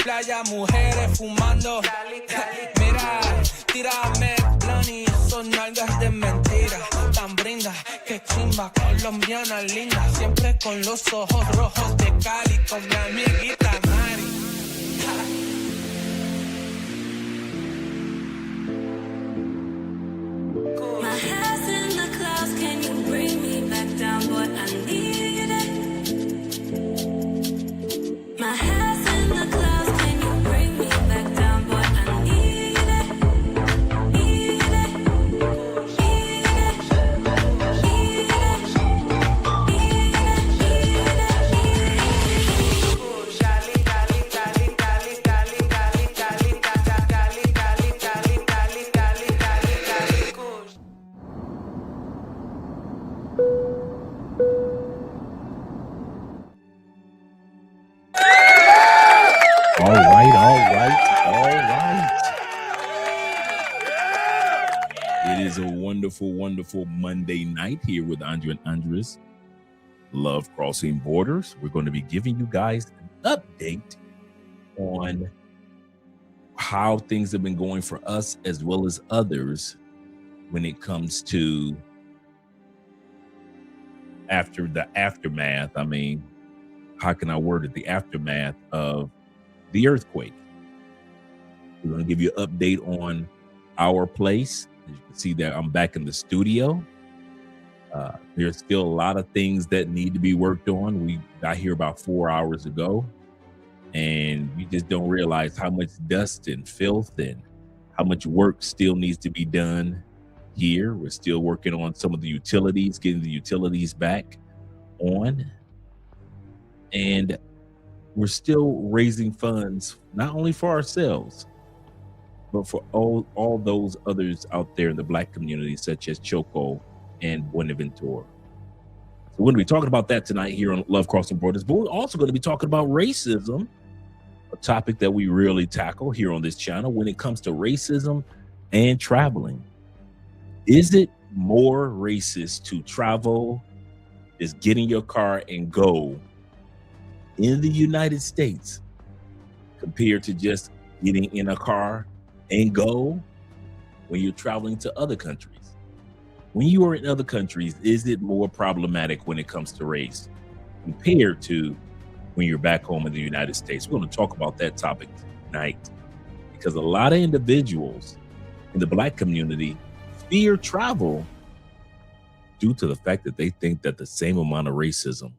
Playa, mujeres fumando. Mira, tírame plan y esos nalgas de mentira. Tan brinda, que chimba, colombiana linda. Siempre con los ojos rojos de Cali, con mi amiguita Mari. My head's in the clouds, can you bring me back down, boy? I need it. My head's in the clouds, can you bring me back down, boy? I need it. Need it. Need it. Need It is a wonderful, wonderful Monday night here with Andre and Andres. Love Crossing Borders. We're going to be giving you guys an update on how things have been going for us as well as others when it comes to after the aftermath. I mean, how can I word it? The aftermath of the earthquake. We're going to give you an update on our place. As you can see that I'm back in the studio. There's still a lot of things that need to be worked on. We got here about 4 hours ago, and you just don't realize how much dust and filth and how much work still needs to be done here. We're still working on some of the utilities, getting the utilities back on. And we're still raising funds, not only for ourselves, but for all those others out there in the Black community, such as Choco and Buenaventura. So we're going to be talking about that tonight here on Love Crossing Borders, but we're also going to be talking about racism, a topic that we rarely tackle here on this channel when it comes to racism and traveling. Is it more racist to travel, just get in your car and go in the United States compared to just getting in a car and go when you're traveling to other countries? When you are in other countries, is it more problematic when it comes to race compared to when you're back home in the United States? We're going to talk about that topic tonight because a lot of individuals in the Black community fear travel due to the fact that they think that the same amount of racism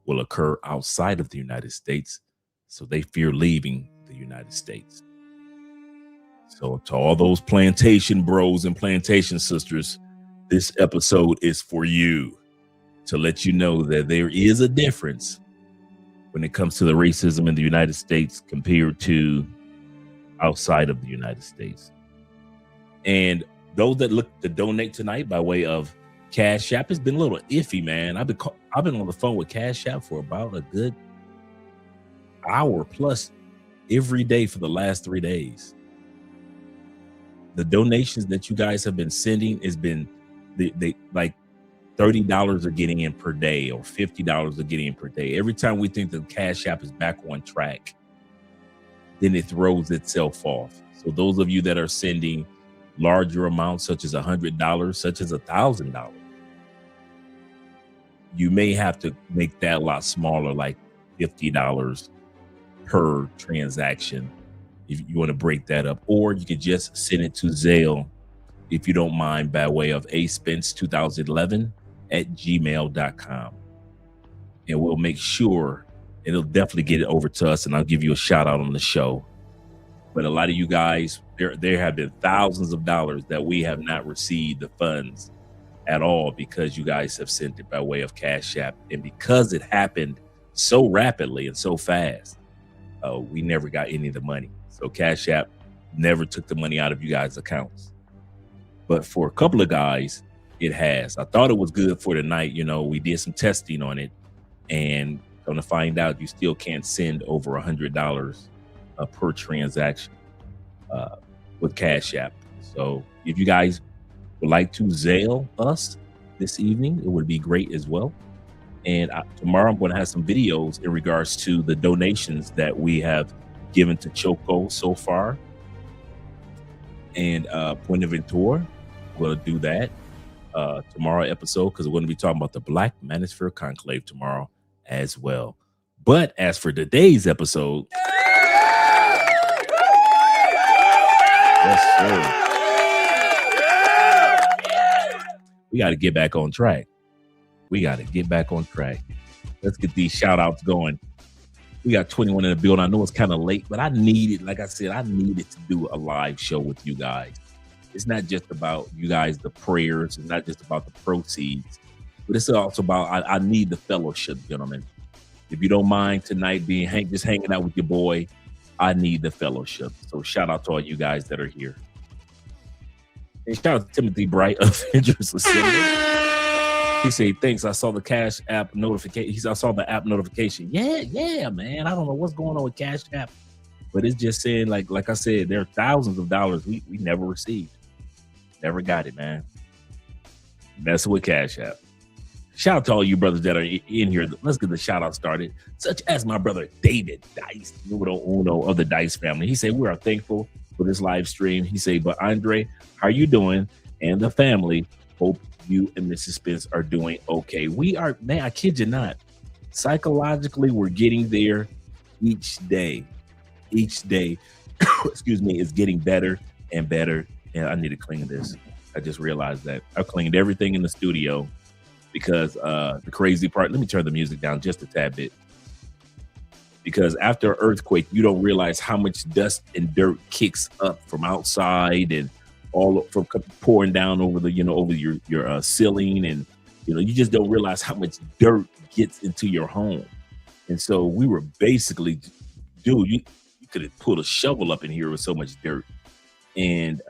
will occur outside of the United States, so they fear leaving the United States. So to all those plantation bros and plantation sisters, this episode is for you to let you know that there is a difference when it comes to the racism in the United States compared to outside of the United States. And those that look to donate tonight by way of Cash App, it's been a little iffy, man. I've been on the phone with Cash App for about a good hour plus every day for the last 3 days. The donations that you guys have been sending has been they like $30 are getting in per day or $50 are getting in per day. Every time we think the Cash App is back on track, then it throws itself off. So those of you that are sending larger amounts, such as $100, such as $1,000, you may have to make that a lot smaller, like $50 per transaction if you want to break that up, or you could just send it to Zelle if you don't mind, by way of aspence2011@gmail.com, and we'll make sure it'll definitely get it over to us, and I'll give you a shout out on the show. But a lot of you guys, there have been thousands of dollars that we have not received the funds at all because you guys have sent it by way of Cash App, and because it happened so rapidly and so fast, we never got any of the money. So Cash App never took the money out of you guys' accounts. But for a couple of guys, it has. I thought it was good for tonight. You know, we did some testing on it, and going to find out you still can't send over $100 per transaction with Cash App. So if you guys would like to Zelle us this evening, it would be great as well. And tomorrow I'm going to have some videos in regards to the donations that we have given to Choco so far. And Buenaventura, we'll do that tomorrow episode, because we're going to be talking about the Black Manosphere Conclave tomorrow as well. But as for today's episode, yes, sir, we got to get back on track. Let's get these shout outs going. We got 21 in the building. I know it's kind of late, but I needed, like I said, I needed to do a live show with you guys. It's not just about you guys, the prayers. It's not just about the proceeds, but it's also about, I need the fellowship, gentlemen. If you don't mind tonight just hanging out with your boy, I need the fellowship. So shout out to all you guys that are here. And shout out to Timothy Bright of Avengers Assembly. He said, thanks. I saw the Cash App notification. I saw the app notification. Yeah, man. I don't know what's going on with Cash App, but it's just saying, like I said, there are thousands of dollars we never received. Never got it, man. That's with Cash App. Shout out to all you brothers that are in here. Let's get the shout out started, such as my brother David Dice, numero uno of the Dice family. He said, we are thankful for this live stream. He said, but Andre, how are you doing? And the family, hope you and Mrs. Spence are doing okay. We are, man, I kid you not. Psychologically, we're getting there each day. Excuse me, is getting better and better. And I need to clean this. I just realized that I cleaned everything in the studio because the crazy part, let me turn the music down just a tad bit. Because after an earthquake, you don't realize how much dust and dirt kicks up from outside and all from pouring down over the, over your ceiling, and you just don't realize how much dirt gets into your home. And so we were basically, dude, you could have pulled a shovel up in here with so much dirt. And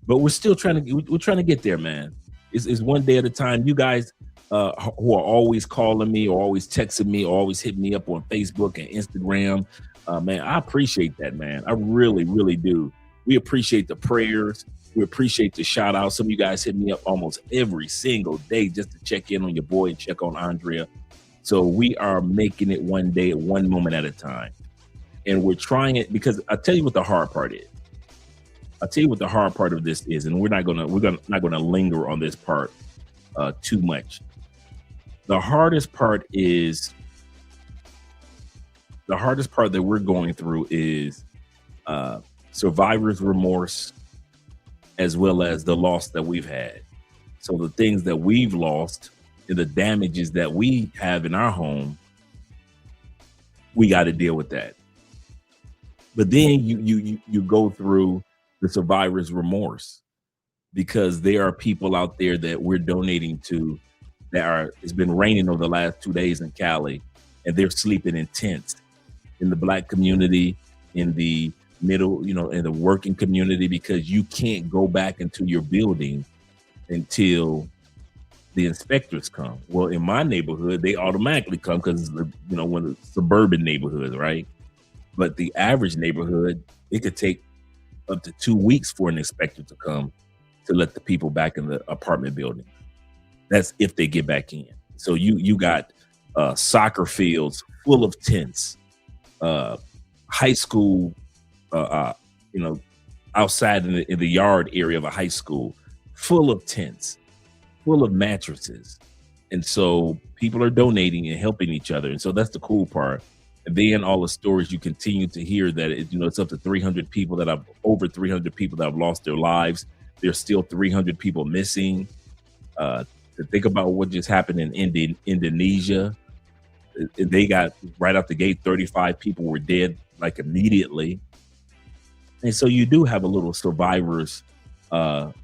but we're still trying to get there, man. It's one day at a time. You guys who are always calling me or always texting me or always hitting me up on Facebook and Instagram, man, I appreciate that, man. I really, really do. We appreciate the prayers. We appreciate the shout out. Some of you guys hit me up almost every single day just to check in on your boy and check on Andrea. So we are making it one day, one moment at a time. And we're trying it because I'll tell you what the hard part is. I'll tell you what the hard part of this is, and we're not gonna linger on this part too much. The hardest part that we're going through is survivor's remorse, as well as the loss that we've had. So the things that we've lost and the damages that we have in our home, we got to deal with that. But then you go through the survivor's remorse, because there are people out there that we're donating to it's been raining over the last 2 days in Cali, and they're sleeping in tents in the Black community, in the middle, in the working community, because you can't go back into your building until the inspectors come. Well, in my neighborhood, they automatically come because, when it's suburban neighborhoods, right? But the average neighborhood, it could take up to 2 weeks for an inspector to come to let the people back in the apartment building. That's if they get back in. So you got soccer fields full of tents, high school, outside in the yard area of a high school, full of tents, full of mattresses. And so people are donating and helping each other. And so that's the cool part. And then all the stories you continue to hear that it's up to 300 people that have over 300 people that have lost their lives. There's still 300 people missing. To think about what just happened in Indonesia, they got right out the gate 35 people were dead like immediately. And so you do have a little survivor's of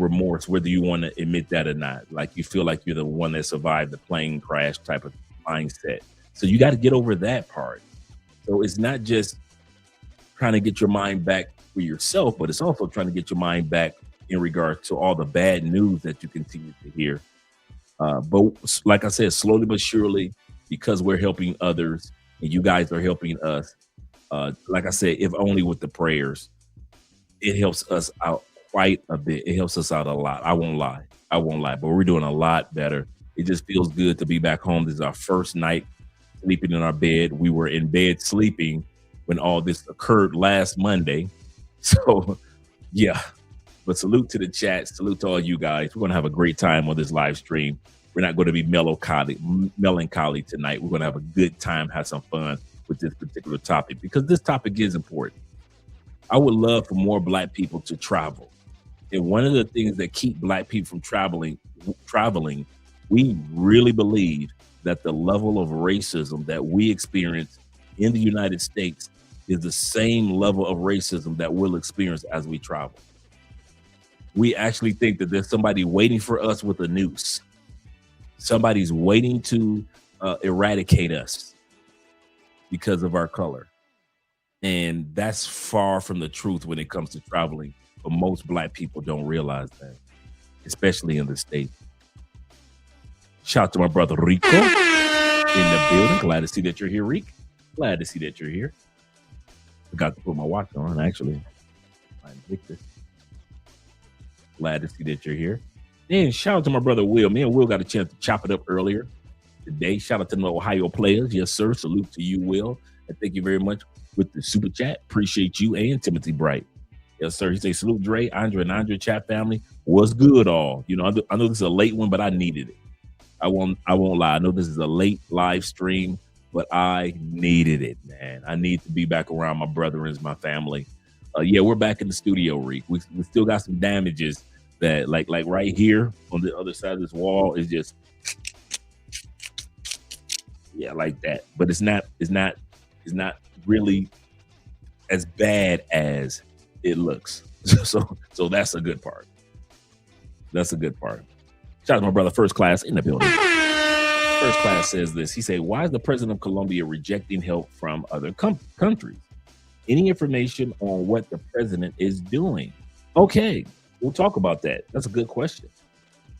remorse, whether you want to admit that or not. Like you feel like you're the one that survived the plane crash type of mindset. So you got to get over that part. So it's not just trying to get your mind back for yourself, but it's also trying to get your mind back in regards to all the bad news that you continue to hear. But like I said, slowly but surely, because we're helping others and you guys are helping us, like I said, if only with the prayers, it helps us out quite a bit. It helps us out a lot. I won't lie, but we're doing a lot better. It just feels good to be back home. This is our first night sleeping in our bed. We were in bed sleeping when all this occurred last Monday. So yeah, but salute to the chat. Salute to all you guys. We're going to have a great time on this live stream. We're not going to be melancholy tonight. We're going to have a good time, have some fun with this particular topic because this topic is important. I would love for more Black people to travel. And one of the things that keep Black people from traveling, we really believe that the level of racism that we experience in the United States is the same level of racism that we'll experience as we travel. We actually think that there's somebody waiting for us with a noose. Somebody's waiting to eradicate us because of our color. And that's far from the truth when it comes to traveling. But most Black people don't realize that, especially in the States. Shout out to my brother Rico in the building. Glad to see that you're here, Rick. Glad to see that you're here. Forgot to put my watch on, actually. I'm Victor. Glad to see that you're here. And shout out to my brother Will. Me and Will got a chance to chop it up earlier today. Shout out to the Ohio players. Yes, sir. Salute to you, Will. And thank you very much with the super chat. Appreciate you and Timothy Bright. Yes, sir. He say salute Dre, Andre, and Andre chat family. What's good, all? You know, I know this is a late one, but I needed it. I won't lie. I know this is a late live stream, but I needed it, man. I need to be back around my brethren, my family. Yeah, we're back in the studio, Reek. We still got some damages that like right here on the other side of this wall is just like that. But it's not really as bad as it looks. So that's a good part. That's a good part. Shout out to my brother First Class in the building. First Class says this. He said, why is the president of Colombia rejecting help from other countries? Any information on what the president is doing? Okay, we'll talk about that. That's a good question.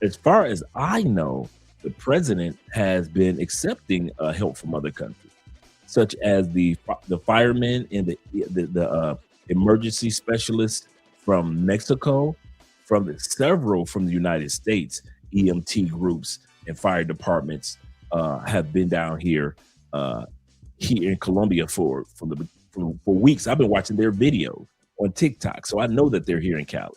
As far as I know, the president has been accepting help from other countries, such as the firemen and the emergency specialists from Mexico, several from the United States. EMT groups and fire departments have been down here in Colombia for weeks. I've been watching their videos on TikTok, so I know that they're here in Cali.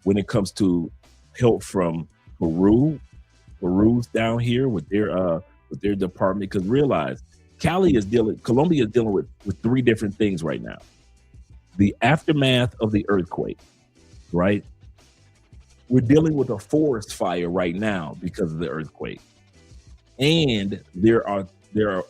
When it comes to help from Peru's down here with their department, because realize Colombia is dealing with three different things right now. The aftermath of the earthquake, right? We're dealing with a forest fire right now because of the earthquake. And there are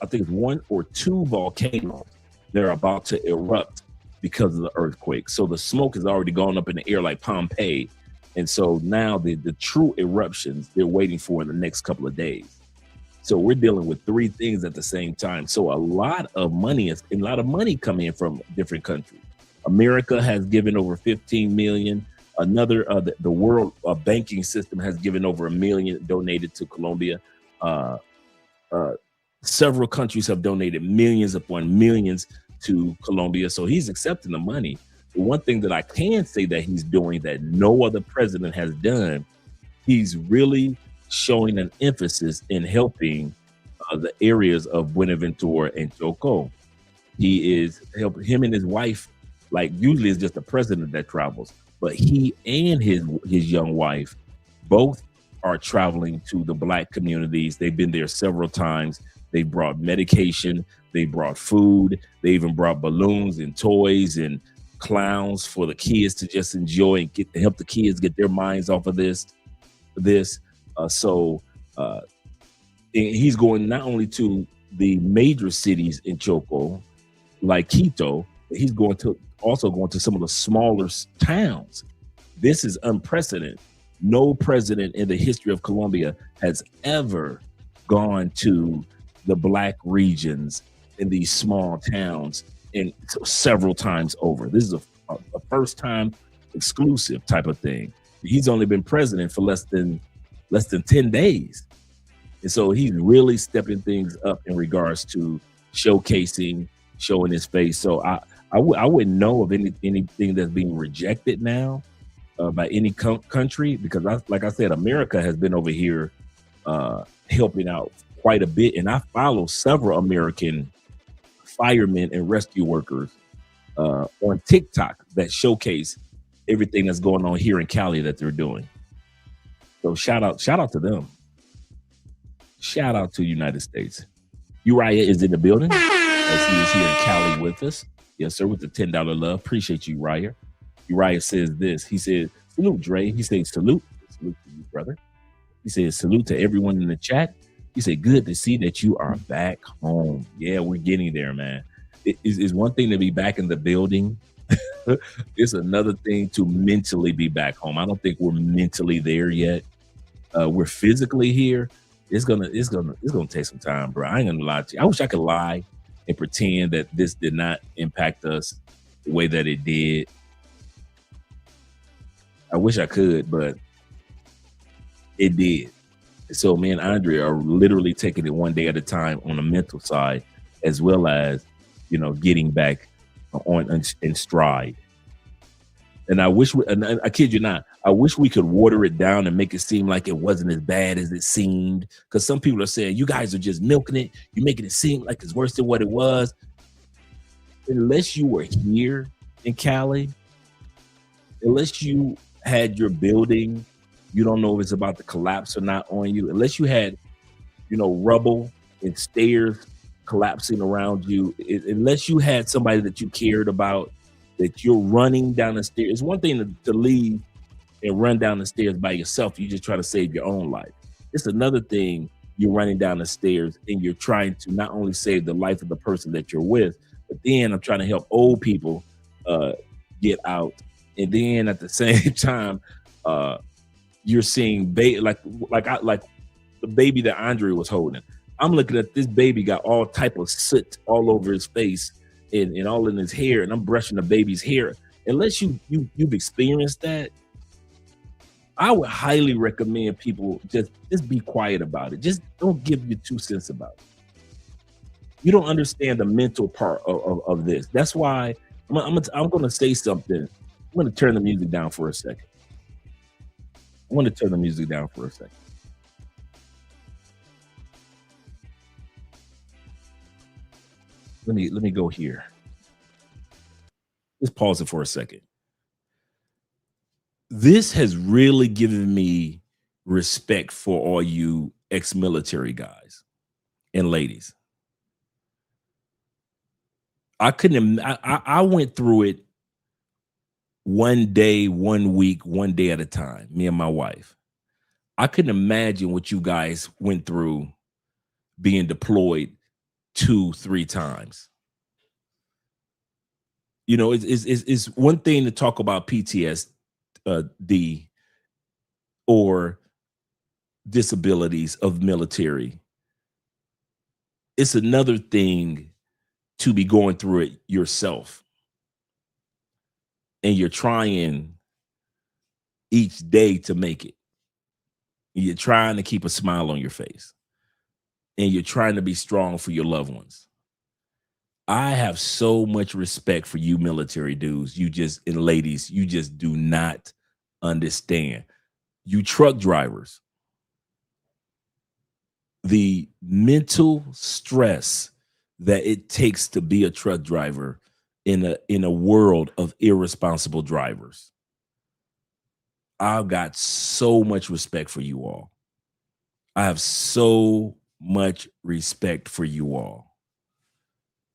I think it's one or two volcanoes that are about to erupt because of the earthquake. So the smoke has already gone up in the air like Pompeii. And so now the true eruptions they're waiting for in the next couple of days. So we're dealing with three things at the same time. So a lot of money coming in from different countries. America has given over 15 million. Another, the world banking system has given over $1 million donated to Colombia. Several countries have donated millions upon millions to Colombia. So he's accepting the money. The one thing that I can say that he's doing that no other president has done, he's really showing an emphasis in helping the areas of Buenaventura and Chocó. He is helping him and his wife. Like usually it's just the president that travels. But he and his young wife, both are traveling to the Black communities. They've been there several times. They brought medication. They brought food. They even brought balloons and toys and clowns for the kids to just enjoy and help the kids get their minds off of this. So he's going not only to the major cities in Choco, like Quito, but he's also going to some of the smaller towns. This is unprecedented. No president in the history of Colombia has ever gone to the Black regions in these small towns and several times over. This is a first time exclusive type of thing. He's only been president for less than 10 days. And so he's really stepping things up in regards to showcasing, showing his face. So I wouldn't know of anything that's being rejected now by any country, because like I said, America has been over here helping out quite a bit. And I follow several American firemen and rescue workers on TikTok that showcase everything that's going on here in Cali that they're doing. So shout out to them. Shout out to the United States. Uriah is in the building as he is here in Cali with us. Yes, sir, with the $10 love. Appreciate you, Uriah. Uriah says this. He said, salute, Dre. He said, salute. Salute to you, brother. He said, salute to everyone in the chat. He said, good to see that you are back home. Yeah, we're getting there, man. It's one thing to be back in the building. It's another thing to mentally be back home. I don't think we're mentally there yet. We're physically here. It's gonna take some time, bro. I ain't gonna lie to you. I wish I could lie and pretend that this did not impact us the way that it did. I wish I could, but it did. So me and Andre are literally taking it one day at a time on the mental side, as well as, getting back on in stride. And I wish, and I kid you not, I wish we could water it down and make it seem like it wasn't as bad as it seemed. Because some people are saying, you guys are just milking it. You're making it seem like it's worse than what it was. Unless you were here in Cali, unless you had your building, you don't know if it's about to collapse or not on you. Unless you had, rubble and stairs collapsing around you, unless you had somebody that you cared about, that you're running down the stairs. It's one thing to leave and run down the stairs by yourself. You just try to save your own life. It's another thing you're running down the stairs and you're trying to not only save the life of the person that you're with, but then I'm trying to help old people get out. And then at the same time, you're seeing like the baby that Andre was holding. I'm looking at this baby got all type of soot all over his face and all in his hair, and I'm brushing the baby's hair. Unless you've experienced that, I would highly recommend people just be quiet about it. Just don't give your 2 cents about it. You don't understand the mental part of this. That's why I'm going to say something. I'm going to turn the music down for a second. Let me go here. Just pause it for a second. This has really given me respect for all you ex-military guys and ladies. I went through it one day, 1 week, one day at a time, me and my wife. I couldn't imagine what you guys went through being deployed 2-3 times. It's one thing to talk about PTSD or disabilities of military. It's another thing to be going through it yourself. And you're trying each day to make it. You're trying to keep a smile on your face. And you're trying to be strong for your loved ones. I have so much respect for you military dudes. And ladies, you just do not understand. You truck drivers, the mental stress that it takes to be a truck driver in a world of irresponsible drivers. I've got so much respect for you all. I have so much respect for you all.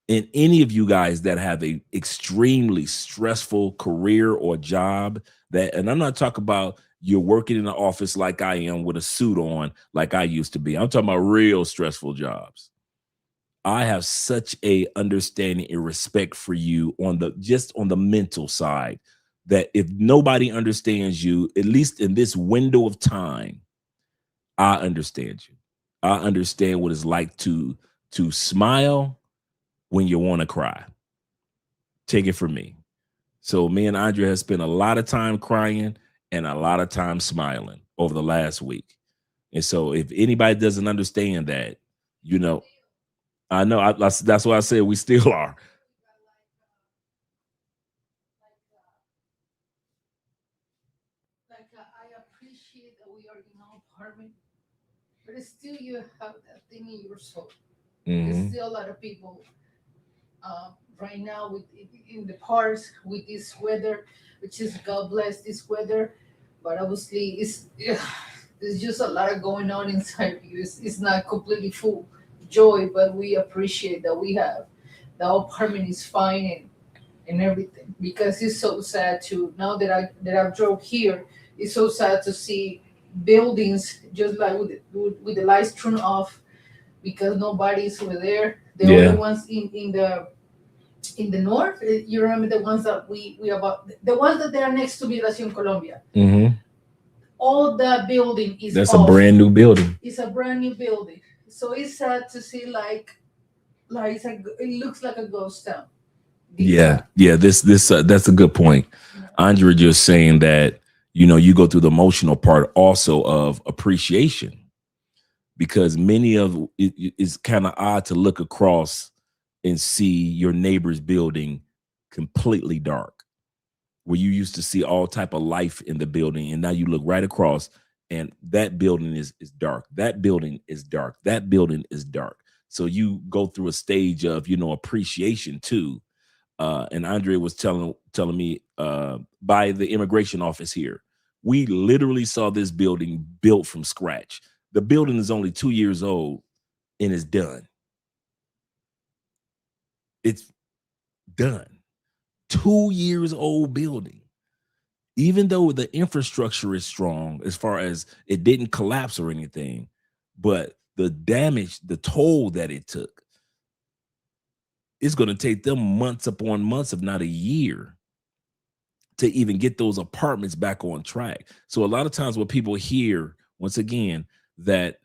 And any of you guys that have a extremely stressful career or job that, and I'm not talking about you're working in the office like I am with a suit on, like I used to be. I'm talking about real stressful jobs. I have such a understanding and respect for you on the just on the mental side that if nobody understands you, at least in this window of time, I understand you. I understand what it's like to smile when you want to cry. Take it from me. So me and Andrea have spent a lot of time crying and a lot of time smiling over the last week. And so if anybody doesn't understand that, you know, I know that's why I said we still are. I appreciate that we are in our apartment, but it's still you have that thing in your soul. There's Mhm. still a lot of people right now with in the parks with this weather, which is God bless this weather, but obviously there's just a lot of going on inside of you. It's not completely full joy, but we appreciate that we have the apartment is fine and everything because it's so sad to now that I've drove here. It's so sad to see buildings just like with the lights turned off because nobody's over there. The Yeah. other ones in the north, you remember the ones that we about the ones that they are next to Migración Colombia. Mhm. All the building is That's off. a brand new building. It's a brand new building, so it's sad to see it looks like a ghost town. Yeah. This that's a good point. Andrea just saying that, you know, you go through the emotional part also of appreciation because many of it's kind of odd to look across and see your neighbor's building completely dark where you used to see all type of life in the building and now you look right across and that building is dark, that building is dark, that building is dark. So you go through a stage of, you know, appreciation too. And Andrea was telling me by the immigration office here, we literally saw this building built from scratch. The building is only 2 years old and is done. It's done. 2 years old building. Even though the infrastructure is strong as far as it didn't collapse or anything, but the damage, the toll that it took, it's going to take them months upon months, if not a year, to even get those apartments back on track. So a lot of times when people hear, once again, that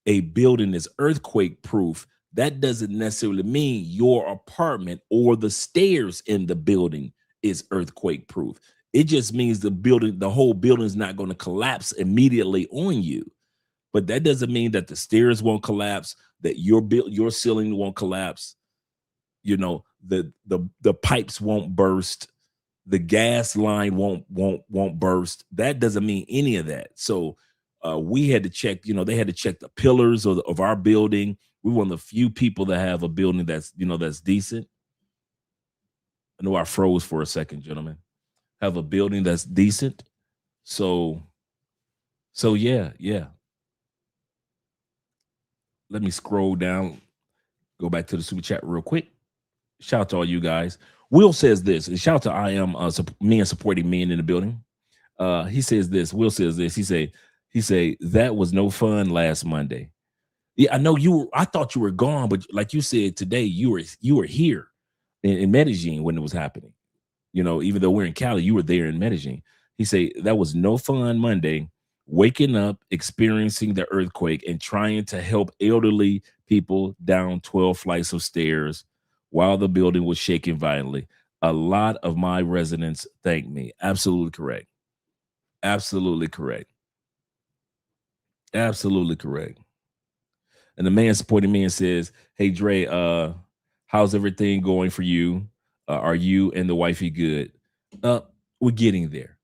a building is earthquake proof, that doesn't necessarily mean your apartment or the stairs in the building is earthquake proof. It just means the whole building is not going to collapse immediately on you. But that doesn't mean that the stairs won't collapse, that your ceiling won't collapse, you know, the pipes won't burst, the gas line won't burst. That doesn't mean any of that. So we had to check, you know, they had to check the pillars of our building. We're one of the few people that have a building that's, you know, that's decent. I know I froze for a second, gentlemen. Have a building that's decent. So yeah. Let me scroll down, go back to the super chat real quick. Shout out to all you guys. Will says this, and shout out to I am men supporting men in the building. He says this. Will says this. He say that was no fun last Monday. Yeah, I know I thought you were gone, but like you said today, you were here in Medellin when it was happening. You know, even though we're in Cali, you were there in Medellin. He say that was no fun Monday. Waking up, experiencing the earthquake, and trying to help elderly people down 12 flights of stairs while the building was shaking violently. A lot of my residents thank me. Absolutely correct. Absolutely correct. Absolutely correct. And the man supporting me and says, "Hey Dre, how's everything going for you? Are you and the wifey good?" We're getting there.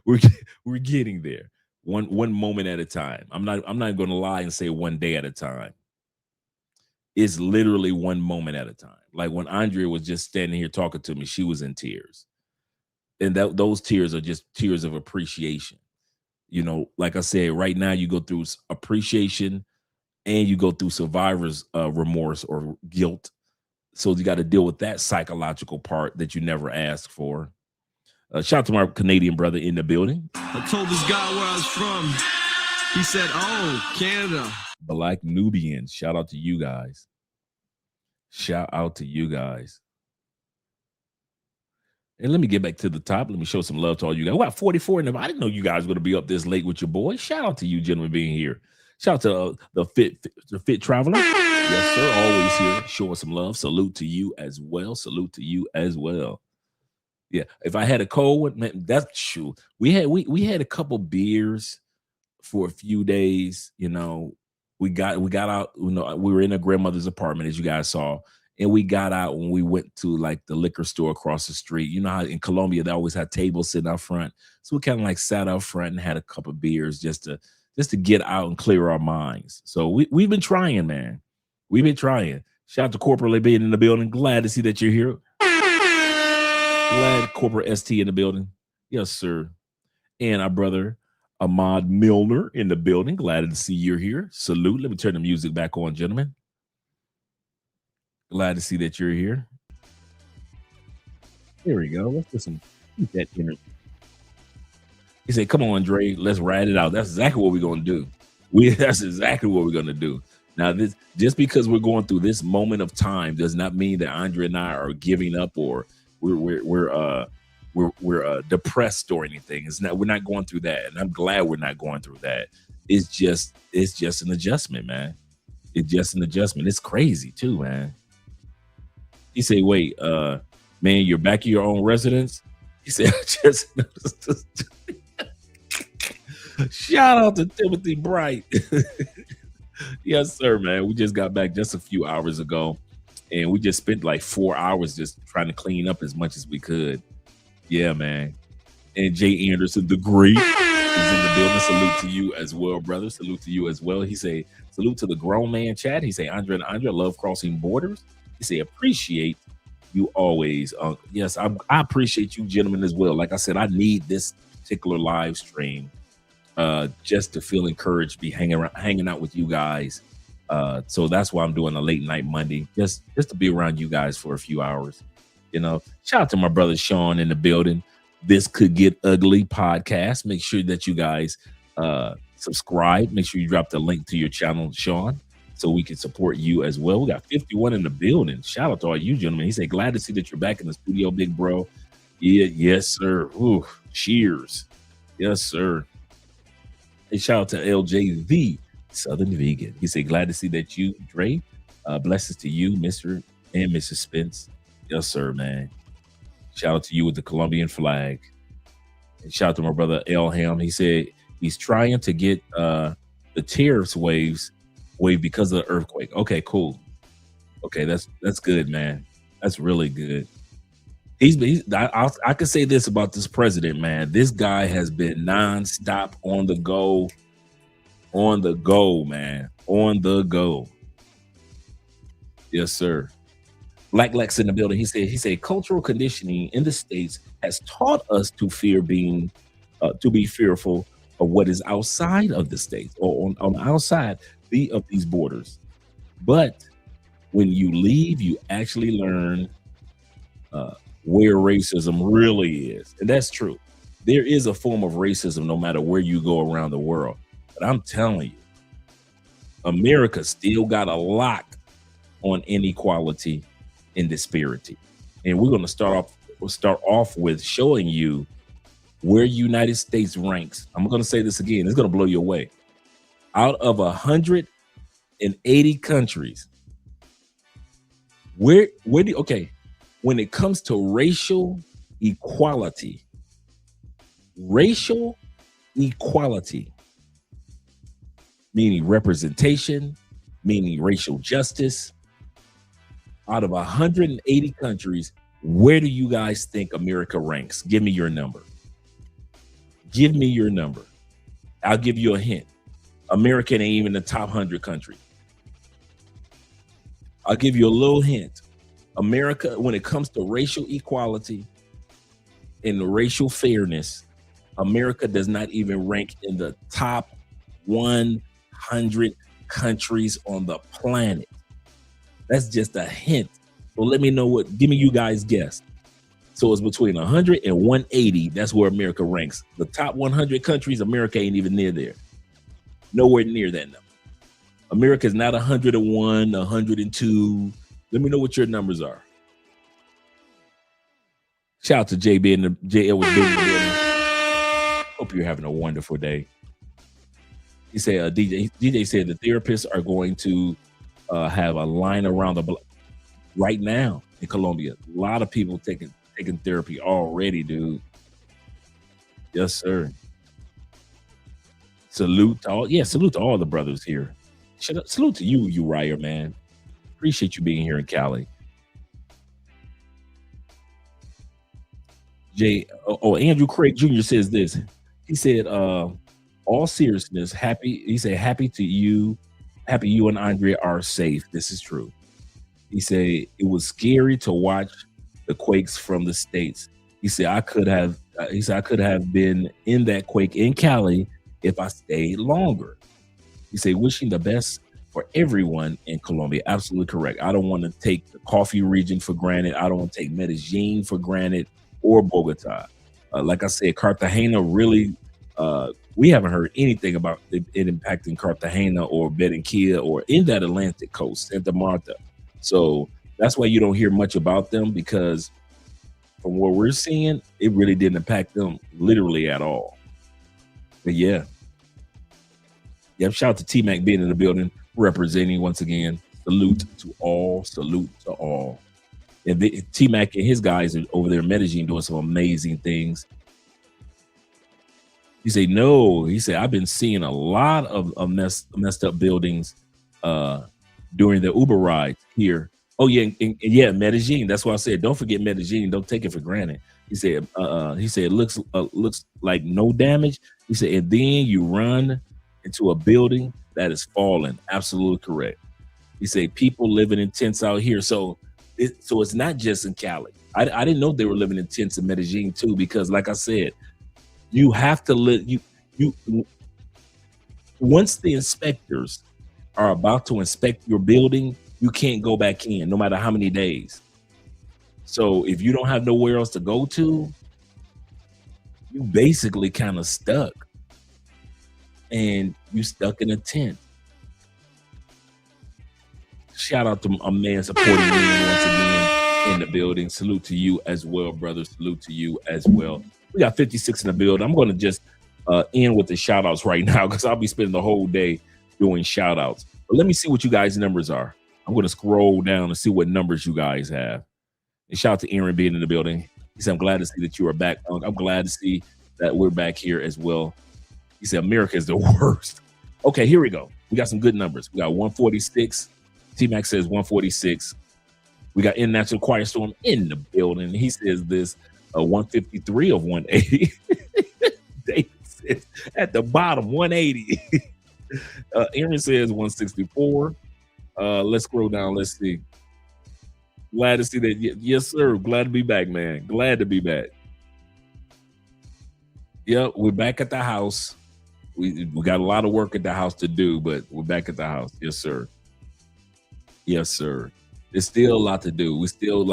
we're getting there. One moment at a time. I'm not going to lie and say one day at a time. It's literally one moment at a time. Like when Andrea was just standing here talking to me, she was in tears. And those tears are just tears of appreciation. You know, like I said, right now you go through appreciation and you go through survivor's remorse or guilt. So you got to deal with that psychological part that you never asked for. Shout out to my Canadian brother in the building. I told this guy where I was from. He said, "Oh, Canada." Black Nubians. Shout out to you guys. Shout out to you guys. And let me get back to the top. Let me show some love to all you guys. We got 44 in them. I didn't know you guys were going to be up this late with your boy. Shout out to you gentlemen being here. Shout out to the fit traveler. Yes, sir. Always here. Showing some love. Salute to you as well. Salute to you as well. Yeah. If I had a cold one, man, that's true. We had a couple beers for a few days. You know, we got out. You know, we were in a grandmother's apartment, as you guys saw. And we got out when we went to like the liquor store across the street. You know how in Colombia they always had tables sitting out front. So we kind of like sat out front and had a couple of beers just to get out and clear our minds. So we've been trying, man. We've been trying. Shout out to Corporal being in the building. Glad to see that you're here. Glad Corporal ST in the building. Yes, sir. And our brother Ahmad Milner in the building. Glad to see you're here. Salute. Let me turn the music back on, gentlemen. Glad to see that you're here. There we go. Let's just keep that energy. He said, "Come on, Dre, let's ride it out." That's exactly what we're gonna do. That's exactly what we're gonna do. Now, this just because we're going through this moment of time does not mean that Andre and I are giving up or we're depressed or anything. It's not. We're not going through that, and I'm glad we're not going through that. It's just an adjustment, man. It's just an adjustment. It's crazy too, man. He said, "Wait, man, you're back in your own residence?" He said, "Just shout out to Timothy Bright." Yes, sir, man. We just got back just a few hours ago, and we just spent like 4 hours just trying to clean up as much as we could. Yeah, man. And Jay Anderson, the great, is in the building. Salute to you as well, brother. Salute to you as well. He say, salute to the grown man chat. He say, Andre and Andre love crossing borders. He say, appreciate you always. Yes, I appreciate you gentlemen as well. Like I said, I need this particular live stream just to feel encouraged, be hanging out with you guys. So that's why I'm doing a late night Monday, just to be around you guys for a few hours. You know, shout out to my brother Sean in the building. This Could Get Ugly podcast. Make sure that you guys subscribe. Make sure you drop the link to your channel, Sean, so we can support you as well. We got 51 in the building. Shout out to all you gentlemen. He said, glad to see that you're back in the studio, big bro. Yeah, yes, sir. Ooh, cheers. Yes, sir. Hey, shout out to LJ, the Southern Vegan. He said, glad to see that you, Dre. Blessings to you, Mr. and Mrs. Spence. Yes, sir, man. Shout out to you with the Colombian flag. And shout out to my brother Elham. He said he's trying to get the tariffs wave because of the earthquake. Okay, cool. Okay, that's good, man. That's really good. I can say this about this president, man. This guy has been nonstop on the go, man. On the go. Yes, sir. Black Lex in the building. He said cultural conditioning in the States has taught us to be fearful of what is outside of the States or on the outside of these borders. But when you leave, you actually learn where racism really is. And that's true. There is a form of racism no matter where you go around the world. But I'm telling you, America still got a lock on inequality and disparity. And we're going to start off with showing you where United States ranks. I'm going to say this again. It's going to blow you away. Out of 180 countries, when it comes to racial equality, meaning representation, meaning racial justice, out of 180 countries, where do you guys think America ranks? Give me your number. Give me your number. I'll give you a hint. America ain't even the top 100 country. I'll give you a little hint. America, when it comes to racial equality and racial fairness, America does not even rank in the top 100 countries on the planet. That's just a hint. So let me know give me you guys guess. So it's between 100 and 180. That's where America ranks. The top 100 countries, America ain't even near there. Nowhere near that number. America is not 101, 102. Let me know what your numbers are. Shout out to JB and the J Edwards Building. Hope you're having a wonderful day. He said, DJ said the therapists are going to have a line around the block right now in Colombia. A lot of people taking therapy already, dude. Yes, sir. Salute to all the brothers here. Salute to you, Uriah, man. Appreciate you being here in Cali. Andrew Craig Jr. says this. He said, all seriousness, happy you and Andrea are safe. This is true. He said it was scary to watch the quakes from the States. He said I could have been in that quake in Cali if I stayed longer. He said wishing the best for everyone in Colombia. Absolutely correct. I don't want to take the coffee region for granted. I don't want to take Medellin for granted or Bogota. Like I said, Cartagena really, we haven't heard anything about it impacting Cartagena or Barranquilla or in that Atlantic coast, Santa Marta. So that's why you don't hear much about them, because from what we're seeing, it really didn't impact them literally at all. But yeah. Shout out to T-Mac being in the building, representing once again. Salute to all. And T-Mac and his guys are over there in Medellin doing some amazing things. He said, no. He said, I've been seeing a lot of messed up buildings during the Uber rides here. Oh, yeah, Medellin. That's why I said, don't forget Medellin. Don't take it for granted. He said, it looks like no damage. He said, and then you run into a building that is falling. Absolutely correct. He said, people living in tents out here. So it's not just in Cali. I didn't know they were living in tents in Medellin too, because like I said, you have to live. You once the inspectors are about to inspect your building, you can't go back in, no matter how many days. So if you don't have nowhere else to go to, you basically kind of stuck, and you stuck in a tent. Shout out to a man supporting me once again in the building. Salute to you as well, brother. Salute to you as well. We got 56 in the building. I'm going to just end with the shout outs right now, because I'll be spending the whole day doing shout outs. But let me see what you guys' numbers are. I'm going to scroll down and see what numbers you guys have. And shout out to Aaron being in the building. He said, I'm glad to see that you are back. I'm glad to see that we're back here as well. He said, America is the worst. Okay, here we go. We got some good numbers. We got 146. T-Mac says 146. We got International Quiet Storm in the building. He says this 153 of 180. David says at the bottom 180. Aaron says 164. Let's scroll down. Let's see. Glad to see that. Yes, sir. Glad to be back, man. Glad to be back. Yep, we're back at the house. We got a lot of work at the house to do, but we're back at the house. Yes, sir. Yes, sir. There's still a lot to do. We still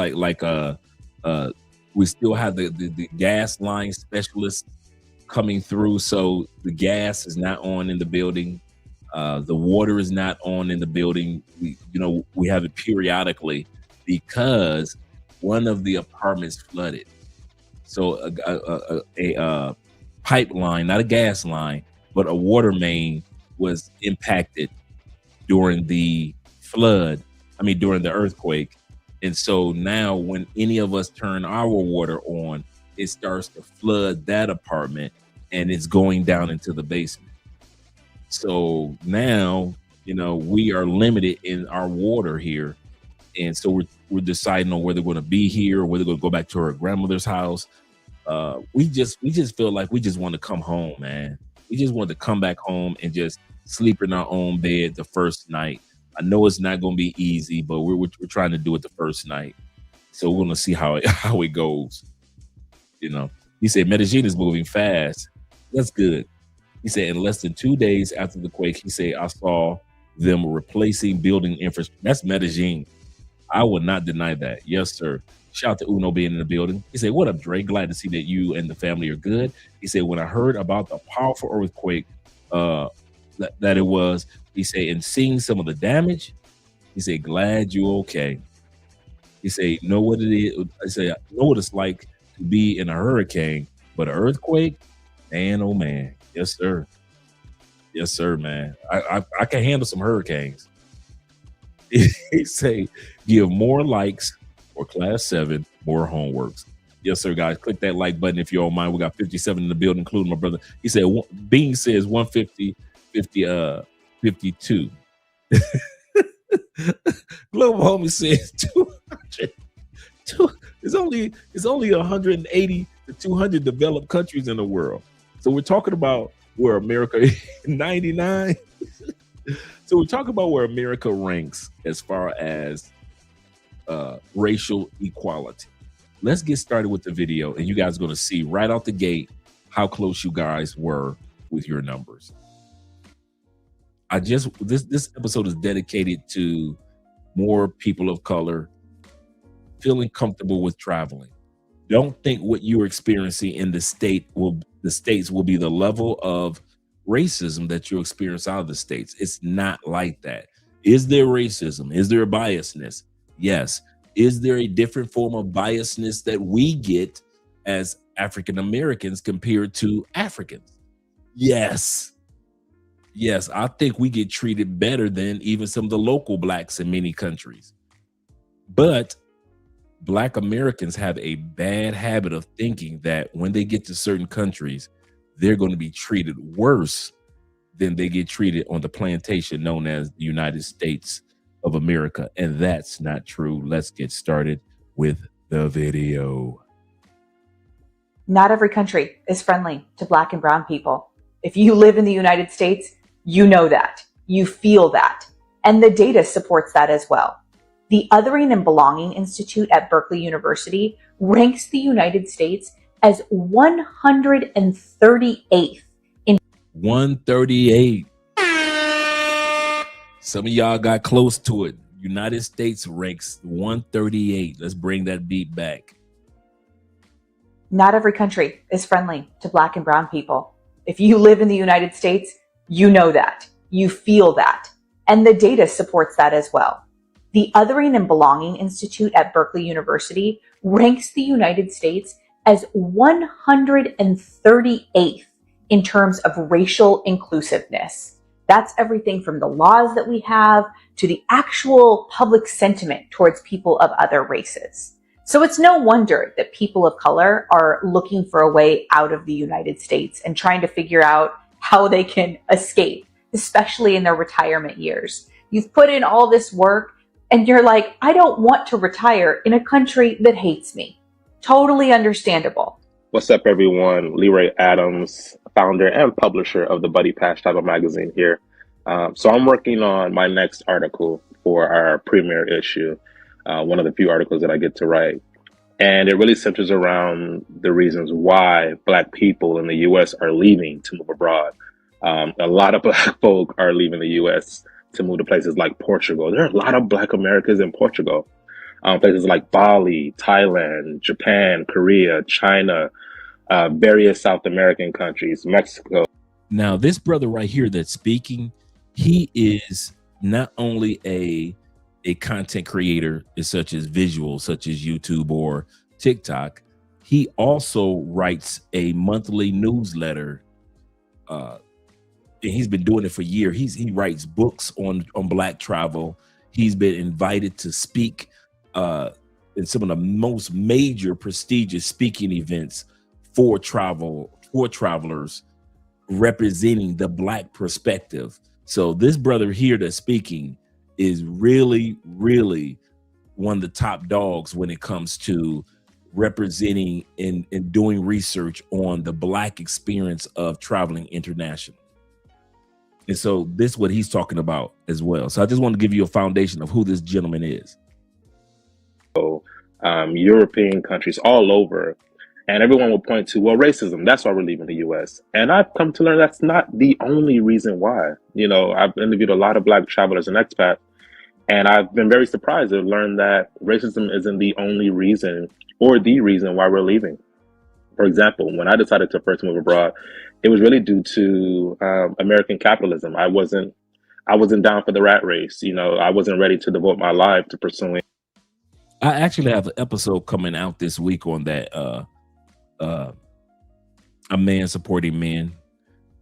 we still have the gas line specialist coming through. So the gas is not on in the building. The water is not on in the building. We have it periodically because one of the apartments flooded. So a pipeline, not a gas line, but a water main was impacted during the during the earthquake. And so now when any of us turn our water on, it starts to flood that apartment and it's going down into the basement. So now, we are limited in our water here. And so we're deciding on whether we're going to be here or whether we're going to go back to our grandmother's house. We just feel like we just want to come home, man. We just want to come back home and just sleep in our own bed the first night. I know it's not going to be easy, but we're trying to do it the first night. So we're going to see how it goes. He said Medellin is moving fast. That's good. He said in less than 2 days after the quake, he said I saw them replacing building infrastructure. That's Medellin. I would not deny that. Yes, sir. Shout out to Uno being in the building. He said, "What up, Dre? Glad to see that you and the family are good." He said, "When I heard about the powerful earthquake that it was," he said, "and seeing some of the damage," he said, "glad you okay." He said, "Know what it is?" I say, "I know what it's like to be in a hurricane, but an earthquake, man, oh man." Yes, sir. Yes, sir, man. I can handle some hurricanes. He say, "Give more likes for Class 7, more homeworks." Yes, sir, guys. Click that like button if you don't mind. We got 57 in the building, including my brother. He said, Bean says 150, 52. Global Homie says 200. It's only 180 to 200 developed countries in the world. So we're talking about where America is 99. So we're talking about where America ranks as far as racial equality. Let's get started with the video, and you guys are going to see right out the gate how close you guys were with your numbers. This episode is dedicated to more people of color feeling comfortable with traveling. Don't think what you're experiencing in the states will be the level of racism that you experience out of the states. It's not like that. Is there racism? Is there a biasness? Yes. Is there a different form of biasness that we get as African Americans compared to Africans? Yes. Yes, I think we get treated better than even some of the local blacks in many countries. But Black Americans have a bad habit of thinking that when they get to certain countries, they're going to be treated worse than they get treated on the plantation known as the United States of America. And that's not true. Let's get started with the video. Not every country is friendly to Black and brown people. If you live in the United States, you know that. You feel that. And the data supports that as well. The Othering and Belonging Institute at Berkeley University ranks the United States as 138th in 138. Some of y'all got close to it. United States ranks 138. Let's bring that beat back. Not every country is friendly to Black and brown people. If you live in the United States, you know that. You feel that. And the data supports that as well. The Othering and Belonging Institute at Berkeley University ranks the United States as 138th in terms of racial inclusiveness. That's everything from the laws that we have to the actual public sentiment towards people of other races. So it's no wonder that people of color are looking for a way out of the United States and trying to figure out how they can escape, especially in their retirement years. You've put in all this work and you're like, I don't want to retire in a country that hates me. Totally understandable. What's up, everyone? Leroy Adams, founder and publisher of the Buddy Pass Title magazine here. So I'm working on my next article for our premiere issue, one of the few articles that I get to write. And it really centers around the reasons why Black people in the U.S. are leaving to move abroad. A lot of Black folk are leaving the U.S. to move to places like Portugal. There are a lot of Black Americans in Portugal. Places like Bali, Thailand, Japan, Korea, China, various South American countries, Mexico. Now, this brother right here that's speaking, he is not only a content creator such as visual, such as YouTube or TikTok, he also writes a monthly newsletter. And he's been doing it for years. He writes books on Black travel. He's been invited to speak in some of the most major prestigious speaking events for travelers representing the Black perspective. So this brother here that's speaking is really, really one of the top dogs when it comes to representing and doing research on the Black experience of traveling internationally. And so this is what he's talking about as well. So I just want to give you a foundation of who this gentleman is. European countries all over. And everyone will point to, well, racism, that's why we're leaving the US. And I've come to learn that's not the only reason why. You know, I've interviewed a lot of Black travelers and expats, and I've been very surprised to learn that racism isn't the only reason or the reason why we're leaving. For example, when I decided to first move abroad, it was really due to American capitalism. I wasn't down for the rat race. You know, I wasn't ready to devote my life to pursuing. I actually have an episode coming out this week on that. A man supporting men.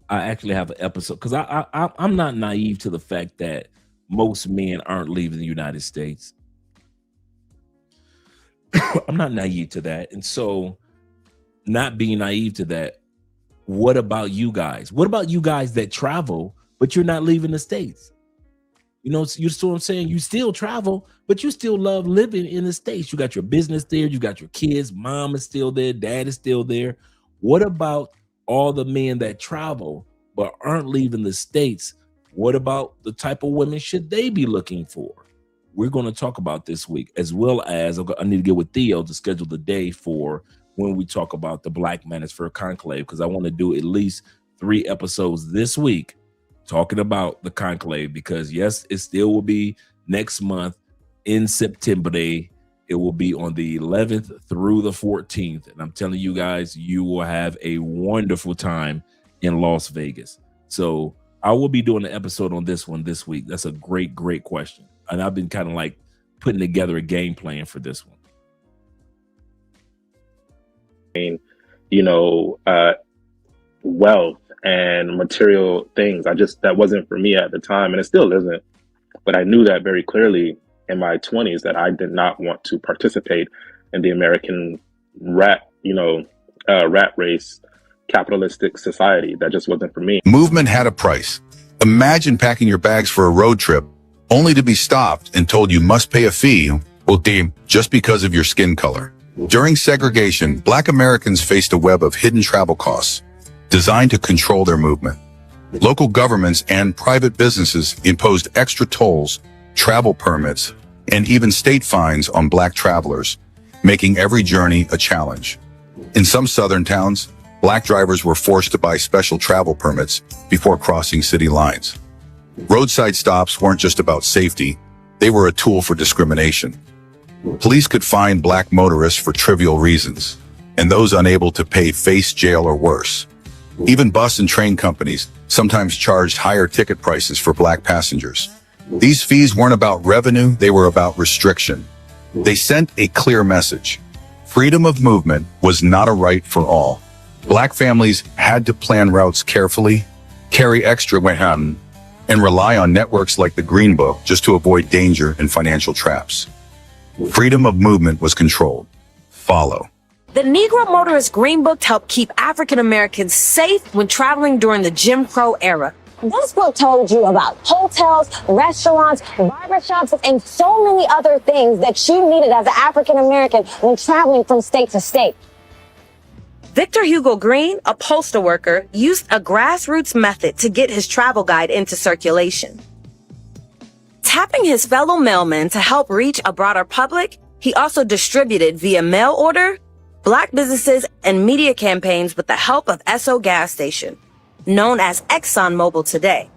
I actually have an episode because I'm not naive to the fact that most men aren't leaving the United States. I'm not naive to that. And so, not being naive to that, what about you guys? What about you guys that travel, but you're not leaving the States? You know, you see what I'm saying? You still travel, but you still love living in the States. You got your business there. You got your kids. Mom is still there. Dad is still there. What about all the men that travel but aren't leaving the States? What about the type of women should they be looking for? We're going to talk about this week, as well as I need to get with Theo to schedule the day for when we talk about the Black Manosphere Conclave, because I want to do at least 3 episodes this week talking about the conclave, because yes, it still will be next month in September. It will be on the 11th through the 14th. And I'm telling you guys, you will have a wonderful time in Las Vegas. So I will be doing an episode on this one this week. That's a great, great question. And I've been kind of like putting together a game plan for this one. You know, wealth and material things. That wasn't for me at the time, and it still isn't. But I knew that very clearly in my 20s that I did not want to participate in the American rat race, capitalistic society. That just wasn't for me. Movement had a price. Imagine packing your bags for a road trip only to be stopped and told you must pay a fee, just because of your skin color. During segregation, Black Americans faced a web of hidden travel costs designed to control their movement. Local governments and private businesses imposed extra tolls, travel permits, and even state fines on Black travelers, making every journey a challenge. In some southern towns, Black drivers were forced to buy special travel permits before crossing city lines. Roadside stops weren't just about safety, they were a tool for discrimination. Police could fine Black motorists for trivial reasons, and those unable to pay faced jail or worse. Even bus and train companies sometimes charged higher ticket prices for Black passengers. These fees weren't about revenue, they were about restriction. They sent a clear message. Freedom of movement was not a right for all. Black families had to plan routes carefully, carry extra weapons, and rely on networks like the Green Book just to avoid danger and financial traps. Freedom of movement was controlled. Follow. The Negro Motorist Green Book helped keep African Americans safe when traveling during the Jim Crow era. This book told you about hotels, restaurants, barbershops, and so many other things that you needed as an African American when traveling from state to state. Victor Hugo Green, a postal worker, used a grassroots method to get his travel guide into circulation. Tapping his fellow mailmen to help reach a broader public, he also distributed via mail order, Black businesses, and media campaigns with the help of Esso Gas Station, known as ExxonMobil today.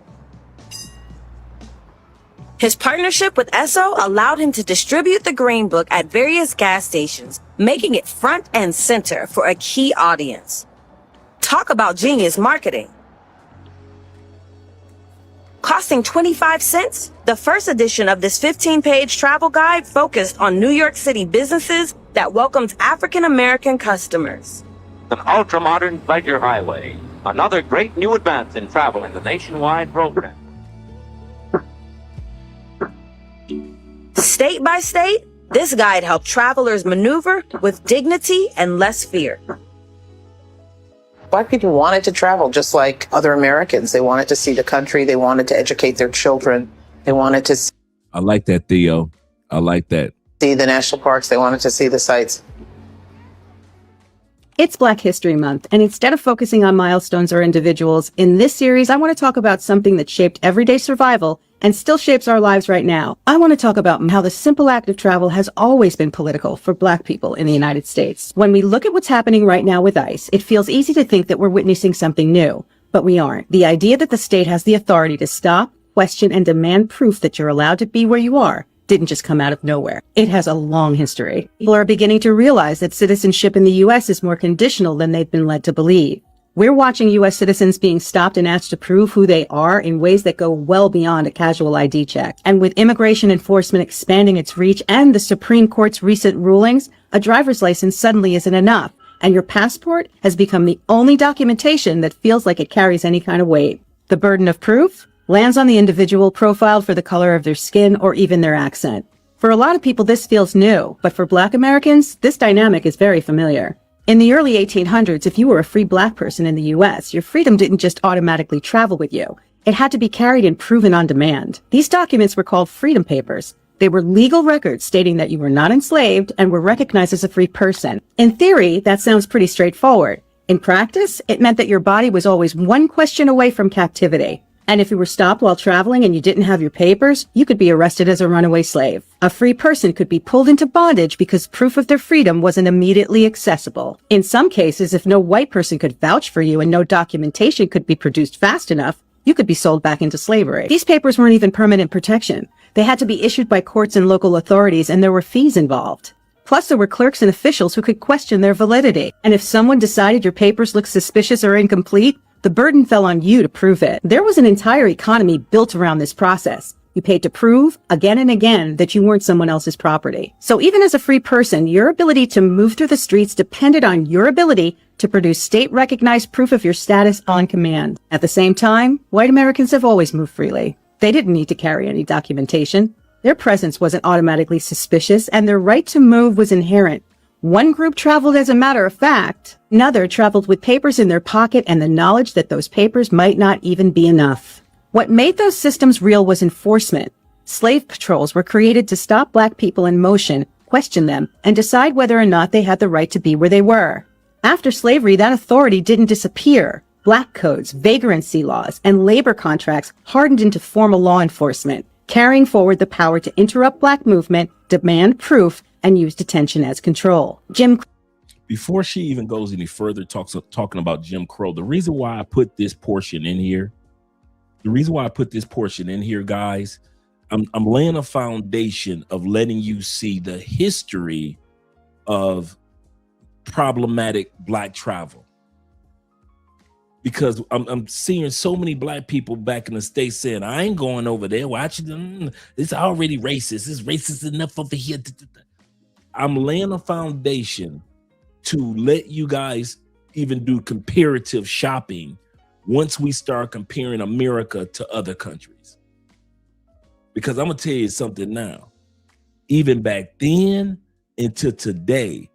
His partnership with Esso allowed him to distribute the Green Book at various gas stations, making it front and center for a key audience. Talk about genius marketing. Costing 25 cents, the first edition of this 15-page travel guide focused on New York City businesses that welcomed African-American customers. An ultra-modern pleasure highway, another great new advance in travel in the nationwide program. State by state, this guide helped travelers maneuver with dignity and less fear. Black people wanted to travel just like other Americans. They wanted to see the country. They wanted to educate their children. They wanted to I like that, Theo. I like that. See the national parks. They wanted to see the sights. It's Black History Month, and instead of focusing on milestones or individuals, in this series, I want to talk about something that shaped everyday survival and still shapes our lives right now. I want to talk about how the simple act of travel has always been political for Black people in the United States. When we look at what's happening right now with ICE, it feels easy to think that we're witnessing something new, but we aren't. The idea that the state has the authority to stop, question, and demand proof that you're allowed to be where you are didn't just come out of nowhere. It has a long history. People are beginning to realize that citizenship in the U.S. is more conditional than they've been led to believe. We're watching U.S. citizens being stopped and asked to prove who they are in ways that go well beyond a casual ID check. And with immigration enforcement expanding its reach and the Supreme Court's recent rulings, a driver's license suddenly isn't enough, and your passport has become the only documentation that feels like it carries any kind of weight. The burden of proof lands on the individual profiled for the color of their skin or even their accent. For a lot of people, this feels new, but for Black Americans, this dynamic is very familiar. In the early 1800s, if you were a free Black person in the U.S., your freedom didn't just automatically travel with you. It had to be carried and proven on demand. These documents were called freedom papers. They were legal records stating that you were not enslaved and were recognized as a free person. In theory, that sounds pretty straightforward. In practice, it meant that your body was always one question away from captivity. And if you were stopped while traveling and you didn't have your papers, you could be arrested as a runaway slave. A free person could be pulled into bondage because proof of their freedom wasn't immediately accessible. In some cases, if no white person could vouch for you and no documentation could be produced fast enough, you could be sold back into slavery. These papers weren't even permanent protection. They had to be issued by courts and local authorities, and there were fees involved. Plus, there were clerks and officials who could question their validity. And if someone decided your papers looked suspicious or incomplete, the burden fell on you to prove it. There was an entire economy built around this process. You paid to prove, again and again, that you weren't someone else's property. So even as a free person, your ability to move through the streets depended on your ability to produce state-recognized proof of your status on command. At the same time, white Americans have always moved freely. They didn't need to carry any documentation. Their presence wasn't automatically suspicious, and their right to move was inherent. One group traveled as a matter of fact. Another traveled with papers in their pocket and the knowledge that those papers might not even be enough. What made those systems real was enforcement. Slave patrols were created to stop Black people in motion, question them, and decide whether or not they had the right to be where they were. After slavery, that authority didn't disappear. Black codes, vagrancy laws, and labor contracts hardened into formal law enforcement, carrying forward the power to interrupt Black movement, demand proof, and use detention as control. Before she even goes any further, talking about Jim Crow, the reason why I put this portion in here, guys, I'm laying a foundation of letting you see the history of problematic Black travel. Because I'm seeing so many Black people back in the States saying, I ain't going over there. Watching them, it's already racist. It's racist enough over here. I'm laying a foundation to let you guys even do comparative shopping once we start comparing America to other countries. Because I'm gonna tell you something now. Even back then into today,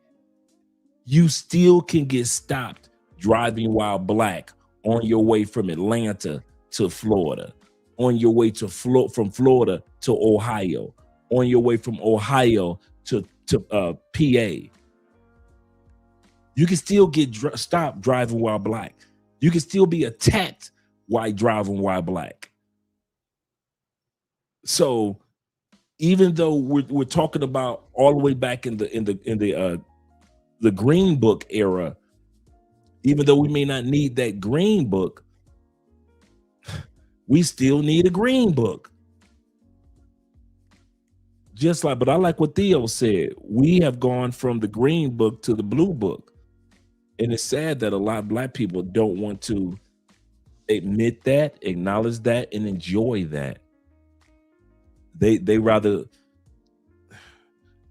you still can get stopped driving while Black on your way from Atlanta to Florida, on your way to from Florida to Ohio, on your way from Ohio to PA. You can still get stopped driving while Black. You can still be attacked while driving while Black. So even though we're talking about all the way back in the Green Book era, even though we may not need that Green Book, we still need a Green Book. Just like, but I like what Theo said. We have gone from the Green Book to the Blue Book. And it's sad that a lot of Black people don't want to admit that, acknowledge that, and enjoy that. They rather,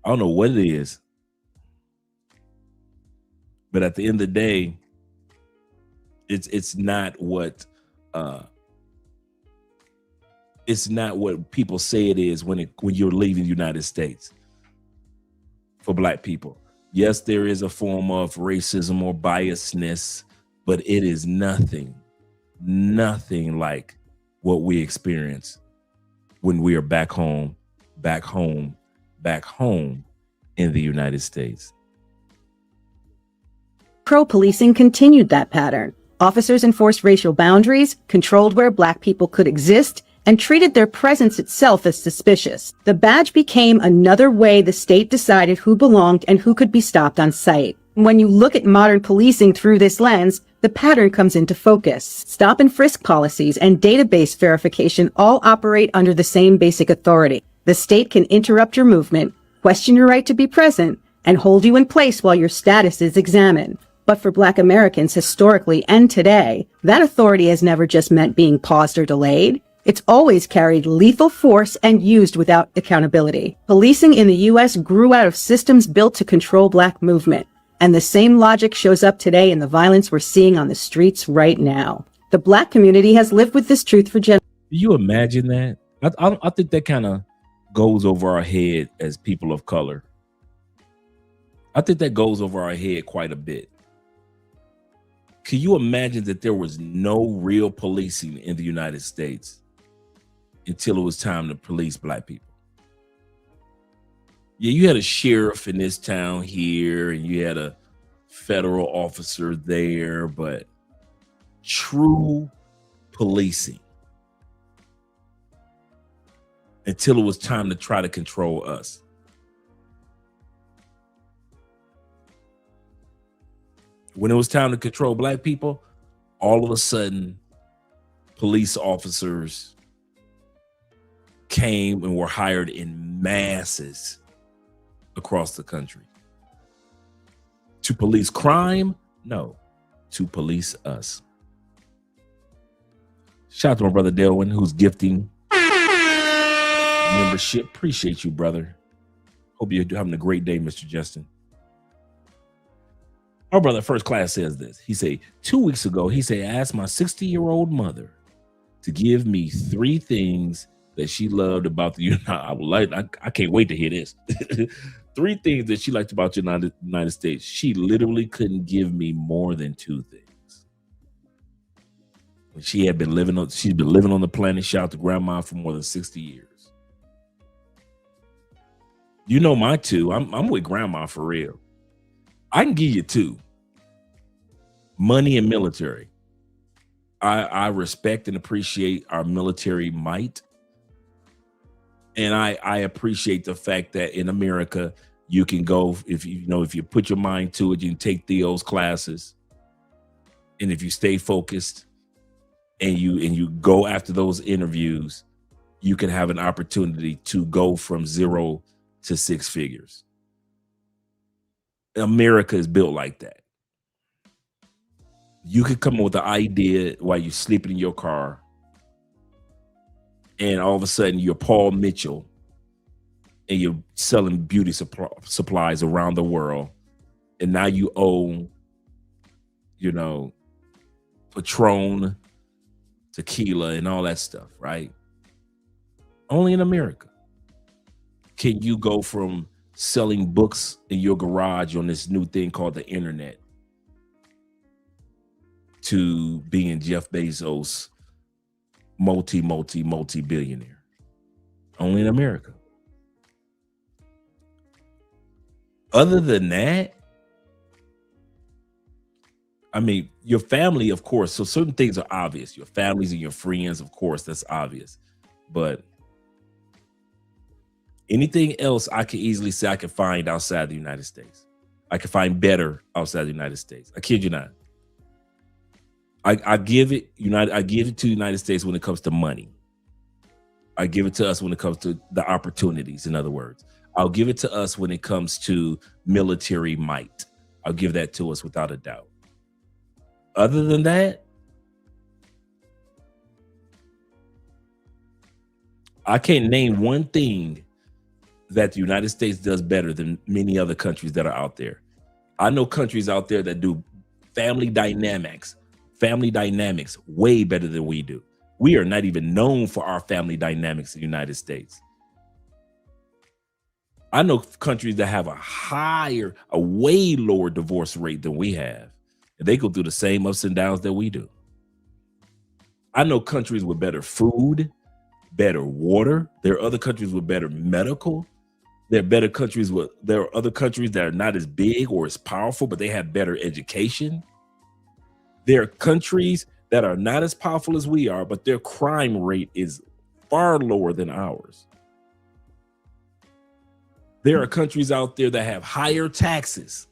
I don't know what it is. But at the end of the day, it's not what people say it is when you're leaving the United States for Black people. Yes, there is a form of racism or biasness, but it is nothing like what we experience when we are back home in the United States. Pro-policing continued that pattern. Officers enforced racial boundaries, controlled where Black people could exist, and treated their presence itself as suspicious. The badge became another way the state decided who belonged and who could be stopped on sight. When you look at modern policing through this lens, the pattern comes into focus. Stop and frisk policies and database verification all operate under the same basic authority. The state can interrupt your movement, question your right to be present, and hold you in place while your status is examined. But for Black Americans historically and today, that authority has never just meant being paused or delayed. It's always carried lethal force and used without accountability. Policing in the U.S. grew out of systems built to control Black movement. And the same logic shows up today in the violence we're seeing on the streets right now. The Black community has lived with this truth for generations. Do you imagine that? I think that kind of goes over our head as people of color. I think that goes over our head quite a bit. Can you imagine that there was no real policing in the United States until it was time to police Black people? Yeah, you had a sheriff in this town here, and you had a federal officer there, but true policing until it was time to try to control us. When it was time to control Black people, all of a sudden, police officers came and were hired in masses across the country. To police crime? No, to police us. Shout out to my brother Delwyn, who's gifting membership. Appreciate you, brother. Hope you're having a great day, Mr. Justin. Our brother First Class says this. He say, 2 weeks ago, he said, I asked my 60-year-old mother to give me 3 things that she loved about the I can't wait to hear this. 3 things that she liked about the United States. She literally couldn't give me more than 2 things. She's been living on the planet. Shout out to grandma for more than 60 years. You know my 2. I'm with grandma for real. I can give you 2. Money and military. I respect and appreciate our military might. And I appreciate the fact that in America, you can go, if you put your mind to it, you can take Theo's classes. And if you stay focused and you go after those interviews, you can have an opportunity to go from 0 to 6 figures. America is built like that. You could come up with the idea while you're sleeping in your car, and all of a sudden you're Paul Mitchell and you're selling beauty supplies around the world, and now you own, Patron, tequila, and all that stuff, right? Only in America can you go from selling books in your garage on this new thing called the internet to being Jeff Bezos, multi-billionaire. Only in America. Other than that, I mean, your family, of course. So certain things are obvious. Your families and your friends, of course, that's obvious. But anything else I can easily say I can find outside the United States. I can find better outside the United States. I kid you not. I give it to the United States when it comes to money. I give it to us when it comes to the opportunities, in other words. I'll give it to us when it comes to military might. I'll give that to us without a doubt. Other than that, I can't name one thing that the United States does better than many other countries that are out there. I know countries out there that do family dynamics way better than we do. We are not even known for our family dynamics in the United States. I know countries that have a way lower divorce rate than we have. And they go through the same ups and downs that we do. I know countries with better food, better water. There are other countries with better medical. There are other countries that are not as big or as powerful, but they have better education. There are countries that are not as powerful as we are, but their crime rate is far lower than ours. There are countries out there that have higher taxes,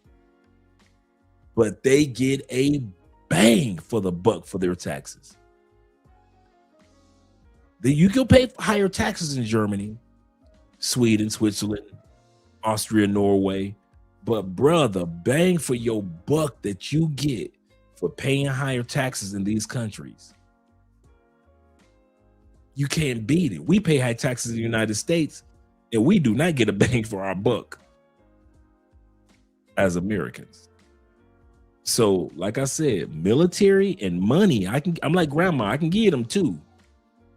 but they get a bang for the buck for their taxes. You can pay higher taxes in Germany, Sweden, Switzerland, Austria, Norway, but brother, bang for your buck that you get for paying higher taxes in these countries. You can't beat it. We pay high taxes in the United States, and we do not get a bang for our buck as Americans. So, like I said, military and money, I'm like grandma, I can give them too.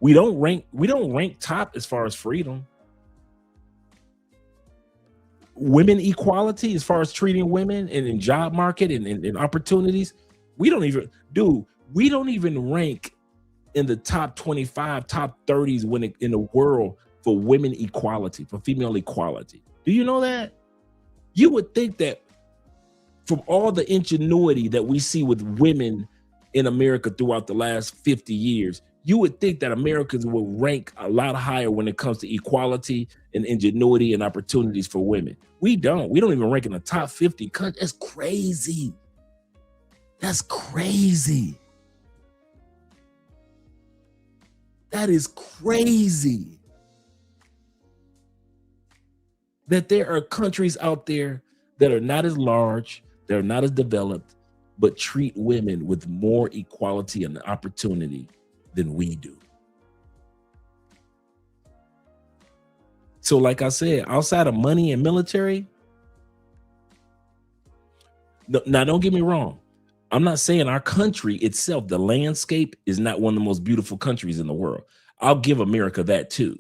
We don't rank top as far as freedom. Women equality, as far as treating women and in job market and opportunities, we don't even rank in the top 25, top 30s in the world for women equality, for female equality. Do you know that? You would think that from all the ingenuity that we see with women in America throughout the last 50 years, you would think that Americans will rank a lot higher when it comes to equality and ingenuity and opportunities for women. We don't. We don't even rank in the top 50 countries. That's crazy. That's crazy. That is crazy. That there are countries out there that are not as large, that are not as developed, but treat women with more equality and opportunity than we do. So like I said, outside of money and military, now don't get me wrong. I'm not saying our country itself, the landscape is not one of the most beautiful countries in the world. I'll give America that too.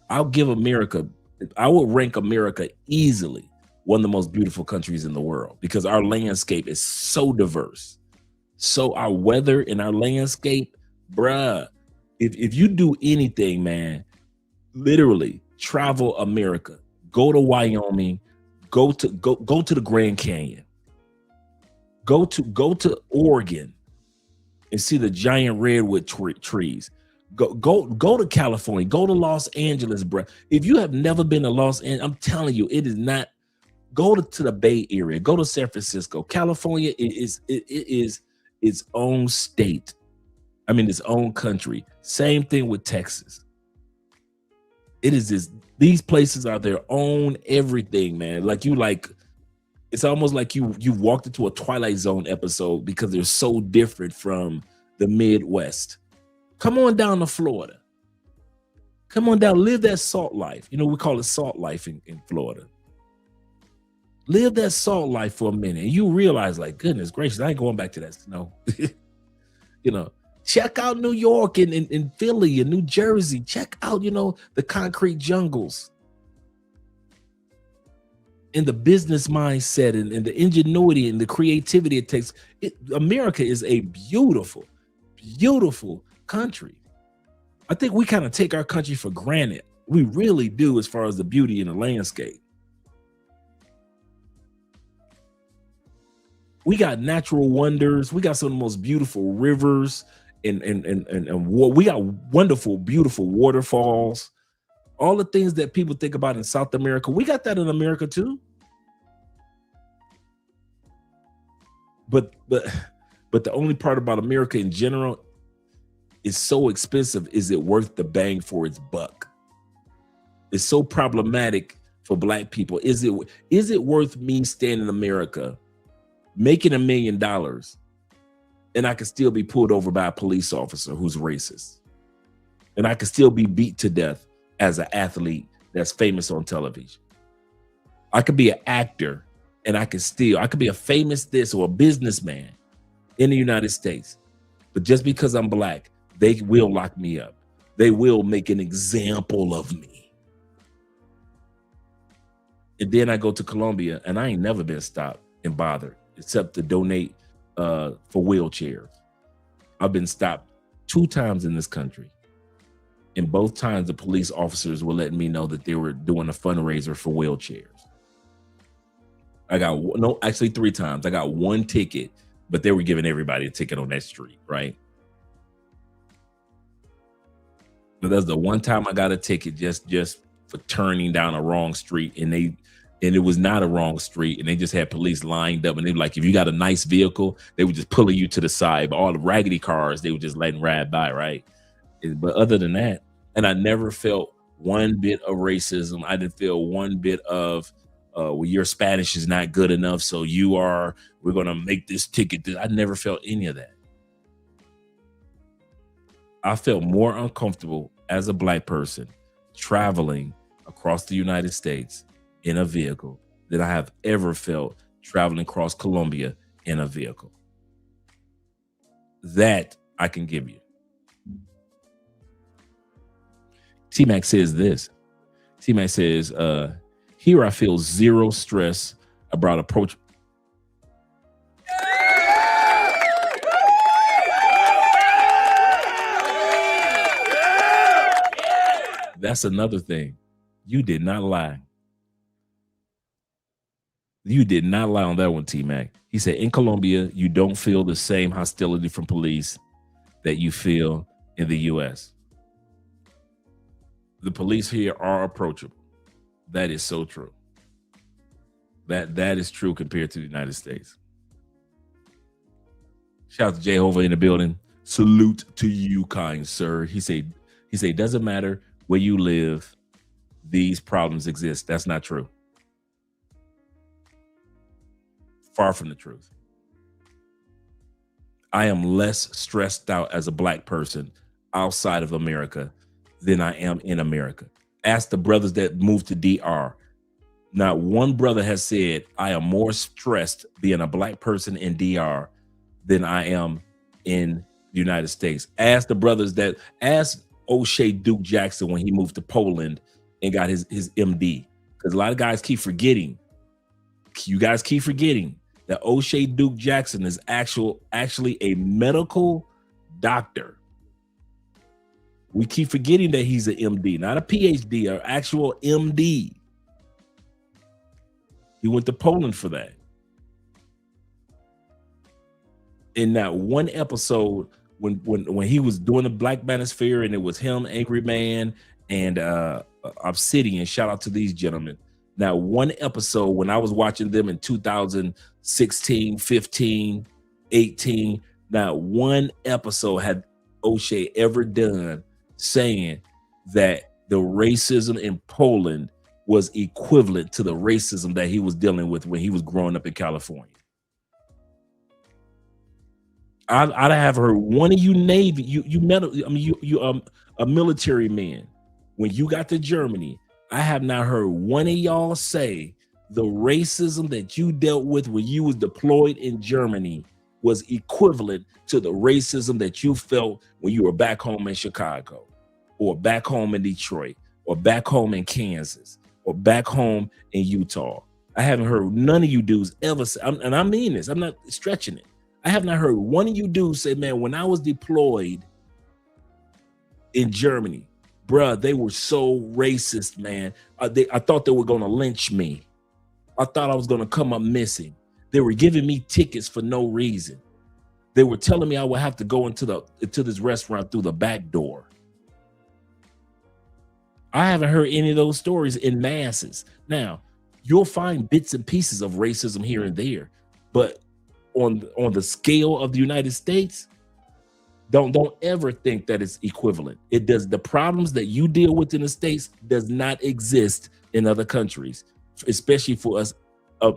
I will rank America easily one of the most beautiful countries in the world because our landscape is so diverse. So our weather and our landscape, bruh, if you do anything, man, literally travel America, go to Wyoming, go to the Grand Canyon, go to Oregon and see the giant redwood trees. Go to California, go to Los Angeles, bruh. If you have never been to Los Angeles, I'm telling you, it is not. Go to the Bay Area, go to San Francisco. California is its own state. I mean, its own country. Same thing with Texas. These places are their own everything, man. It's almost like you walked into a Twilight Zone episode because they're so different from the Midwest. Come on down to Florida. Come on down, live that salt life. You know, we call it salt life in Florida. Live that salt life for a minute. And you realize, like, goodness gracious, I ain't going back to that snow. You know, check out New York and Philly and New Jersey. Check out, the concrete jungles. And the business mindset and the ingenuity and the creativity it takes. America is a beautiful, beautiful country. I think we kind of take our country for granted. We really do, as far as the beauty in the landscape. We got natural wonders. We got some of the most beautiful rivers and we got wonderful, beautiful waterfalls. All the things that people think about in South America, we got that in America too. But the only part about America in general is so expensive. Is it worth the bang for its buck? It's so problematic for Black people. Is it worth me staying in America, making $1 million, and I could still be pulled over by a police officer who's racist, and I could still be beat to death as an athlete that's famous on television? I could be an actor, and I could be a famous this or a businessman in the United States, but just because I'm Black, they will lock me up. They will make an example of me. And then I go to Colombia, and I ain't never been stopped and bothered, except to donate for wheelchairs. I've been stopped 2 times in this country. And both times the police officers were letting me know that they were doing a fundraiser for wheelchairs. Actually 3 times. I got 1 ticket, but they were giving everybody a ticket on that street, right? But that's the one time I got a ticket just for turning down a wrong street, and it was not a wrong street, and they just had police lined up, and they were like, if you got a nice vehicle, they were just pulling you to the side. But all the raggedy cars, they were just letting ride by, right? But other than that, and I never felt one bit of racism. I didn't feel one bit of well, your Spanish is not good enough, so we're gonna make this ticket. I never felt any of that. I felt more uncomfortable as a Black person traveling across the United States in a vehicle than I have ever felt traveling across Colombia in a vehicle. That I can give you. T-Mac says this. T-Mac says, here I feel zero stress about approach. That's another thing. You did not lie. You did not lie on that one, T-Mac. He said, in Colombia, you don't feel the same hostility from police that you feel in the U.S. The police here are approachable. That is so true. That is true compared to the United States. Shout out to Jehovah in the building. Salute to you, kind sir. He said, doesn't matter where you live, these problems exist. That's not true. Far from the truth. I am less stressed out as a Black person outside of America than I am in America. Ask the brothers that moved to DR. Not one brother has said, I am more stressed being a Black person in DR than I am in the United States. Ask the brothers ask O'Shea Duke Jackson when he moved to Poland and got his MD. Because a lot of guys keep forgetting. You guys keep forgetting that O'Shea Duke Jackson is actually a medical doctor. We keep forgetting that he's an MD, not a PhD, an actual MD. He went to Poland for that. In that one episode, when he was doing the Black Manosphere, and it was him, Angry Man, and Obsidian. Shout out to these gentlemen. Now, one episode when I was watching them in 2016, 15, 18, not one episode had O'Shea ever done saying that the racism in Poland was equivalent to the racism that he was dealing with when he was growing up in California. I'd have heard one of you Navy, you a military man. When you got to Germany, I have not heard one of y'all say the racism that you dealt with when you was deployed in Germany was equivalent to the racism that you felt when you were back home in Chicago, or back home in Detroit, or back home in Kansas, or back home in Utah. I haven't heard none of you dudes ever say, and I mean this, I'm not stretching it. I have not heard one of you dudes say, man, when I was deployed in Germany, bruh, they were so racist, man. I thought they were going to lynch me. I thought I was going to come up missing. They were giving me tickets for no reason. They were telling me I would have to go into this restaurant through the back door. I haven't heard any of those stories in masses. Now, you'll find bits and pieces of racism here and there, but on the scale of the United States, don't ever think that it's equivalent. It does. The problems that you deal with in the States does not exist in other countries, especially for us,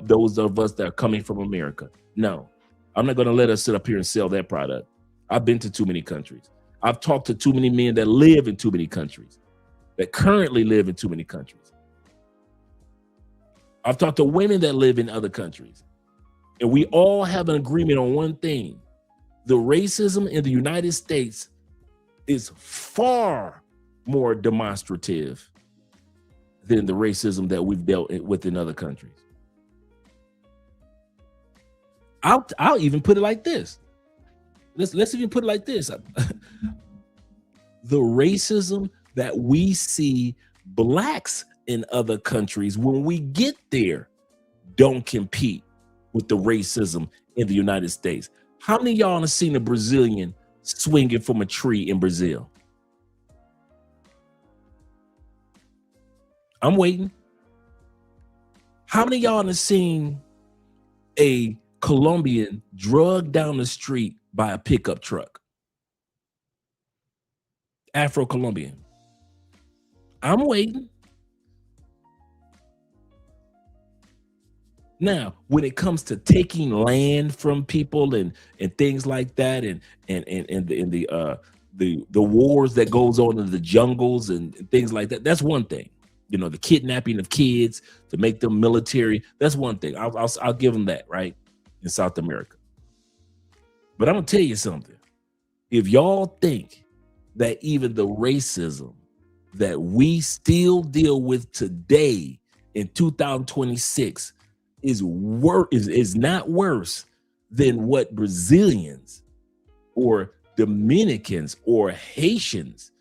those of us that are coming from America. No, I'm not going to let us sit up here and sell that product. I've been to too many countries. I've talked to too many men that live in too many countries, that currently live in too many countries. I've talked to women that live in other countries. And we all have an agreement on one thing. The racism in the United States is far more demonstrative than the racism that we've dealt with in other countries. I'll even put it like this. Let's even put it like this. The racism that we see blacks in other countries when we get there don't compete with the racism in the United States. How many of y'all have seen a Brazilian swinging from a tree in Brazil? I'm waiting. How many of y'all have seen a Colombian drugged down the street by a pickup truck? Afro-Colombian. I'm waiting. Now, when it comes to taking land from people and things like that, and the wars that goes on in the jungles and things like that, that's one thing. You know, the kidnapping of kids to make them military, that's one thing. I'll give them that, right? In South America. But I'm gonna tell you something. If y'all think that even the racism that we still deal with today in 2026 is not worse than what Brazilians or Dominicans or Haitians.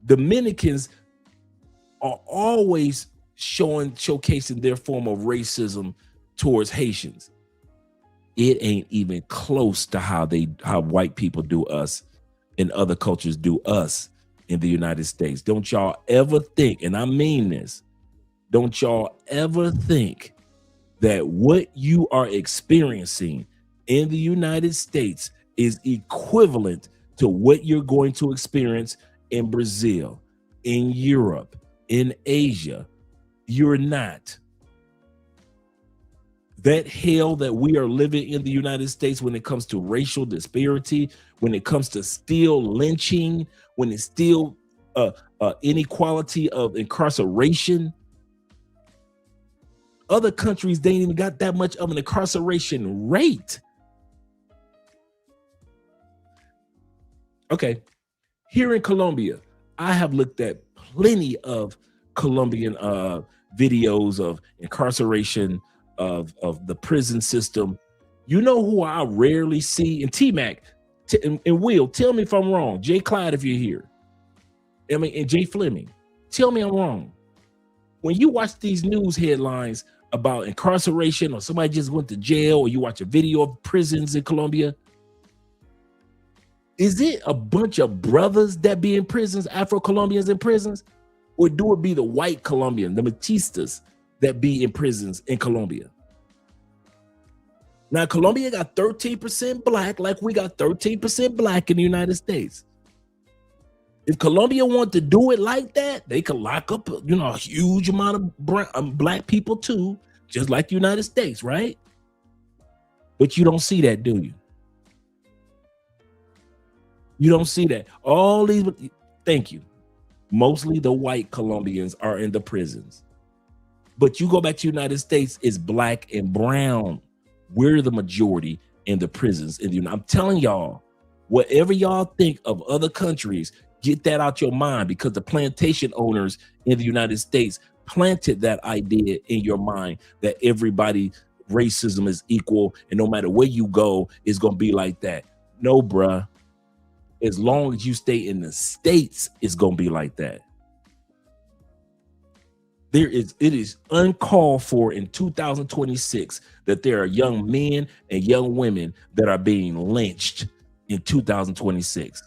Dominicans are always showcasing their form of racism towards Haitians. It ain't even close to how white people do us and other cultures do us in the United States. Don't y'all ever think, and I mean this, don't y'all ever think that what you are experiencing in the United States is equivalent to what you're going to experience in Brazil, in Europe, in Asia. You're not. That hell that we are living in the United States when it comes to racial disparity, when it comes to still lynching, when it's still inequality of incarceration. Other countries, they ain't even got that much of an incarceration rate. Okay, here in Colombia, I have looked at plenty of Colombian videos of incarceration, of the prison system. You know who I rarely see? And T-Mac, and Will, tell me if I'm wrong. Jay Clyde, if you're here. I mean, and Jay Fleming, tell me I'm wrong. When you watch these news headlines about incarceration or somebody just went to jail, or you watch a video of prisons in Colombia, is it a bunch of brothers that be in prisons, Afro-Colombians in prisons? Or do it be the white Colombian, the Metistas that be in prisons in Colombia? Now, Colombia got 13% black, like we got 13% black in the United States. If Colombia want to do it like that, they could lock up, a huge amount of black people too, just like the United States, right? But you don't see that, do you? You don't see that. All these, thank you. Mostly the white Colombians are in the prisons. But you go back to the United States, it's black and brown. We're the majority in the prisons. I'm telling y'all, whatever y'all think of other countries, get that out your mind, because the plantation owners in the United States planted that idea in your mind that everybody, racism is equal, and no matter where you go, it's going to be like that. No, bruh. As long as you stay in the States, it's going to be like that. It is uncalled for in 2026 that there are young men and young women that are being lynched in 2026.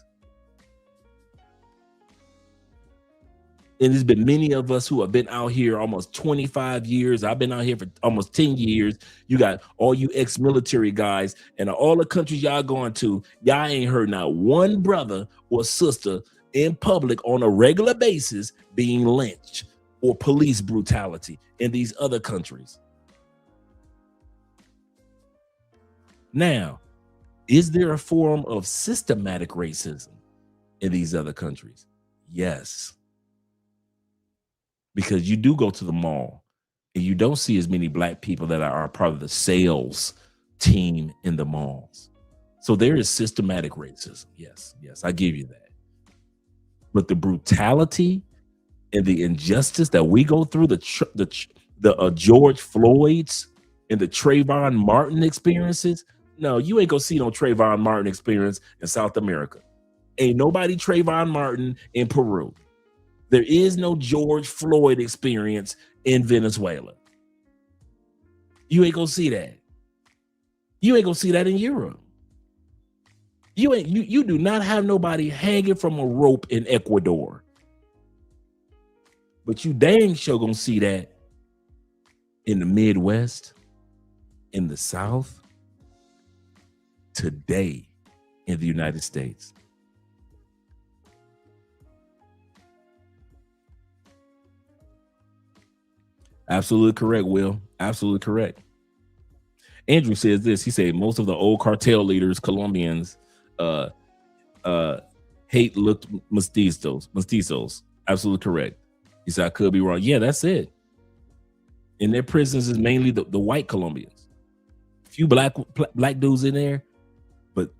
And there's been many of us who have been out here almost 25 years. I've been out here for almost 10 years. You got all you ex-military guys, and all the countries y'all going to, y'all ain't heard not one brother or sister in public on a regular basis being lynched or police brutality in these other countries. Now, is there a form of systematic racism in these other countries? Yes. Because you do go to the mall and you don't see as many black people that are part of the sales team in the malls. So there is systematic racism. Yes, I give you that. But the brutality and the injustice that we go through, the George Floyd's and the Trayvon Martin experiences, no, you ain't gonna see no Trayvon Martin experience in South America. Ain't nobody Trayvon Martin in Peru. There is no George Floyd experience in Venezuela. You ain't gonna see that. You ain't gonna see that in Europe. You do not have nobody hanging from a rope in Ecuador. But you dang sure gonna see that in the Midwest, in the South, today in the United States. Absolutely correct, Will. Absolutely correct. Andrew says this. He said most of the old cartel leaders, Colombians, hate looked mestizos. Absolutely correct. He said I could be wrong. Yeah, that's it. In their prisons is mainly the white Colombians. A few black dudes in there, but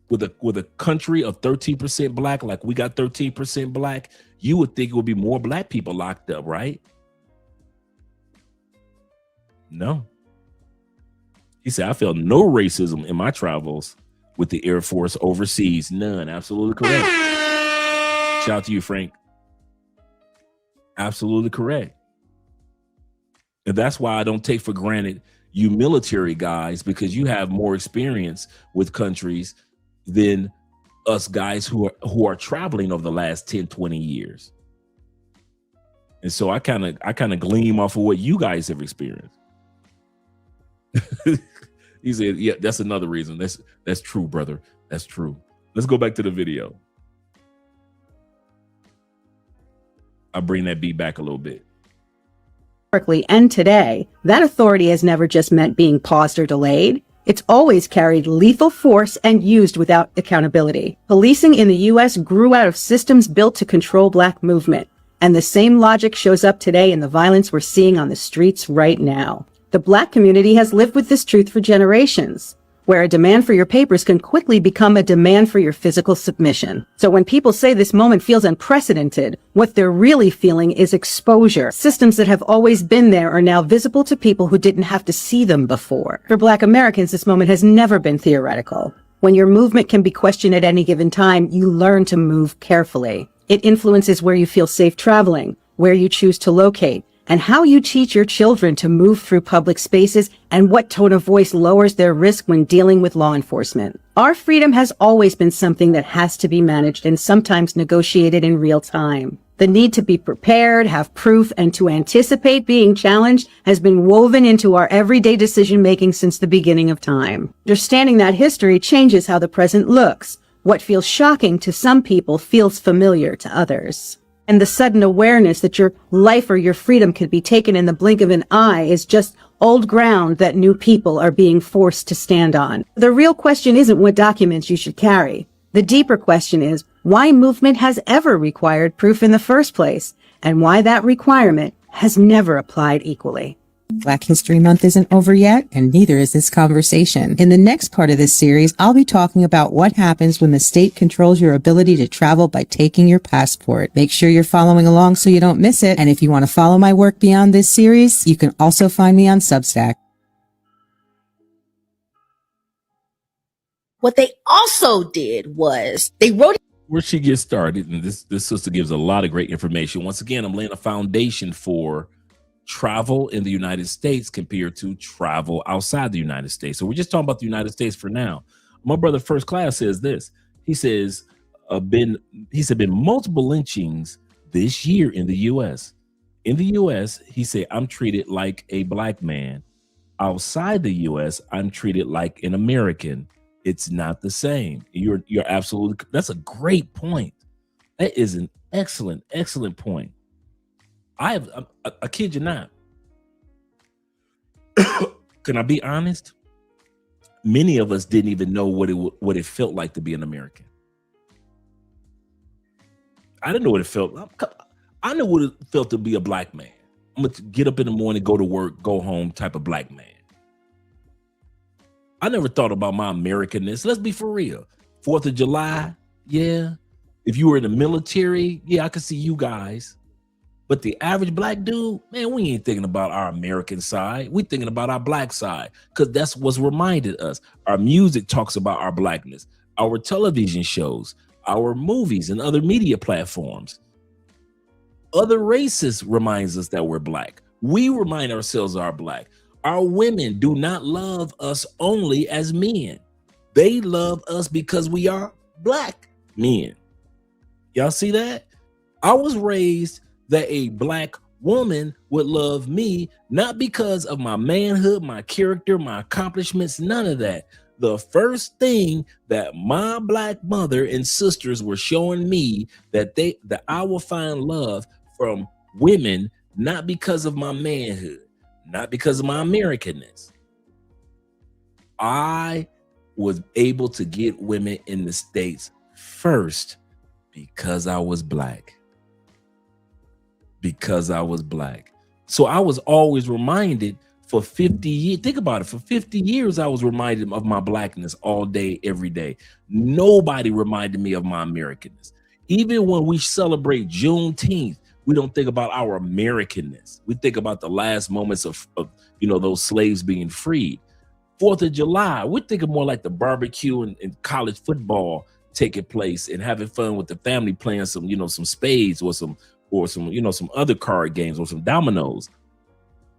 with a country of 13% black, like we got 13% black, you would think it would be more black people locked up, right? No. He said, I felt no racism in my travels with the Air Force overseas. None. Absolutely correct. Shout out to you, Frank. Absolutely correct. And that's why I don't take for granted you military guys, because you have more experience with countries than us guys who are traveling over the last 10, 20 years. And so I kind of gleam off of what you guys have experienced. He said, yeah, that's another reason. That's true, brother. That's true. Let's go back to the video. I'll bring that beat back a little bit. And today, that authority has never just meant being paused or delayed. It's always carried lethal force and used without accountability. Policing in the U.S. grew out of systems built to control black movement. And the same logic shows up today in the violence we're seeing on the streets right now. The black community has lived with this truth for generations, where a demand for your papers can quickly become a demand for your physical submission. So when people say this moment feels unprecedented, what they're really feeling is exposure. Systems that have always been there are now visible to people who didn't have to see them before. For Black Americans, this moment has never been theoretical. When your movement can be questioned at any given time, you learn to move carefully. It influences where you feel safe traveling, where you choose to locate, and how you teach your children to move through public spaces and what tone of voice lowers their risk when dealing with law enforcement. Our freedom has always been something that has to be managed and sometimes negotiated in real time. The need to be prepared, have proof, and to anticipate being challenged has been woven into our everyday decision-making since the beginning of time. Understanding that history changes how the present looks. What feels shocking to some people feels familiar to others. And the sudden awareness that your life or your freedom could be taken in the blink of an eye is just old ground that new people are being forced to stand on. The real question isn't what documents you should carry. The deeper question is why movement has ever required proof in the first place, and why that requirement has never applied equally. Black History Month isn't over yet, and neither is this conversation. In the next part of this series, I'll be talking about what happens when the state controls your ability to travel by taking your passport. Make sure you're following along so you don't miss it. And if you want to follow my work beyond this series, you can also find me on Substack. What they also did was they wrote where she gets started, and this sister gives a lot of great information. Once again, I'm laying a foundation for travel in the United States compared to travel outside the United States. So we're just talking about the United States for now. My brother First Class says this. He says, been multiple lynchings this year in the U.S. In the U.S., he said, I'm treated like a black man. Outside the U.S., I'm treated like an American. It's not the same. You're absolutely, that's a great point. That is an excellent point. I kid you not. Can I be honest? Many of us didn't even know what it felt like to be an American. I didn't know what it felt. I knew what it felt to be a black man. I'm gonna get up in the morning, go to work, go home type of black man. I never thought about my Americanness. Let's be for real. 4th of July, yeah. If you were in the military, yeah, I could see you guys. But the average black dude, man, we ain't thinking about our American side. We thinking about our black side, because that's what's reminded us. Our music talks about our blackness. Our television shows, our movies, and other media platforms. Other races reminds us that we're black. We remind ourselves are black. Our women do not love us only as men. They love us because we are black men. Y'all see that? I was raised that a black woman would love me, not because of my manhood, my character, my accomplishments, none of that. The first thing that my black mother and sisters were showing me that I will find love from women, not because of my manhood, not because of my Americanness. I was able to get women in the States first because I was black. Because I was black. So I was always reminded for 50 years. Think about it. For 50 years, I was reminded of my blackness all day, every day. Nobody reminded me of my Americanness. Even when we celebrate Juneteenth, we don't think about our Americanness. We think about the last moments of those slaves being freed. 4th of July, we're thinking more like the barbecue and college football taking place and having fun with the family, playing some spades or some other card games or some dominoes.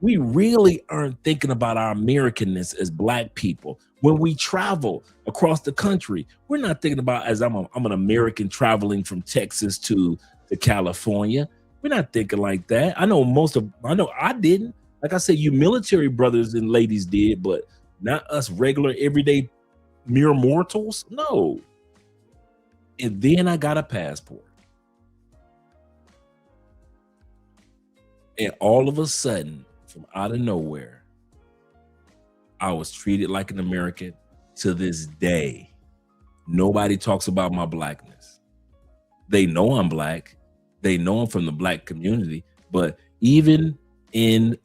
We really aren't thinking about our Americanness as black people. When we travel across the country, we're not thinking about as I'm an American traveling from Texas to California. We're not thinking like that. I know I didn't. Like I said, you military brothers and ladies did, but not us regular, everyday, mere mortals. No. And then I got a passport. And all of a sudden, from out of nowhere, I was treated like an American. To this day, nobody talks about my blackness. They know I'm black. They know I'm from the black community. But even in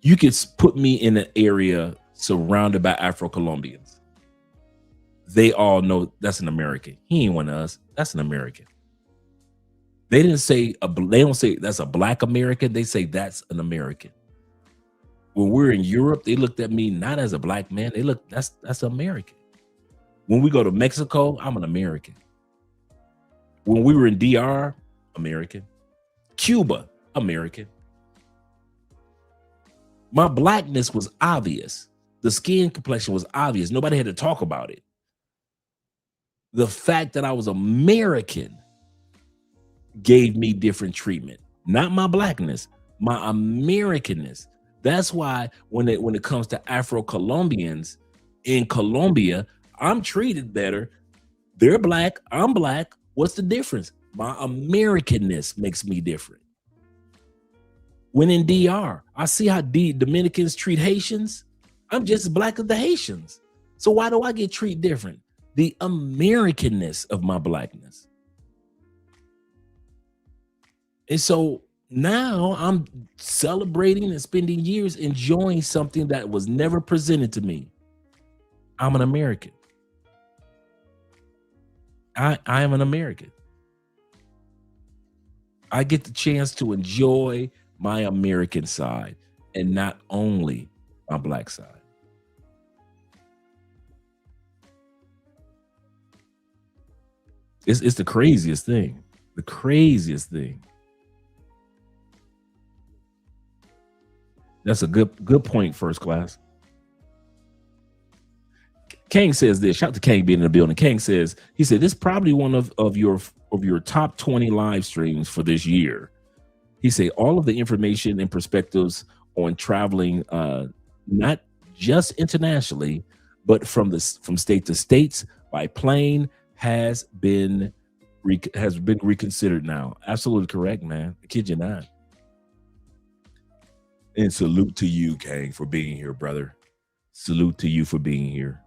you could put me in an area surrounded by Afro-Colombians. They all know that's an American. He ain't one of us. That's an American. They don't say that's a black American. They say that's an American. When we're in Europe, they looked at me not as a black man. They look, that's American. When we go to Mexico, I'm an American. When we were in DR, American. Cuba, American. My blackness was obvious. The skin complexion was obvious. Nobody had to talk about it. The fact that I was American gave me different treatment. Not my blackness, my Americanness. That's why when it comes to Afro-Colombians in Colombia, I'm treated better. They're black, I'm black. What's the difference? My Americanness makes me different. When in DR, I see how Dominicans treat Haitians. I'm just as black as the Haitians. So why do I get treated different? The Americanness of my blackness. And so now I'm celebrating and spending years enjoying something that was never presented to me. I'm an American. I am an American. I get the chance to enjoy my American side and not only my black side. It's the craziest thing. The craziest thing. That's a good point, First Class. Kang says this. Shout out to Kang being in the building. Kang says, he said, this is probably one of your top 20 live streams for this year. He said all of the information and perspectives on traveling, not just internationally, but from state to states by plane has been reconsidered now. Absolutely correct, man. I kid you not. And salute to you, Kang, for being here, brother. Salute to you for being here.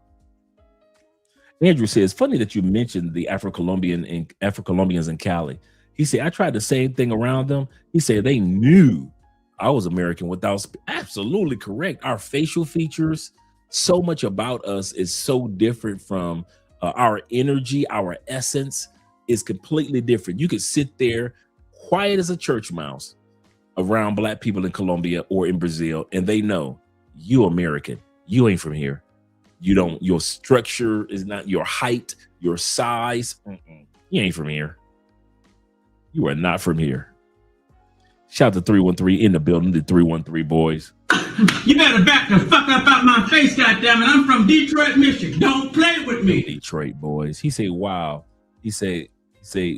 Andrew says, funny that you mentioned the Afro-Colombians in Cali. He said, I tried the same thing around them. He said they knew I was American without absolutely correct. Our facial features, so much about us is so different from our energy, our essence is completely different. You could sit there quiet as a church mouse around black people in Colombia or in Brazil, and they know you American. You ain't from here. Your structure is not your height, your size. You ain't from here. You are not from here. Shout out to 313 in the building, the 313 boys. You better back the fuck up out my face, goddammit. I'm from Detroit, Michigan. Don't play with me. Detroit boys. He said, wow. He said,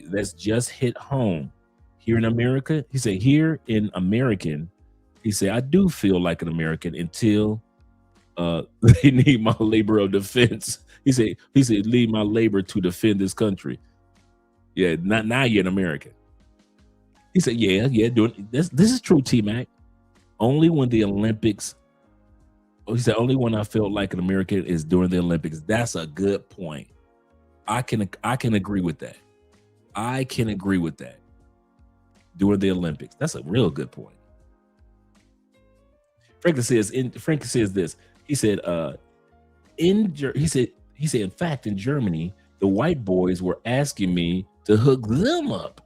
let's just hit home. Here in America, he said, here in American, he said, I do feel like an American until they need my labor of defense. He said, leave my labor to defend this country. Yeah, not now you're an American. He said, yeah, doing this is true, T-Mac. Only when the Olympics, he said, only when I felt like an American is during the Olympics. That's a good point. I can agree with that. I can agree with that. During the Olympics. That's a real good point. Franklin says this. He said, in fact, in Germany, the white boys were asking me to hook them up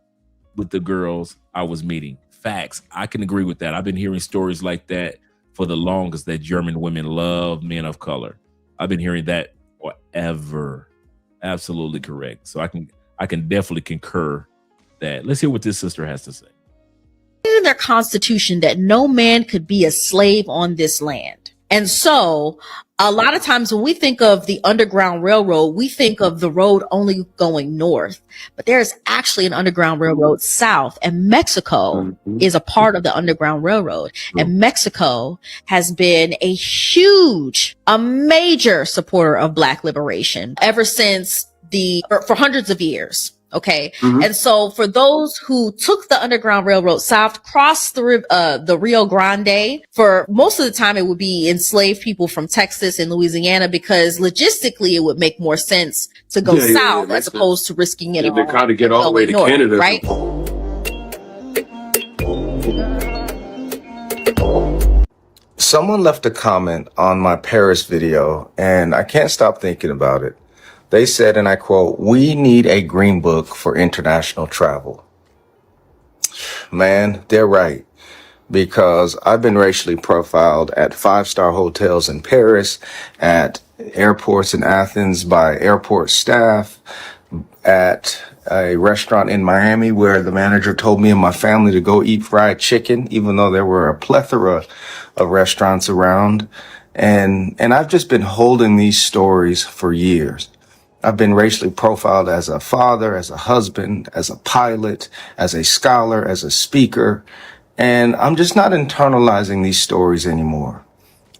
with the girls I was meeting. Facts. I can agree with that. I've been hearing stories like that for the longest, that German women love men of color. I've been hearing that forever. Absolutely correct. So I can definitely concur that. Let's hear what this sister has to say. In their constitution that no man could be a slave on this land. And so a lot of times when we think of the Underground Railroad, we think of the road only going north, but there's actually an Underground Railroad south, and Mexico is a part of the Underground Railroad. And Mexico has been a major supporter of Black liberation ever since for hundreds of years. Okay. And so for those who took the Underground Railroad south, crossed the Rio Grande, for most of the time it would be enslaved people from Texas and Louisiana, because logistically it would make more sense to go south as opposed to risking it all. They kind of get all the way to north, Canada, right? Someone left a comment on my Paris video, and I can't stop thinking about it. They said, and I quote, "We need a green book for international travel." Man, they're right. Because I've been racially profiled at 5-star hotels in Paris, at airports in Athens by airport staff, at a restaurant in Miami where the manager told me and my family to go eat fried chicken, even though there were a plethora of restaurants around. And I've just been holding these stories for years. I've been racially profiled as a father, as a husband, as a pilot, as a scholar, as a speaker, and I'm just not internalizing these stories anymore.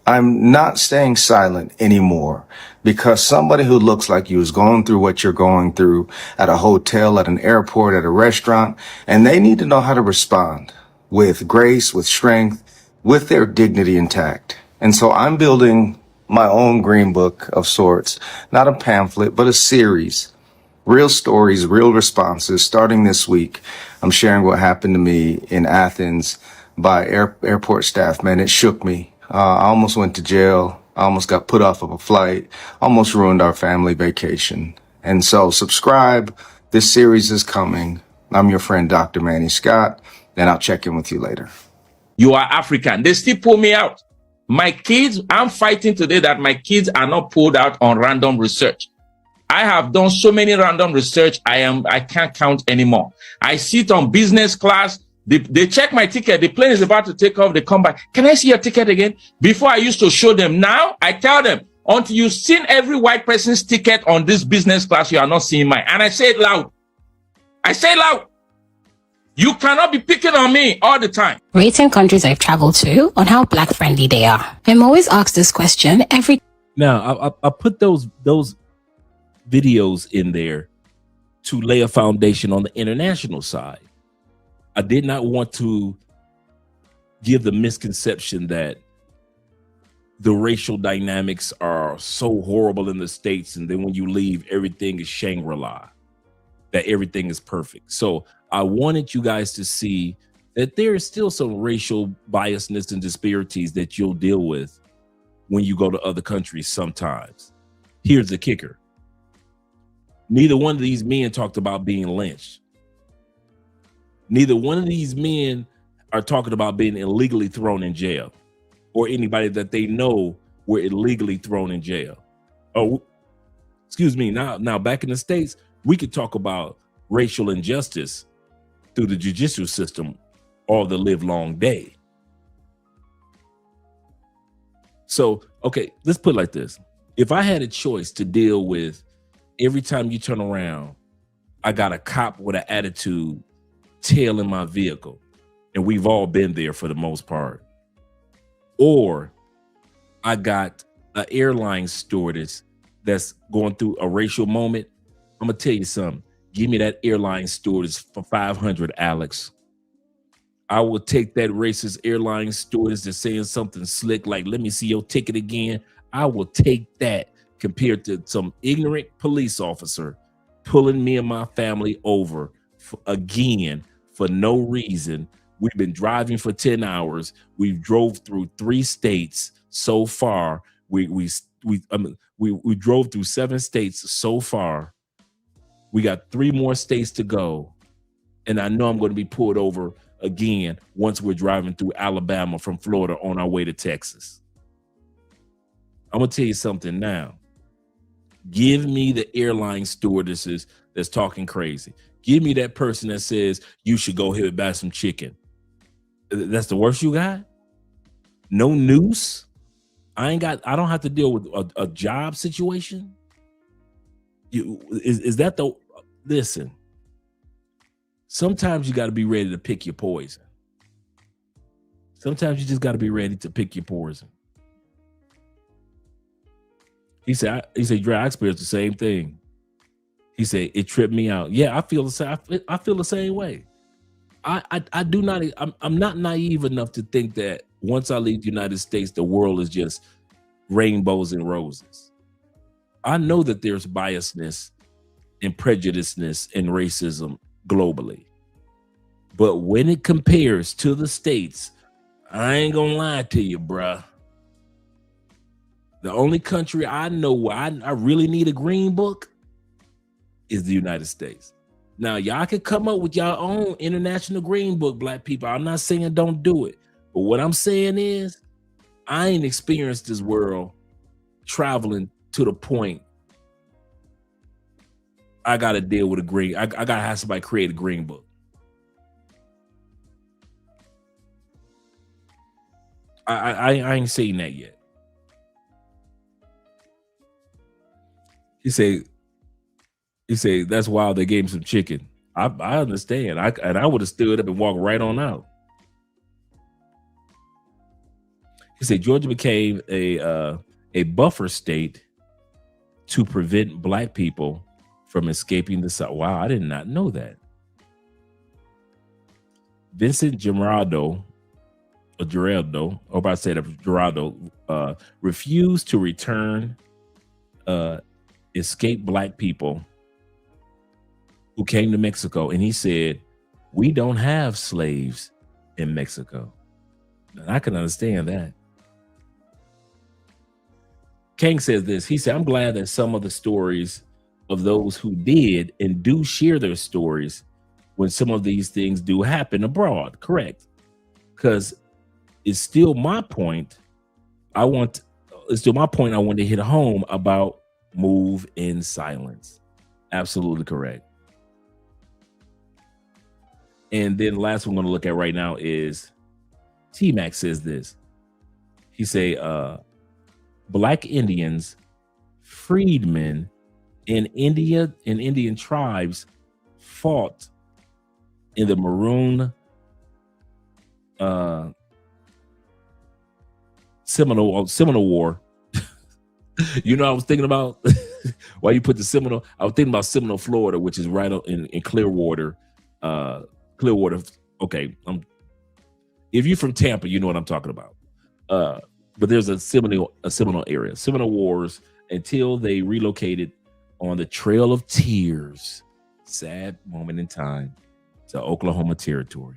I'm not staying silent anymore because somebody who looks like you is going through what you're going through at a hotel, at an airport, at a restaurant, and they need to know how to respond with grace, with strength, with their dignity intact. And so I'm building my own green book of sorts, not a pamphlet, but a series. Real stories, real responses. Starting this week, I'm sharing what happened to me in Athens by airport staff. Man, it shook me. I almost went to jail. I almost got put off of a flight. Almost ruined our family vacation. And so subscribe. This series is coming. I'm your friend, Dr. Manny Scott, and I'll check in with you later. You are African. They still pull me out. My kids, I'm fighting today that my kids are not pulled out on random research. I have done so many random research, I can't count anymore. I sit on business class. They check my ticket. The plane is about to take off. They come back. Can I see your ticket again? Before I used to show them. Now I tell them, until you've seen every white person's ticket on this business class, you are not seeing mine. And I say it loud. I say it loud. You cannot be picking on me all the time. Rating countries I've traveled to on how Black friendly they are. I'm always asked this question every. Now I put those videos in there to lay a foundation on the international side. I did not want to give the misconception that the racial dynamics are so horrible in the States, and then when you leave, everything is Shangri-La, that everything is perfect. So I wanted you guys to see that there is still some racial biasness and disparities that you'll deal with when you go to other countries sometimes. Here's the kicker. Neither one of these men talked about being lynched. Neither one of these men are talking about being illegally thrown in jail, or anybody that they know were illegally thrown in jail. Oh, excuse me. Now back in the States, we could talk about racial injustice through the judicial system all the live long day. So, okay, let's put it like this. If I had a choice to deal with every time you turn around, I got a cop with an attitude tailing my vehicle, and we've all been there for the most part. Or I got an airline stewardess that's going through a racial moment. I'm gonna tell you something. Give me that airline stewardess for $500, Alex. I will take that racist airline stewardess that's saying something slick like, let me see your ticket again. I will take that compared to some ignorant police officer pulling me and my family over again for no reason. We've been driving for 10 hours. We've drove through 3 states so far. We drove through 7 states so far. We got 3 more states to go. And I know I'm going to be pulled over again once we're driving through Alabama from Florida on our way to Texas. I'm going to tell you something now. Give me the airline stewardesses that's talking crazy. Give me that person that says you should go here and buy some chicken. That's the worst you got? No noose? I don't have to deal with a job situation? Is that the... Listen. Sometimes you got to be ready to pick your poison. Sometimes you just got to be ready to pick your poison. He said, Dre, I experienced the same thing. He said, it tripped me out. Yeah, I feel the same. I feel the same way. I do not, I'm not naive enough to think that once I leave the United States, the world is just rainbows and roses. I know that there's biasness and prejudiceness and racism globally. But when it compares to the States, I ain't gonna lie to you, bruh. The only country I know where I really need a green book is the United States. Now, y'all can come up with your own international green book, black people. I'm not saying don't do it. But what I'm saying is, I ain't experienced this world traveling to the point I got to deal with a green. I got to have somebody create a green book. I ain't seen that yet. He said, that's why they gave him some chicken. I understand. I would have stood up and walked right on out. He said Georgia became a buffer state to prevent black people from escaping the South. Wow, I did not know that. Vincent Geraldo, refused to return escaped black people who came to Mexico. And he said, we don't have slaves in Mexico. And I can understand that. King says this. He said, I'm glad that some of the stories of those who did and do share their stories when some of these things do happen abroad. Correct. Because it's still my point. I want to hit home about move in silence. Absolutely correct. And then last one I'm going to look at right now is T-Mac says this. He say, Black Indians, freedmen in India and Indian tribes fought in the Maroon Seminole War. You know, I was thinking about why you put the Seminole. I was thinking about Seminole, Florida, which is right in Clearwater. Clearwater. Okay, if you're from Tampa, you know what I'm talking about. But there's a Seminole area. Seminole Wars until they relocated on the Trail of Tears. Sad moment in time to Oklahoma Territory.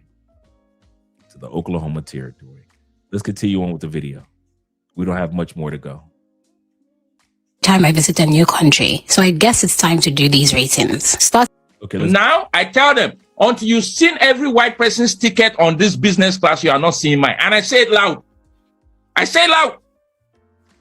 Let's continue on with the video. We don't have much more to go. Time I visit a new country, so I guess it's time to do these ratings. Okay. Now I tell them, until you've seen every white person's ticket on this business class, you are not seeing mine. And I say it loud.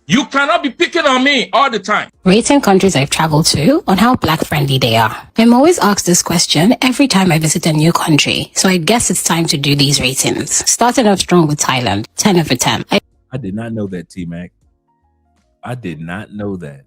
You cannot be picking on me all the time. Rating countries I've traveled to on how black friendly they are. I'm always asked this question every time I visit a new country, so I guess it's time to do these ratings. Starting off strong with Thailand, 10 over 10. I did not know that, T-Mac. I did not know that.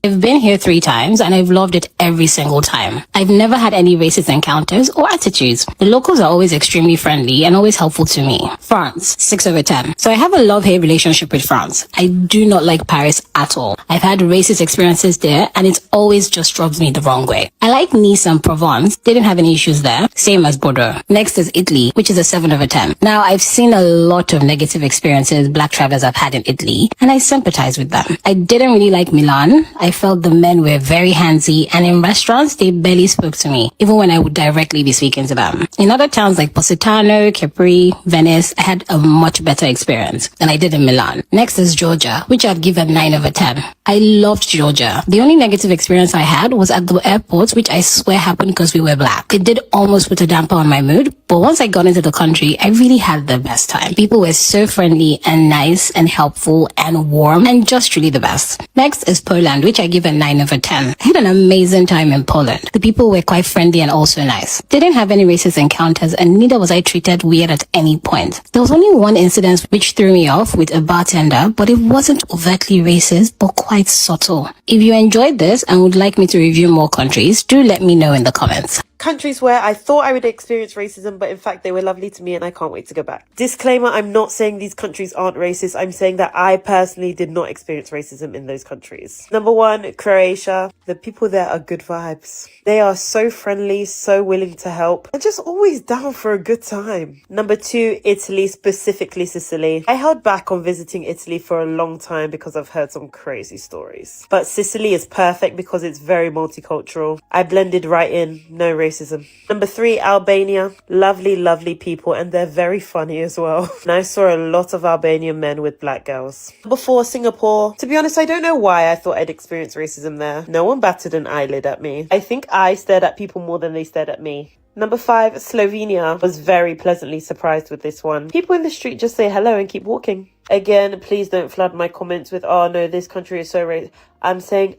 I've been here 3 times and I've loved it every single time. I've never had any racist encounters or attitudes. The locals are always extremely friendly and always helpful to me. France, 6/10. So I have a love-hate relationship with France. I do not like Paris at all. I've had racist experiences there and it always just rubs me the wrong way. I like Nice and Provence. Didn't have any issues there. Same as Bordeaux. Next is Italy, which is a 7/10. Now I've seen a lot of negative experiences black travelers have had in Italy and I sympathize with them. I didn't really like Milan. I felt the men were very handsy and in restaurants they barely spoke to me, even when I would directly be speaking to them. In other towns like Positano, Capri, Venice, I had a much better experience than I did in Milan. Next is Georgia, which I've given 9/10. I loved Georgia. The only negative experience I had was at the airport, which I swear happened because we were black. It did almost put a damper on my mood, but once I got into the country, I really had the best time. People were so friendly and nice and helpful and warm and just really the best. Next is Poland, which I give a 9/10. I had an amazing time in Poland. The people were quite friendly and also nice. Didn't have any racist encounters and neither was I treated weird at any point. There was only one incident which threw me off with a bartender, but it wasn't overtly racist, but quite subtle. If you enjoyed this and would like me to review more countries, do let me know in the comments. Countries where I thought I would experience racism, but in fact they were lovely to me and I can't wait to go back. Disclaimer, I'm not saying these countries aren't racist. I'm saying that I personally did not experience racism in those countries. Number 1, Croatia. The people there are good vibes. They are so friendly, so willing to help, and just always down for a good time. Number 2, Italy, specifically Sicily. I held back on visiting Italy for a long time because I've heard some crazy stories. But Sicily is perfect because it's very multicultural. I blended right in, no racism. Number 3, Albania. Lovely, lovely people, and they're very funny as well. And I saw a lot of Albanian men with black girls. Number 4, Singapore. To be honest, I don't know why I thought I'd experience racism there. No one batted an eyelid at me. I think I stared at people more than they stared at me. Number 5, Slovenia. Was very pleasantly surprised with this one. People in the street just say hello and keep walking. Again, please don't flood my comments with, oh no, this country is so racist. I'm saying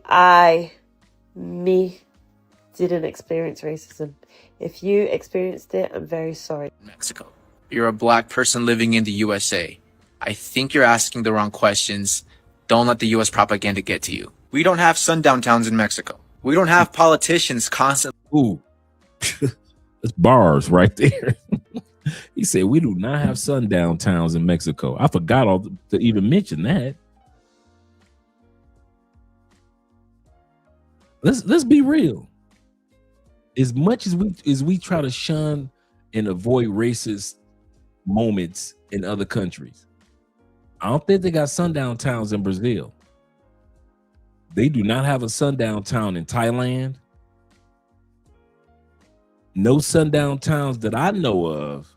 me didn't experience racism. If you experienced it, I'm very sorry. Mexico. You're a black person living in the USA. I think you're asking the wrong questions. Don't let the US propaganda get to you. We don't have sundown towns in Mexico. We don't have politicians constantly. Ooh. That's bars right there. He said, we do not have sundown towns in Mexico. I forgot to even mention that. Let's be real. As much as we try to shun and avoid racist moments in other countries, I don't think they got sundown towns in Brazil. They do not have a sundown town in Thailand. No sundown towns that I know of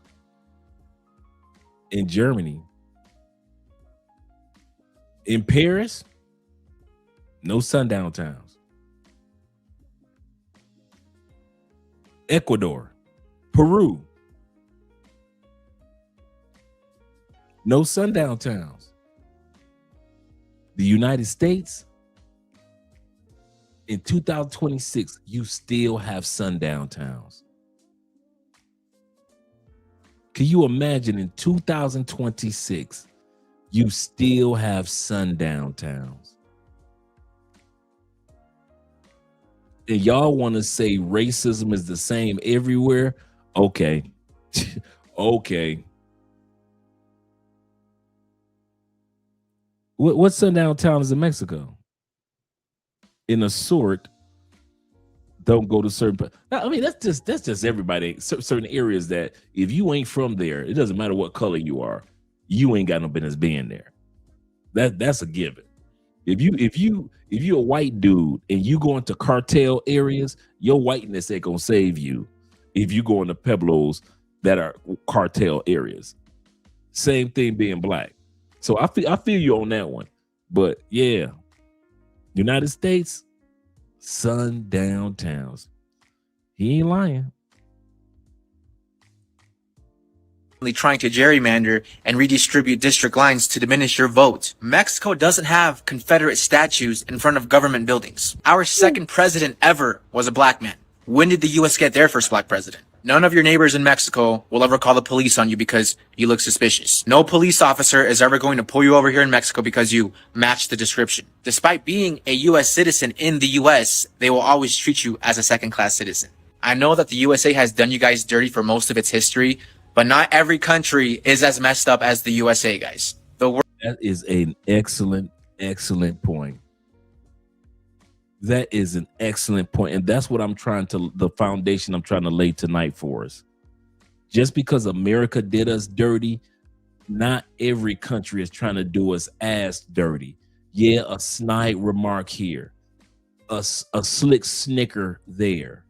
in Germany. In Paris, no sundown towns. Ecuador, Peru, no sundown towns. The United States, in 2026, you still have sundown towns. Can you imagine in 2026, you still have sundown towns? And y'all want to say racism is the same everywhere? Okay. Okay. What sundown town is in Mexico? In a sort, don't go to certain. I mean, that's just everybody. Certain areas that if you ain't from there, it doesn't matter what color you are, you ain't got no business being there. That's a given. If you're a white dude and you go into cartel areas, your whiteness ain't gonna save you. If you go into pueblos that are cartel areas, same thing being black. So I feel you on that one. But yeah, United States, sundown towns. He ain't lying. Trying to gerrymander and redistribute district lines to diminish your vote. Mexico doesn't have Confederate statues in front of government buildings. Our second president ever was a black man. When did the US get their first black president? None of your neighbors in Mexico will ever call the police on you because you look suspicious. No police officer is ever going to pull you over here in Mexico because you match the description. Despite being a U.S. citizen in the U.S., they will always treat you as a second-class citizen. I know that the USA has done you guys dirty for most of its history, but not every country is as messed up as the USA, guys. That is an excellent point. That is an excellent point. And that's what the foundation I'm trying to lay tonight for us. Just because America did us dirty, not every country is trying to do us as dirty. Yeah, a snide remark here, a slick snicker there,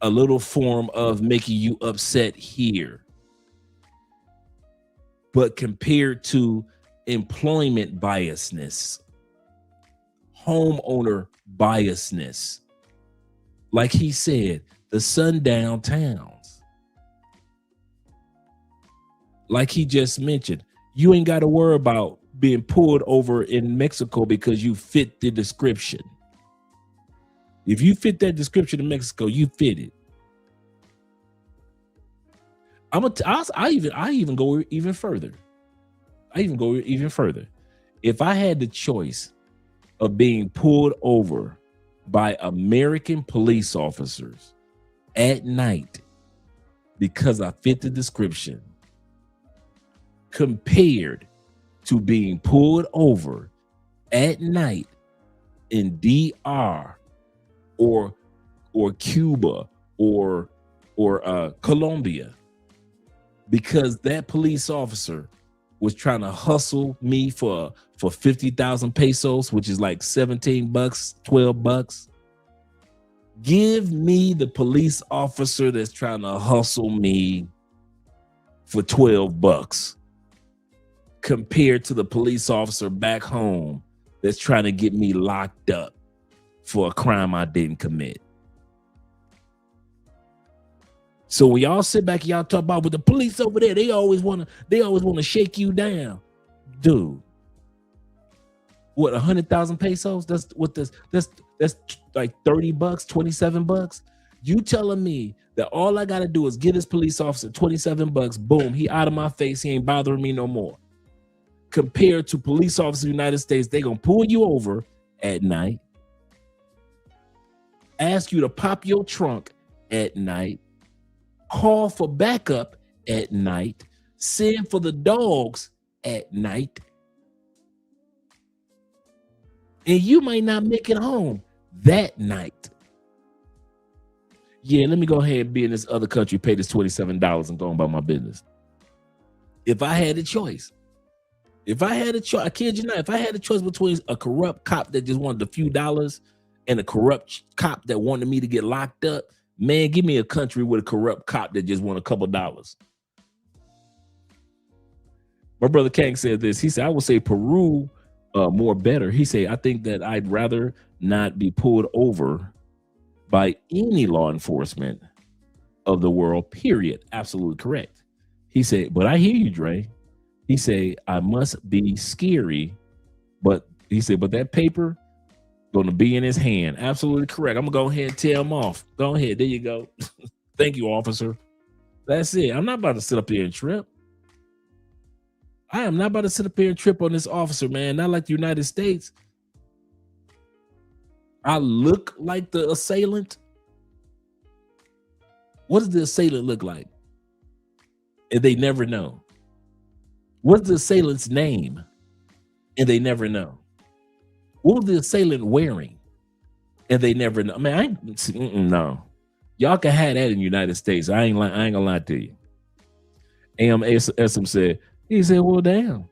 a little form of making you upset here. But compared to employment biasness, homeowner biasness, like he said, the sundown towns, like he just mentioned, you ain't got to worry about being pulled over in Mexico because you fit the description. If you fit that description in Mexico, you fit it. I even go even further. If I had the choice of being pulled over by American police officers at night because I fit the description, compared to being pulled over at night in DR or Cuba or Colombia, because that police officer was trying to hustle me for 50,000 pesos, which is like $17, $12. Give me the police officer that's trying to hustle me for $12 compared to the police officer back home that's trying to get me locked up for a crime I didn't commit. So when y'all sit back and y'all talk about with the police over there, they always want to shake you down. Dude, what, 100,000 pesos? That's like $30, $27. You telling me that all I gotta do is get this police officer $27, boom, he out of my face, he ain't bothering me no more. Compared to police officers in the United States, they gonna pull you over at night, ask you to pop your trunk at night, call for backup at night, send for the dogs at night, and you might not make it home that night. Yeah, let me go ahead and be in this other country, pay this $27 and go about my business. If I had a choice, I kid you not, if I had a choice between a corrupt cop that just wanted a few dollars and a corrupt cop that wanted me to get locked up, man, give me a country with a corrupt cop that just want a couple dollars. My brother Kang said this. He said, I would say Peru more better. He said, I think that I'd rather not be pulled over by any law enforcement of the world, period. Absolutely correct. He said, but I hear you, Dre. He said, I must be scary, but he said, but that paper going to be in his hand. Absolutely correct. I'm going to go ahead and tear him off. Go ahead. There you go. Thank you, officer. That's it. I'm not about to sit up here and trip. I am not about to sit up here and trip on this officer, man. Not like the United States. I look like the assailant. What does the assailant look like? And they never know. What's the assailant's name? And they never know. What was the assailant wearing? And they never know. Man, no. Y'all can have that in the United States. I ain't gonna lie to you. AM said, he said, well, damn.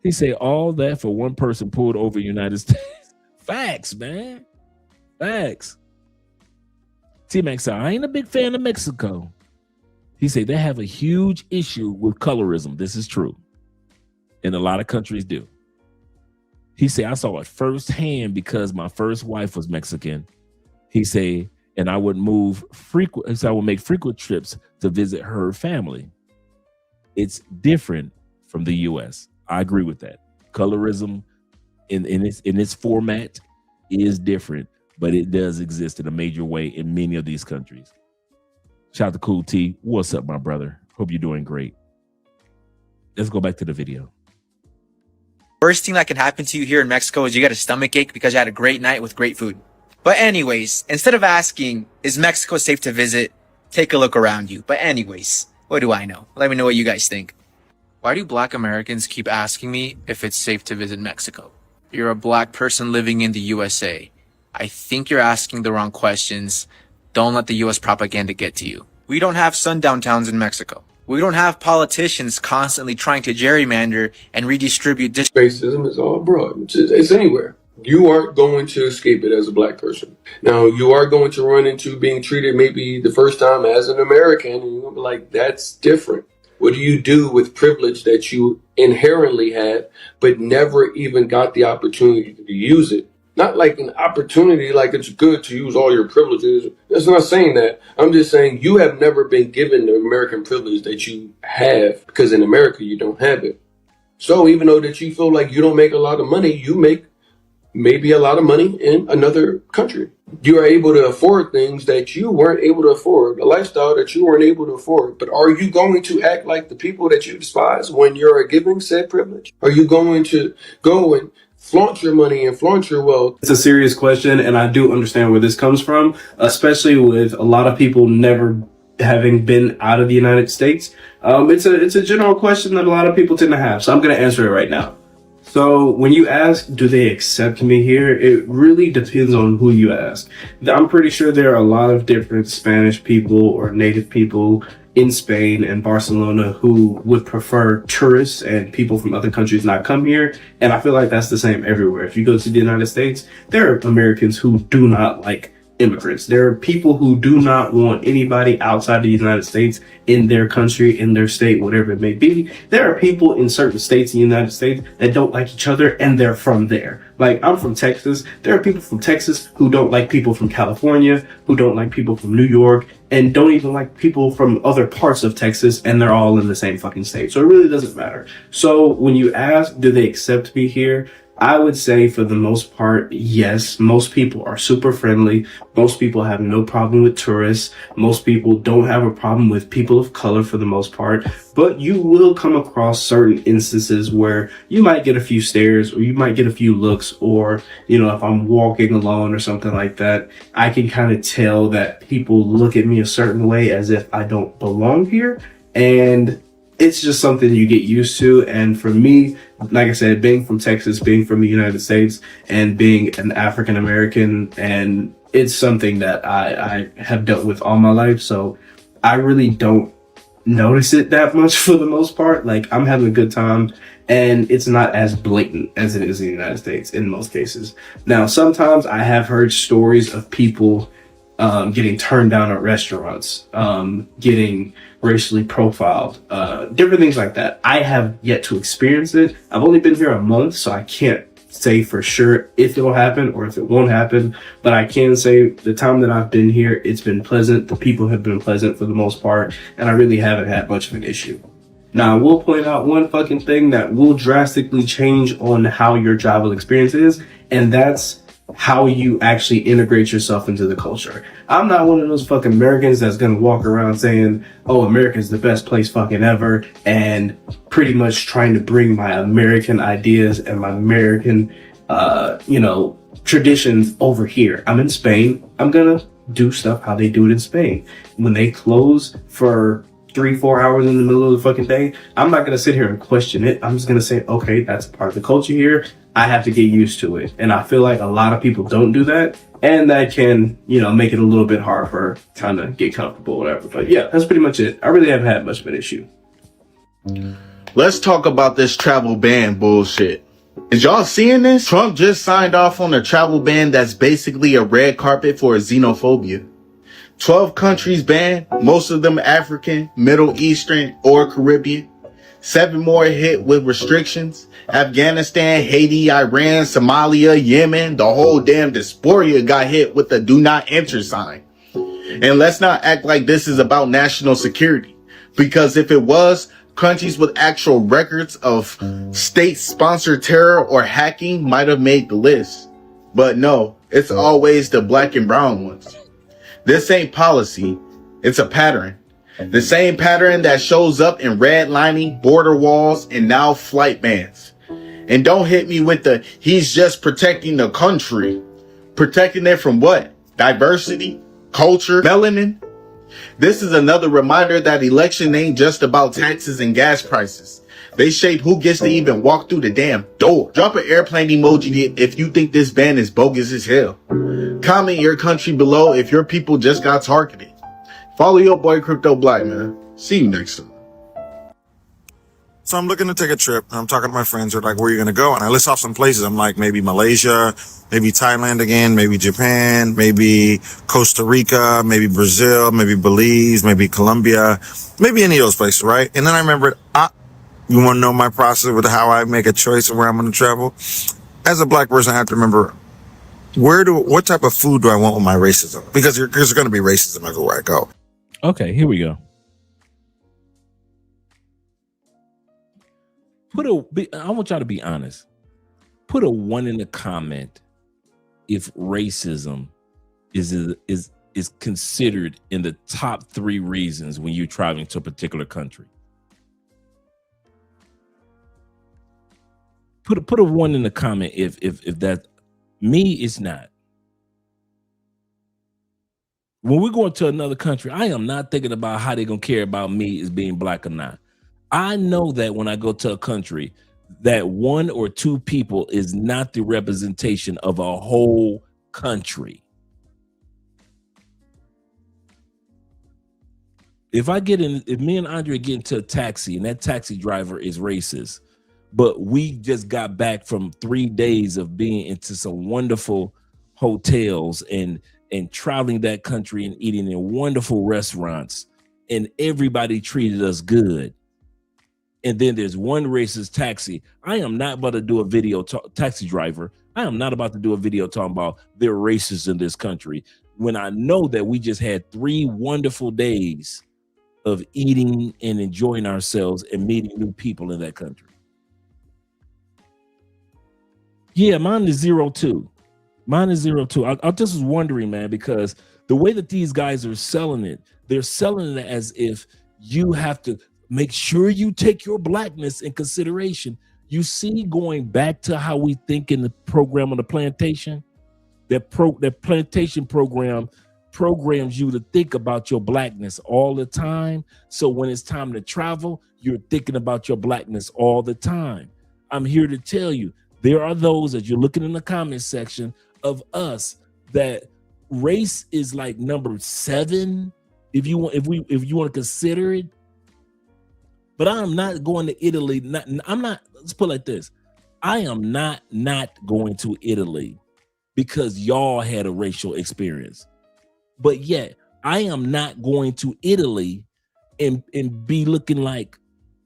He said, all that for one person pulled over the United States. Facts, man. Facts. T-Max said, I ain't a big fan of Mexico. He said, they have a huge issue with colorism. This is true. And a lot of countries do. He said, I saw it firsthand because my first wife was Mexican. He said, and I would I would make frequent trips to visit her family. It's different from the US. I agree with that. Colorism in its format is different, but it does exist in a major way in many of these countries. Shout out to Cool T. What's up, my brother? Hope you're doing great. Let's go back to the video. Worst thing that can happen to you here in Mexico is you get a stomach ache because you had a great night with great food. But anyways, instead of asking, is Mexico safe to visit? Take a look around you. But anyways, what do I know? Let me know what you guys think. Why do Black Americans keep asking me if it's safe to visit Mexico? You're a Black person living in the USA. I think you're asking the wrong questions. Don't let the US propaganda get to you. We don't have sundown towns in Mexico. We don't have politicians constantly trying to gerrymander and redistribute racism is all abroad. It's anywhere. You aren't going to escape it as a Black person. Now, you are going to run into being treated maybe the first time as an American, and you're going to be like, that's different. What do you do with privilege that you inherently had, but never even got the opportunity to use it? Not like an opportunity, like it's good to use all your privileges. That's not saying that. I'm just saying you have never been given the American privilege that you have, because in America you don't have it. So even though that you feel like you don't make a lot of money, you make maybe a lot of money in another country. You are able to afford things that you weren't able to afford, a lifestyle that you weren't able to afford. But are you going to act like the people that you despise when you're giving said privilege? Are you going to go and flaunt your money and flaunt your wealth? It's a serious question, and I do understand where this comes from, especially with a lot of people never having been out of the United States. It's a general question that a lot of people tend to have, so I'm going to answer it right now. So when you ask, do they accept me here? It really depends on who you ask. I'm pretty sure there are a lot of different Spanish people or native people in Spain and Barcelona who would prefer tourists and people from other countries not come here. And I feel like that's the same everywhere. If you go to the United States, there are Americans who do not like immigrants. There are people who do not want anybody outside the United States in their country, in their state, whatever it may be. There are people in certain states in the United States that don't like each other, and they're from there. Like, I'm from Texas. There are people from Texas who don't like people from California, who don't like people from New York, and don't even like people from other parts of Texas, and they're all in the same fucking state. So it really doesn't matter. So when you ask, do they accept me here? I would say for the most part, yes. Most people are super friendly. Most people have no problem with tourists. Most people don't have a problem with people of color for the most part. But you will come across certain instances where you might get a few stares, or you might get a few looks, or, you know, if I'm walking alone or something like that, I can kind of tell that people look at me a certain way as if I don't belong here. And it's just something you get used to. And for me, like I said, being from Texas, being from the United States, and being an African American, and it's something that I have dealt with all my life. So I really don't notice it that much for the most part. Like, I'm having a good time, and it's not as blatant as it is in the United States in most cases. Now, sometimes I have heard stories of people getting turned down at restaurants, getting racially profiled, different things like that. I have yet to experience it. I've only been here a month, so I can't say for sure if it'll happen or if it won't happen, but I can say the time that I've been here, it's been pleasant. The people have been pleasant for the most part, and I really haven't had much of an issue. Now, I will point out one fucking thing that will drastically change on how your travel experience is, and that's how you actually integrate yourself into the culture. I'm not one of those fucking Americans that's gonna walk around saying, oh, America's the best place fucking ever, and pretty much trying to bring my American ideas and my American, traditions over here. I'm in Spain. I'm gonna do stuff how they do it in Spain. When they close for 3-4 hours in the middle of the fucking day, I'm not gonna sit here and question it. I'm just gonna say, okay, that's part of the culture here. I have to get used to it. And I feel like a lot of people don't do that. And that can, make it a little bit hard for trying to get comfortable or whatever. But yeah, that's pretty much it. I really haven't had much of an issue. Let's talk about this travel ban bullshit. Is y'all seeing this? Trump just signed off on a travel ban that's basically a red carpet for xenophobia. 12 countries banned, most of them African, Middle Eastern, or Caribbean. 7 more hit with restrictions. Afghanistan, Haiti, Iran, Somalia, Yemen, the whole damn diaspora got hit with the do not enter sign. And let's not act like this is about national security, because if it was, countries with actual records of state-sponsored terror or hacking might have made the list. But no, it's always the black and brown ones. This ain't policy, It's a pattern. The same pattern that shows up in redlining, border walls, and now flight bans. And don't hit me with the, he's just protecting the country. Protecting it from what? Diversity? Culture? Melanin? This is another reminder that election ain't just about taxes and gas prices. They shape who gets to even walk through the damn door. Drop an airplane emoji if you think this ban is bogus as hell. Comment your country below if your people just got targeted. Follow your boy Crypto Black, man. See you next time. So I'm looking to take a trip, and I'm talking to my friends. They're like, where are you going to go? And I list off some places. I'm like, maybe Malaysia, maybe Thailand again, maybe Japan, maybe Costa Rica, maybe Brazil, maybe Belize, maybe Colombia, maybe any of those places, right? And then I remembered, you want to know my process with how I make a choice of where I'm going to travel? As a black person, I have to remember, what type of food do I want with my racism? Because there's going to be racism everywhere I go. Okay, here we go. I want y'all to be honest. Put a 1 in the comment if racism is considered in the top 3 reasons when you're traveling to a particular country. Put a 1 in the comment if that. Me, it's not. When we're going to another country, I am not thinking about how they're gonna care about me as being black or not. I know that when I go to a country, that 1 or 2 people is not the representation of a whole country. If me and Andre get into a taxi and that taxi driver is racist, but we just got back from 3 days of being into some wonderful hotels and traveling that country and eating in wonderful restaurants, and everybody treated us good. And then there's one racist taxi. I am not about to do a video, taxi driver. I am not about to do a video talking about they're racist in this country when I know that we just had 3 wonderful days of eating and enjoying ourselves and meeting new people in that country. Yeah, mine is 0-2. Mine is 0-2. I just was wondering, man, because the way that these guys are selling it, they're selling it as if you have to make sure you take your blackness in consideration. You see, going back to how we think in the program on the plantation, that plantation program programs you to think about your blackness all the time. So when it's time to travel, you're thinking about your blackness all the time. I'm here to tell you, there are those that you're looking in the comment section of us that race is like number 7 if you want to consider it. But I'm not going to Italy. Let's put it like this. I am not going to Italy because y'all had a racial experience. But yet I am not going to Italy and be looking like,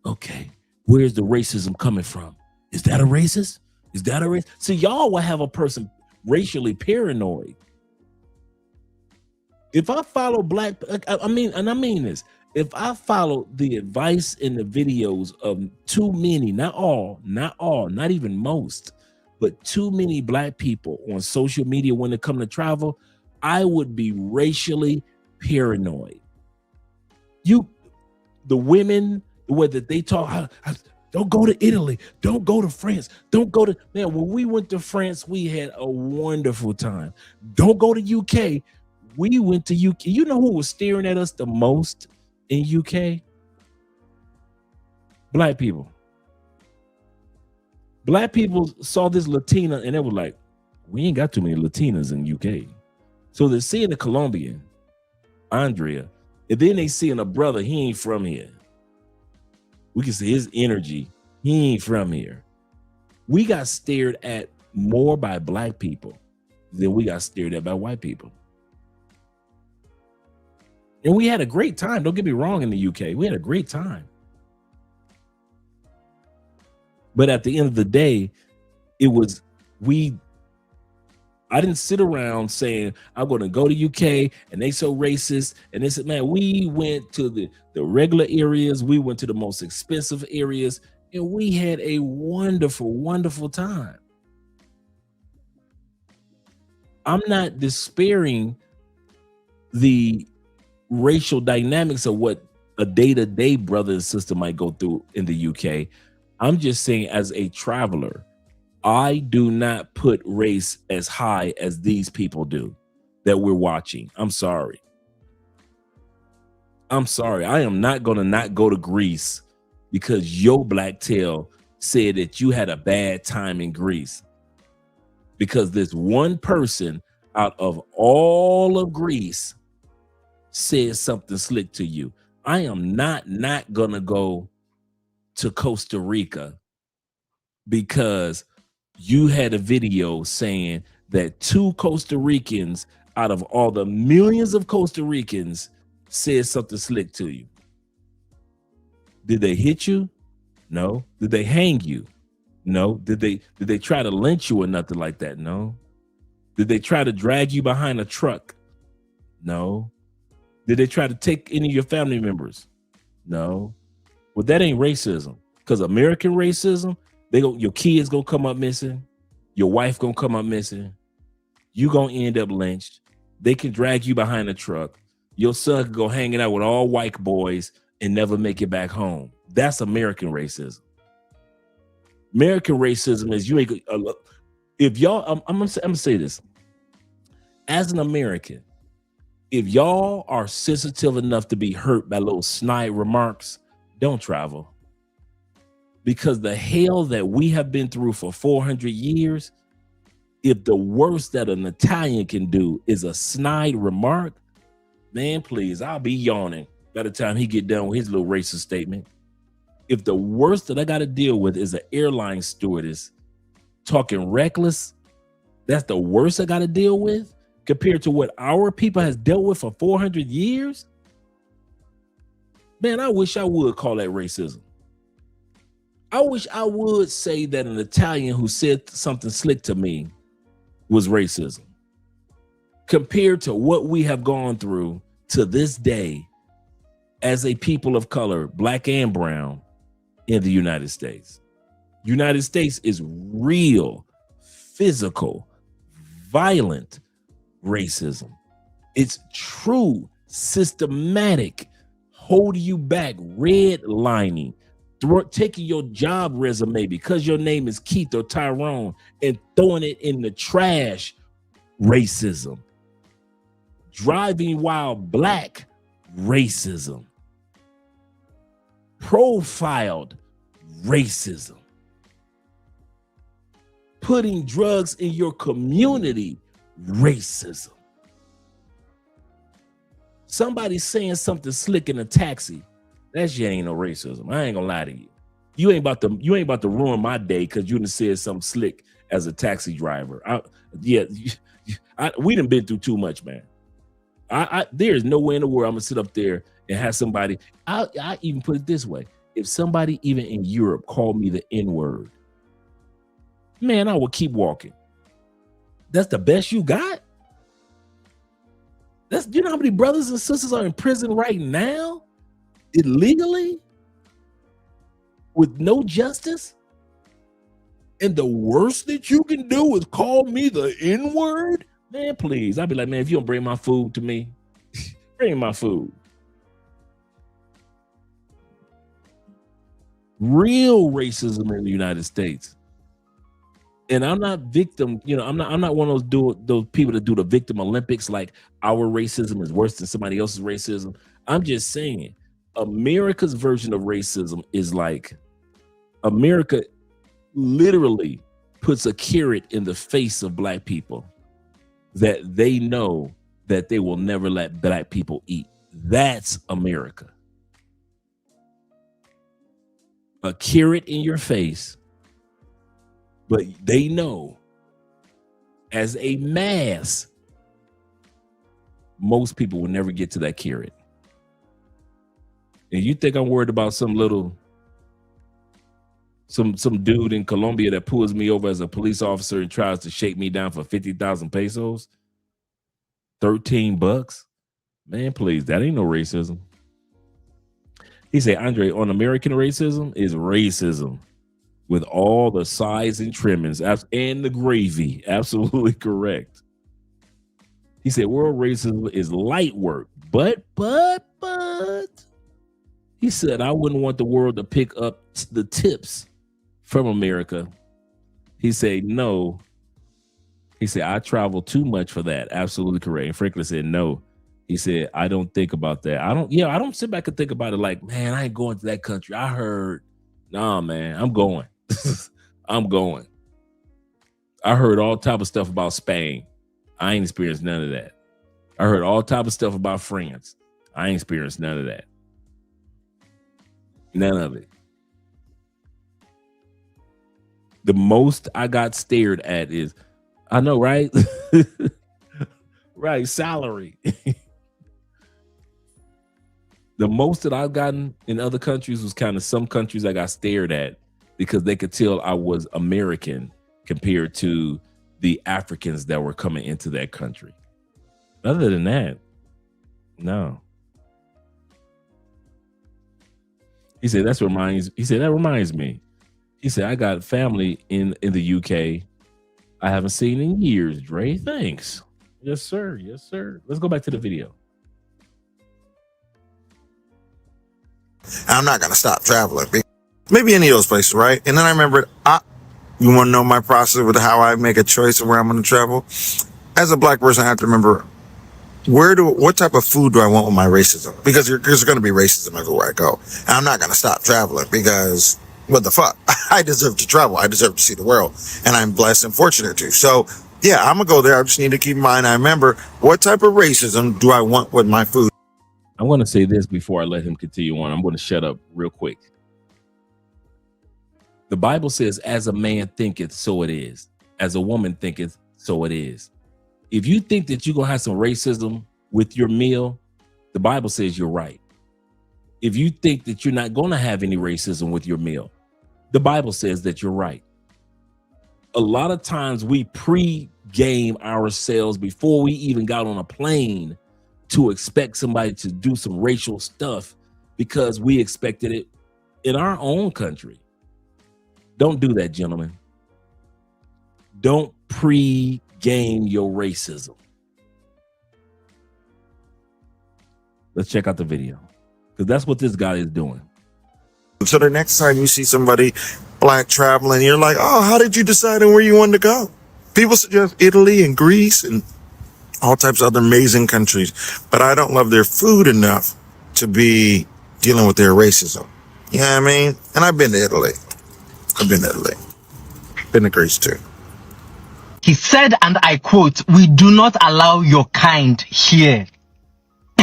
okay, where's the racism coming from? Is that a racist? Is that a race? So y'all will have a person racially paranoid. If I follow I mean this, if I follow the advice in the videos of too many, not all, not even most, but too many black people on social media when it comes to travel, I would be racially paranoid. The women, whether they talk, don't go to Italy. Don't go to France. Don't go to, man, when we went to France, we had a wonderful time. Don't go to UK. We went to UK. You know who was staring at us the most in UK? Black people. Black people saw this Latina and they were like, we ain't got too many Latinas in UK. So they're seeing a Colombian, Andrea, and then they seeing a brother, he ain't from here. We can see his energy. He ain't from here. We got stared at more by black people than we got stared at by white people. And we had a great time. Don't get me wrong, in the UK. We had a great time. But at the end of the day, I didn't sit around saying, I'm going to go to UK and they so racist. And they said, man, we went to the regular areas. We went to the most expensive areas and we had a wonderful, wonderful time. I'm not despairing the racial dynamics of what a day-to-day brother and sister might go through in the UK. I'm just saying, as a traveler, I do not put race as high as these people do that we're watching. I'm sorry. I am not going to not go to Greece because your black tail said that you had a bad time in Greece. Because this one person out of all of Greece said something slick to you. I am not going to go to Costa Rica because you had a video saying that 2 Costa Ricans out of all the millions of Costa Ricans said something slick to you. Did they hit you? No. Did they hang you? No. Did they try to lynch you or nothing like that? No. Did they try to drag you behind a truck? No. Did they try to take any of your family members? No. Well, that ain't racism. Because American racism, your kids gonna come up missing, your wife gonna come up missing, you gonna end up lynched. They can drag you behind a truck. Your son could go hanging out with all white boys and never make it back home. That's American racism. American racism is you ain't. If y'all, I'm gonna say this. As an American, if y'all are sensitive enough to be hurt by little snide remarks, don't travel. Because the hell that we have been through for 400 years, if the worst that an Italian can do is a snide remark, man, please, I'll be yawning by the time he get done with his little racist statement. If the worst that I got to deal with is an airline stewardess talking reckless, that's the worst I got to deal with compared to what our people has dealt with for 400 years. Man, I wish I would call that racism. I wish I would say that an Italian who said something slick to me was racism compared to what we have gone through to this day as a people of color, black and brown, in the United States. United States is real, physical, violent racism. It's true, systematic, holding you back, redlining, taking your job resume because your name is Keith or Tyrone and throwing it in the trash, racism. Driving while black, racism. Profiled, racism. Putting drugs in your community, racism. Somebody saying something slick in a taxi, that shit ain't no racism. I ain't gonna lie to you. You ain't about to ruin my day because you done said something slick as a taxi driver. We done been through too much, man. There's no way in the world I'm gonna sit up there and have somebody. I even put it this way: if somebody even in Europe called me the N-word, man, I would keep walking. That's the best you got? You know how many brothers and sisters are in prison right now? Illegally? With no justice? And the worst that you can do is call me the N-word? Man, please. I'd be like, man, if you don't bring my food to me, bring my food. Real racism in the United States. And I'm not victim, I'm not one of those people that do the victim Olympics, like our racism is worse than somebody else's racism. I'm just saying, America's version of racism is like America literally puts a carrot in the face of black people that they know that they will never let black people eat. That's America. A carrot in your face, but they know as a mass, most people will never get to that carrot. And you think I'm worried about some dude in Colombia that pulls me over as a police officer and tries to shake me down for 50,000 pesos? $13? Man, please, that ain't no racism. He said, Andre, on American racism is racism with all the sides and trimmings and the gravy. Absolutely correct. He said, world racism is light work, But he said, I wouldn't want the world to pick up the tips from America. He said, no. He said, I travel too much for that. Absolutely correct. And Franklin said, no. He said, I don't think about that. I don't sit back and think about it like, man, I ain't going to that country. I heard, nah, man, I'm going. I'm going. I heard all type of stuff about Spain. I ain't experienced none of that. I heard all type of stuff about France. I ain't experienced none of that. None of it. The most I got stared at is, I know, right? Right, salary. The most that I've gotten in other countries was kind of some countries I got stared at because they could tell I was American compared to the Africans that were coming into that country. Other than that, no. He said, that reminds me. He said, I got family in the UK I haven't seen in years, Dre. Thanks. Yes, sir. Yes, sir. Let's go back to the video. I'm not going to stop traveling. Maybe any of those places, right? And then I remembered, you want to know my process with how I make a choice of where I'm going to travel? As a black person, I have to remember, what type of food do I want with my racism? Because there's going to be racism everywhere I go. And I'm not going to stop traveling because what the fuck? I deserve to travel. I deserve to see the world. And I'm blessed and fortunate to. So, yeah, I'm going to go there. I just need to keep in mind, I remember, what type of racism do I want with my food? I want to say this before I let him continue on. I'm going to shut up real quick. The Bible says, as a man thinketh, so it is. As a woman thinketh, so it is. If you think that you're going to have some racism with your meal, the Bible says you're right. If you think that you're not going to have any racism with your meal, the Bible says that you're right. A lot of times we pre-game ourselves before we even got on a plane to expect somebody to do some racial stuff because we expected it in our own country. Don't do that, gentlemen. Don't pre-game your racism. Let's check out the video because that's what this guy is doing. So the next time you see somebody black traveling, you're like, oh, how did you decide on where you wanted to go? People suggest Italy and Greece and all types of other amazing countries, but I don't love their food enough to be dealing with their racism. You know what I mean? And I've been to Italy. Been to Greece too. He said, and I quote, "We do not allow your kind here."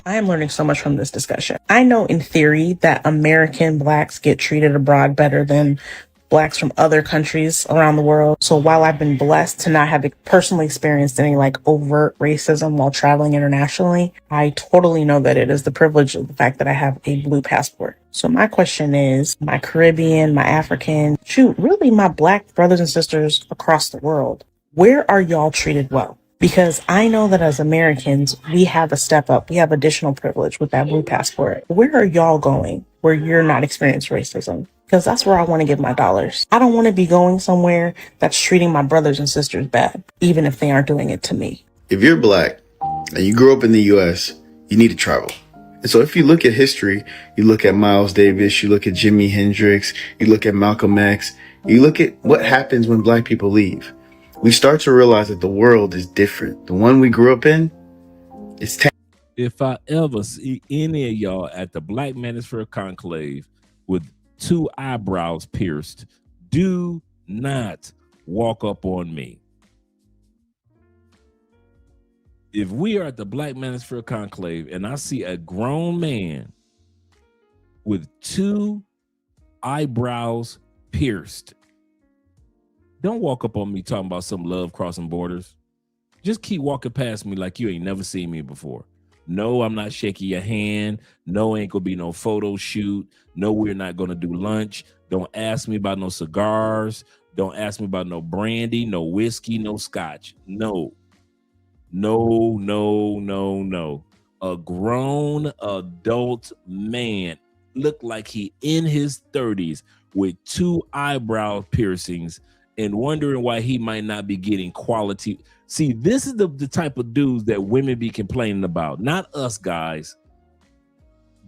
I am learning so much from this discussion. I know in theory that American blacks get treated abroad better than blacks from other countries around the world. So while I've been blessed to not have personally experienced any like overt racism while traveling internationally, I totally know that it is the privilege of the fact that I have a blue passport. So my question is, my Caribbean, my African, really my black brothers and sisters across the world, where are y'all treated well? Because I know that as Americans, we have a step up. We have additional privilege with that blue passport. Where are y'all going where you're not experiencing racism? Because that's where I want to give my dollars. I don't want to be going somewhere that's treating my brothers and sisters bad, even if they aren't doing it to me. If you're black and you grew up in the U.S., you need to travel. And so if you look at history, you look at Miles Davis, you look at Jimi Hendrix, you look at Malcolm X, you look at what happens when black people leave. We start to realize that the world is different. The one we grew up in, it's if I ever see any of y'all at the Black Manosphere Conclave with 2 eyebrows pierced, do not walk up on me. If we are at the Black Manosphere Conclave and I see a grown man with 2 eyebrows pierced, don't walk up on me talking about some love crossing borders. Just keep walking past me like you ain't never seen me before. No, I'm not shaking your hand. No, ain't gonna be no photo shoot. No, we're not gonna do lunch. Don't ask me about no cigars. Don't ask me about no brandy, no whiskey, no scotch. No. A grown adult man looked like he in his 30s with 2 eyebrow piercings and wondering why he might not be getting quality. See, this is the type of dudes that women be complaining about, not us guys.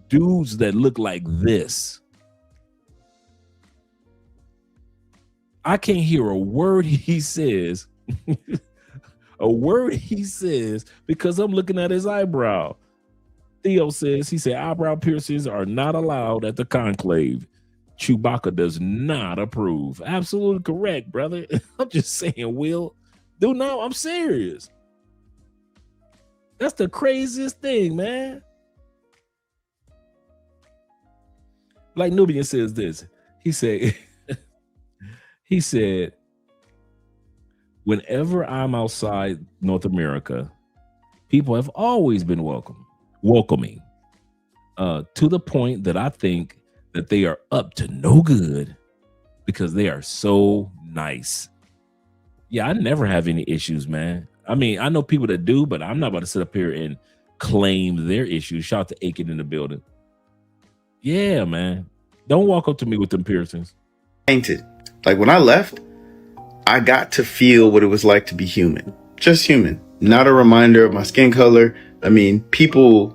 Dudes that look like this. I can't hear a word he says. A word he says because I'm looking at his eyebrow. Theo says, he said, eyebrow piercings are not allowed at the conclave. Chewbacca does not approve. Absolutely correct, brother. I'm just saying, Will. Dude, no, I'm serious. That's the craziest thing, man. Like Nubian says this. He said, whenever I'm outside North America, people have always been welcoming, to the point that I think that they are up to no good because they are so nice. Yeah, I never have any issues, man. I mean, I know people that do, but I'm not about to sit up here and claim their issues. Shout out to Aiken in the building. Yeah, man. Don't walk up to me with them piercings. Painted. Like when I left, I got to feel what it was like to be human. Just human. Not a reminder of my skin color. I mean, people,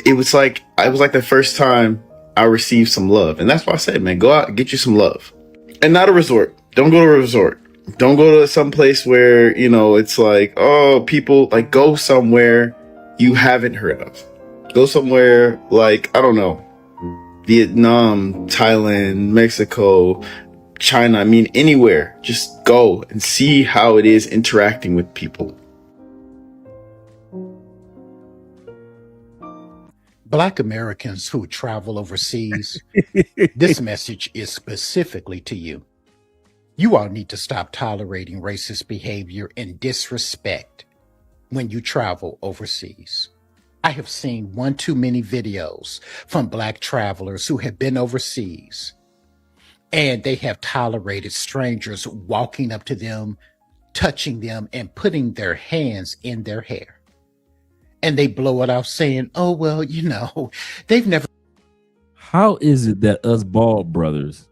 it was like the first time I received some love. And that's why I said, man, go out and get you some love. And not a resort. Don't go to a resort. Don't go to some place where, you know, it's like, oh, people, like, go somewhere you haven't heard of. Go somewhere like, I don't know, Vietnam, Thailand, Mexico, China. I mean, anywhere. Just go and see how it is interacting with people. Black Americans who travel overseas, this message is specifically to you. You all need to stop tolerating racist behavior and disrespect when you travel overseas. I have seen one too many videos from Black travelers who have been overseas, and they have tolerated strangers walking up to them, touching them, and putting their hands in their hair. And they blow it off saying, oh, well, you know, they've never. How is it that us bald brothers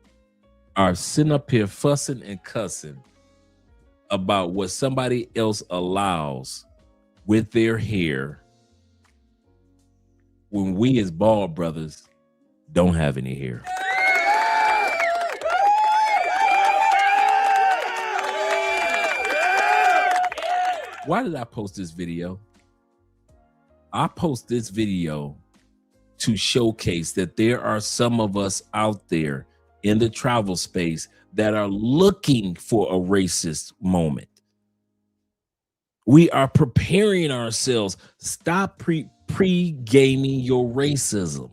are sitting up here fussing and cussing about what somebody else allows with their hair when we as bald brothers don't have any hair? Why did I post this video? I post this video to showcase that there are some of us out there in the travel space that are looking for a racist moment. We are preparing ourselves. Stop pre-gaming your racism.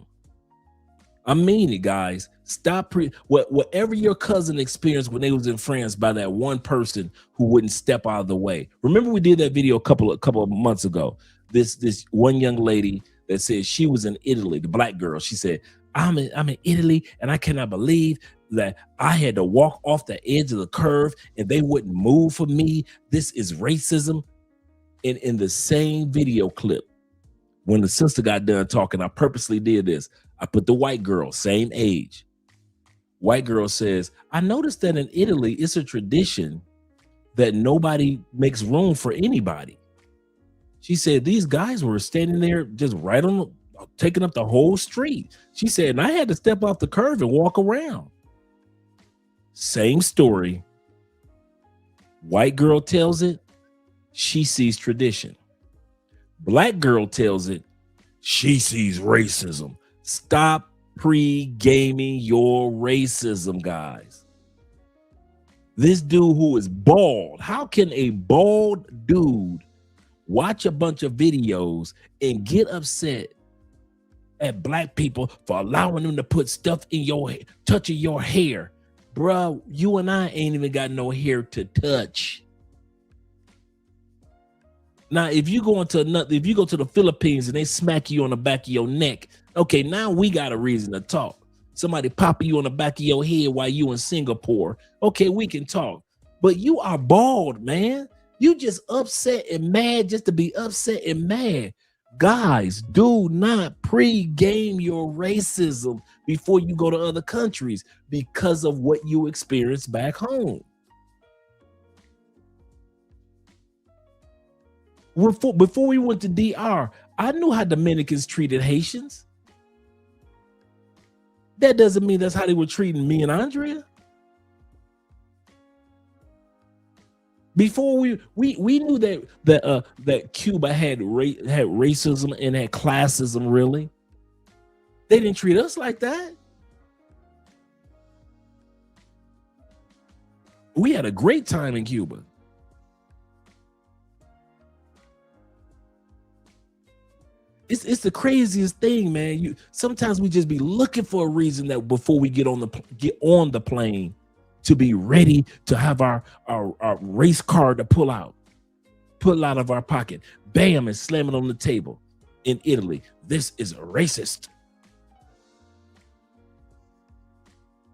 I mean it, guys. Stop whatever your cousin experienced when they was in France by that one person who wouldn't step out of the way. Remember we did that video a couple of months ago. This one young lady that said she was in Italy, the black girl. She said, I'm in Italy and I cannot believe that I had to walk off the edge of the curve and they wouldn't move for me. This is racism. And in the same video clip, when the sister got done talking, I purposely did this. I put the white girl, same age. White girl says, I noticed that in Italy, it's a tradition that nobody makes room for anybody. She said, these guys were standing there just right on, taking up the whole street. She said, and I had to step off the curve and walk around. Same story. White girl tells it, she sees tradition. Black girl tells it, she sees racism. Stop pre-gaming your racism, guys. This dude who is bald, how can a bald dude watch a bunch of videos and get upset at black people for allowing them to put stuff in your hair, touching your hair? Bruh, you and I ain't even got no hair to touch. Now, if you go to the Philippines and they smack you on the back of your neck, okay, now we got a reason to talk. Somebody popping you on the back of your head while you in Singapore, okay, we can talk. But you are bald, man. You just upset and mad just to be upset and mad. Guys, do not pre-game your racism before you go to other countries because of what you experienced back home. Before we went to DR, I knew how Dominicans treated Haitians. That doesn't mean that's how they were treating me and Andrea. Before we knew that Cuba had racism and had classism. Really, they didn't treat us like that. We had a great time in Cuba. It's the craziest thing, man. Sometimes we just be looking for a reason that before we get on the plane to be ready to have our race card to pull out of our pocket, bam, and slam it on the table. In Italy, this is racist.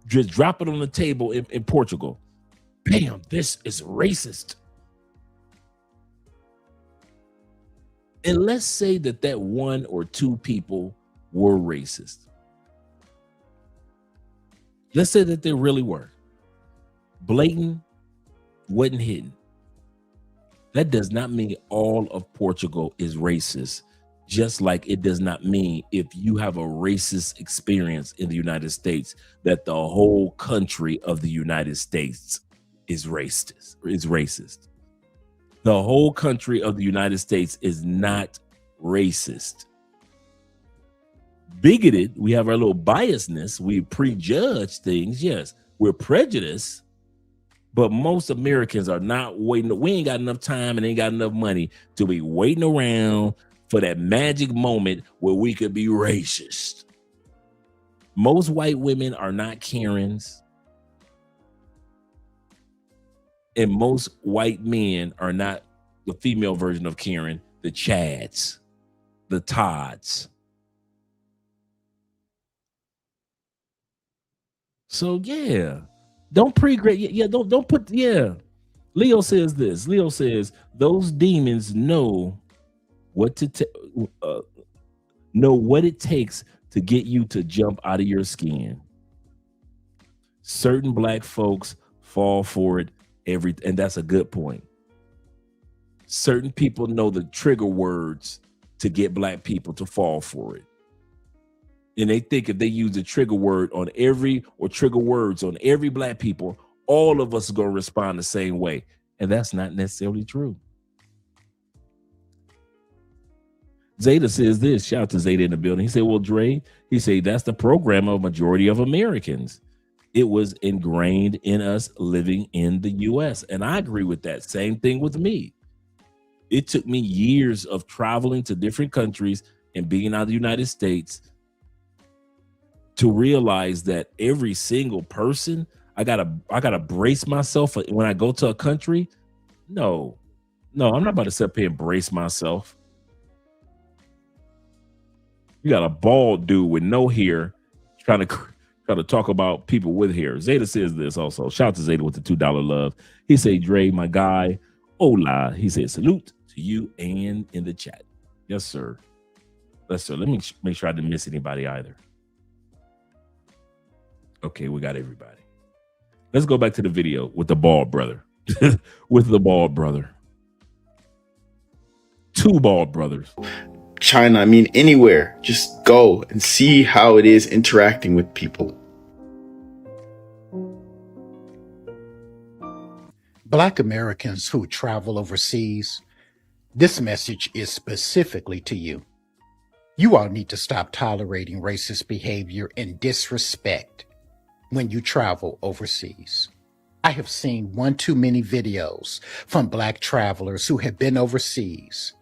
Just drop it on the table in Portugal, bam, this is racist. And let's say that one or two people were racist. Let's say that they really were. Blatant, wasn't hidden. That does not mean all of Portugal is racist, just like it does not mean if you have a racist experience in the United States that the whole country of the United States is racist. The whole country of the United States is not racist. Bigoted, we have our little biasness. We prejudge things. Yes, we're prejudiced, but most Americans are not waiting. We ain't got enough time and ain't got enough money to be waiting around for that magic moment where we could be racist. Most white women are not Karens. And most white men are not the female version of Karen, the Chads, the Todds. So yeah, don't pre-grade. Yeah, don't put. Yeah, Leo says this. Leo says those demons know what know what it takes to get you to jump out of your skin. Certain black folks fall for it. And that's a good point. Certain people know the trigger words to get black people to fall for it. And they think if they use the trigger word on trigger words on every black people, all of us are going to respond the same way. And that's not necessarily true. Zeta says this. Shout out to Zeta in the building. He said, well, Dre, he said, that's the program of majority of Americans. It was ingrained in us living in the U.S. And I agree with that. Same thing with me. It took me years of traveling to different countries and being out of the United States to realize that every single person, I gotta brace myself when I go to a country. No, I'm not about to sit up here and brace myself. You got a bald dude with no hair trying to talk about people with hair. Zeta says this also. Shout out to Zeta with the $2 love. He said, Dre, my guy, hola. He said, salute to you and in the chat. Yes, sir. Yes, sir. Let me make sure I didn't miss anybody either. Okay, we got everybody. Let's go back to the video with the bald brother. With the bald brother. Two bald brothers. China, I mean, anywhere. Just go and see how it is interacting with people. Black Americans who travel overseas, this message is specifically to you. You all need to stop tolerating racist behavior and disrespect when you travel overseas. I have seen one too many videos from Black travelers who have been overseas,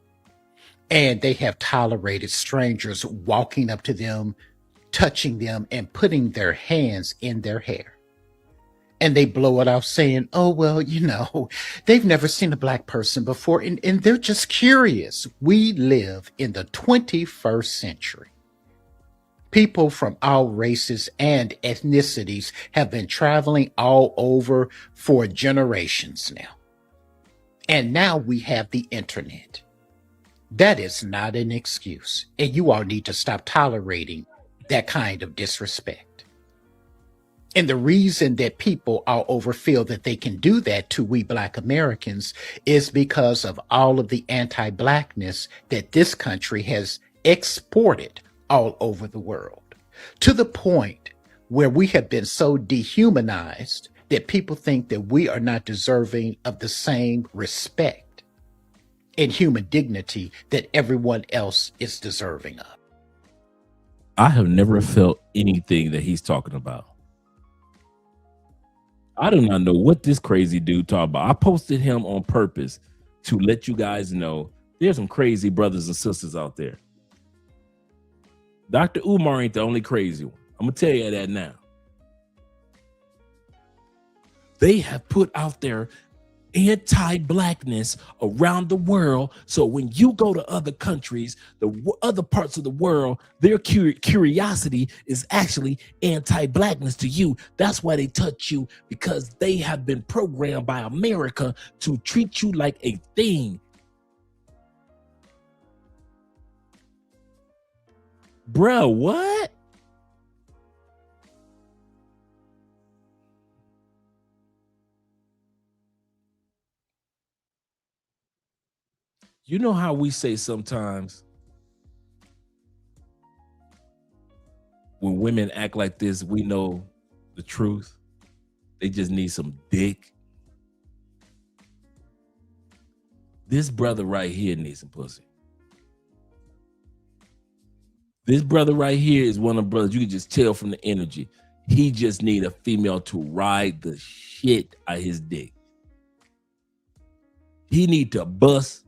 and they have tolerated strangers walking up to them, touching them, and putting their hands in their hair. And they blow it off saying, oh, well, they've never seen a Black person before, and they're just curious. We live in the 21st century. People from all races and ethnicities have been traveling all over for generations now. And now we have the internet. That is not an excuse, and you all need to stop tolerating that kind of disrespect. And the reason that people all over feel that they can do that to we Black Americans is because of all of the anti-Blackness that this country has exported all over the world, to the point where we have been so dehumanized that people think that we are not deserving of the same respect and human dignity that everyone else is deserving of. I have never felt anything that he's talking about. I do not know what this crazy dude talking about. I posted him on purpose to let you guys know there's some crazy brothers and sisters out there. Dr. Umar ain't the only crazy one. I'm going to tell you that now. They have put out there anti-Blackness around the world. So when you go to other countries, the other parts of the world, their curiosity is actually anti-Blackness to you. That's why they touch you, because they have been programmed by America to treat you like a thing. Bruh, what? You know how we say sometimes when women act like this, we know the truth. They just need some dick. This brother right here needs some pussy. This brother right here is one of the brothers, you can just tell from the energy. He just need a female to ride the shit out of his dick. He need to bust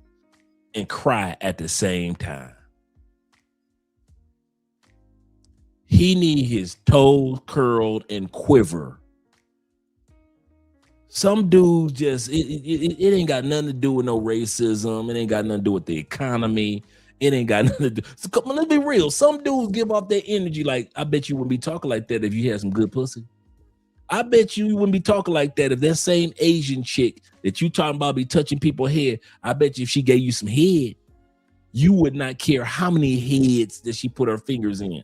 and cry at the same time. He need his toes curled and quiver. Some dudes just, it ain't got nothing to do with no racism. It ain't got nothing to do with the economy. It ain't got nothing to do. So come on, let's be real. Some dudes give off their energy like, I bet you wouldn't be talking like that if you had some good pussy. I bet you wouldn't be talking like that if that same Asian chick that you talking about be touching people's hair. I bet you if she gave you some head, you would not care how many heads that she put her fingers in,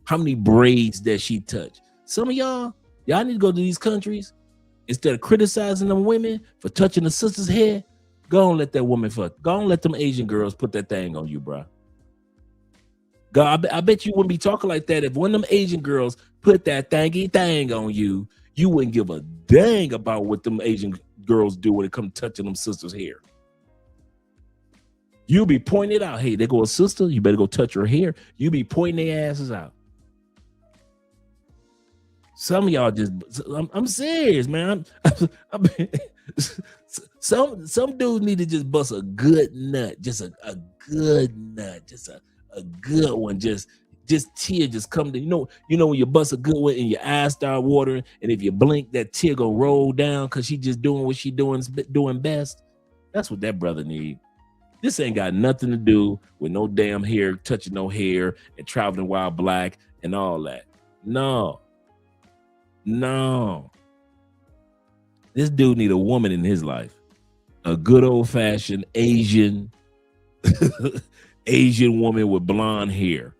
how many braids that she touched. Some of y'all need to go to these countries. Instead of criticizing them women for touching the sister's hair, go and let that woman fuck. Go and let them Asian girls put that thing on you, bro. God, I bet you wouldn't be talking like that if one of them Asian girls put that thingy thing on you. You wouldn't give a dang about what them Asian girls do when it comes to touching them sisters' hair. You'll be pointing it out. Hey, there go a sister. You better go touch her hair. You be pointing their asses out. Some of y'all just, I'm serious, man. Some dudes need to just bust a good nut, just a good nut, just a good one, just tear just come to, you know when you bust a good one and your eyes start watering, and if you blink, that tear gonna roll down because she just doing what she doing best. That's what that brother need. This ain't got nothing to do with no damn hair, touching no hair, and traveling while black and all that. No. This dude need a woman in his life. A good old-fashioned Asian woman with blonde hair.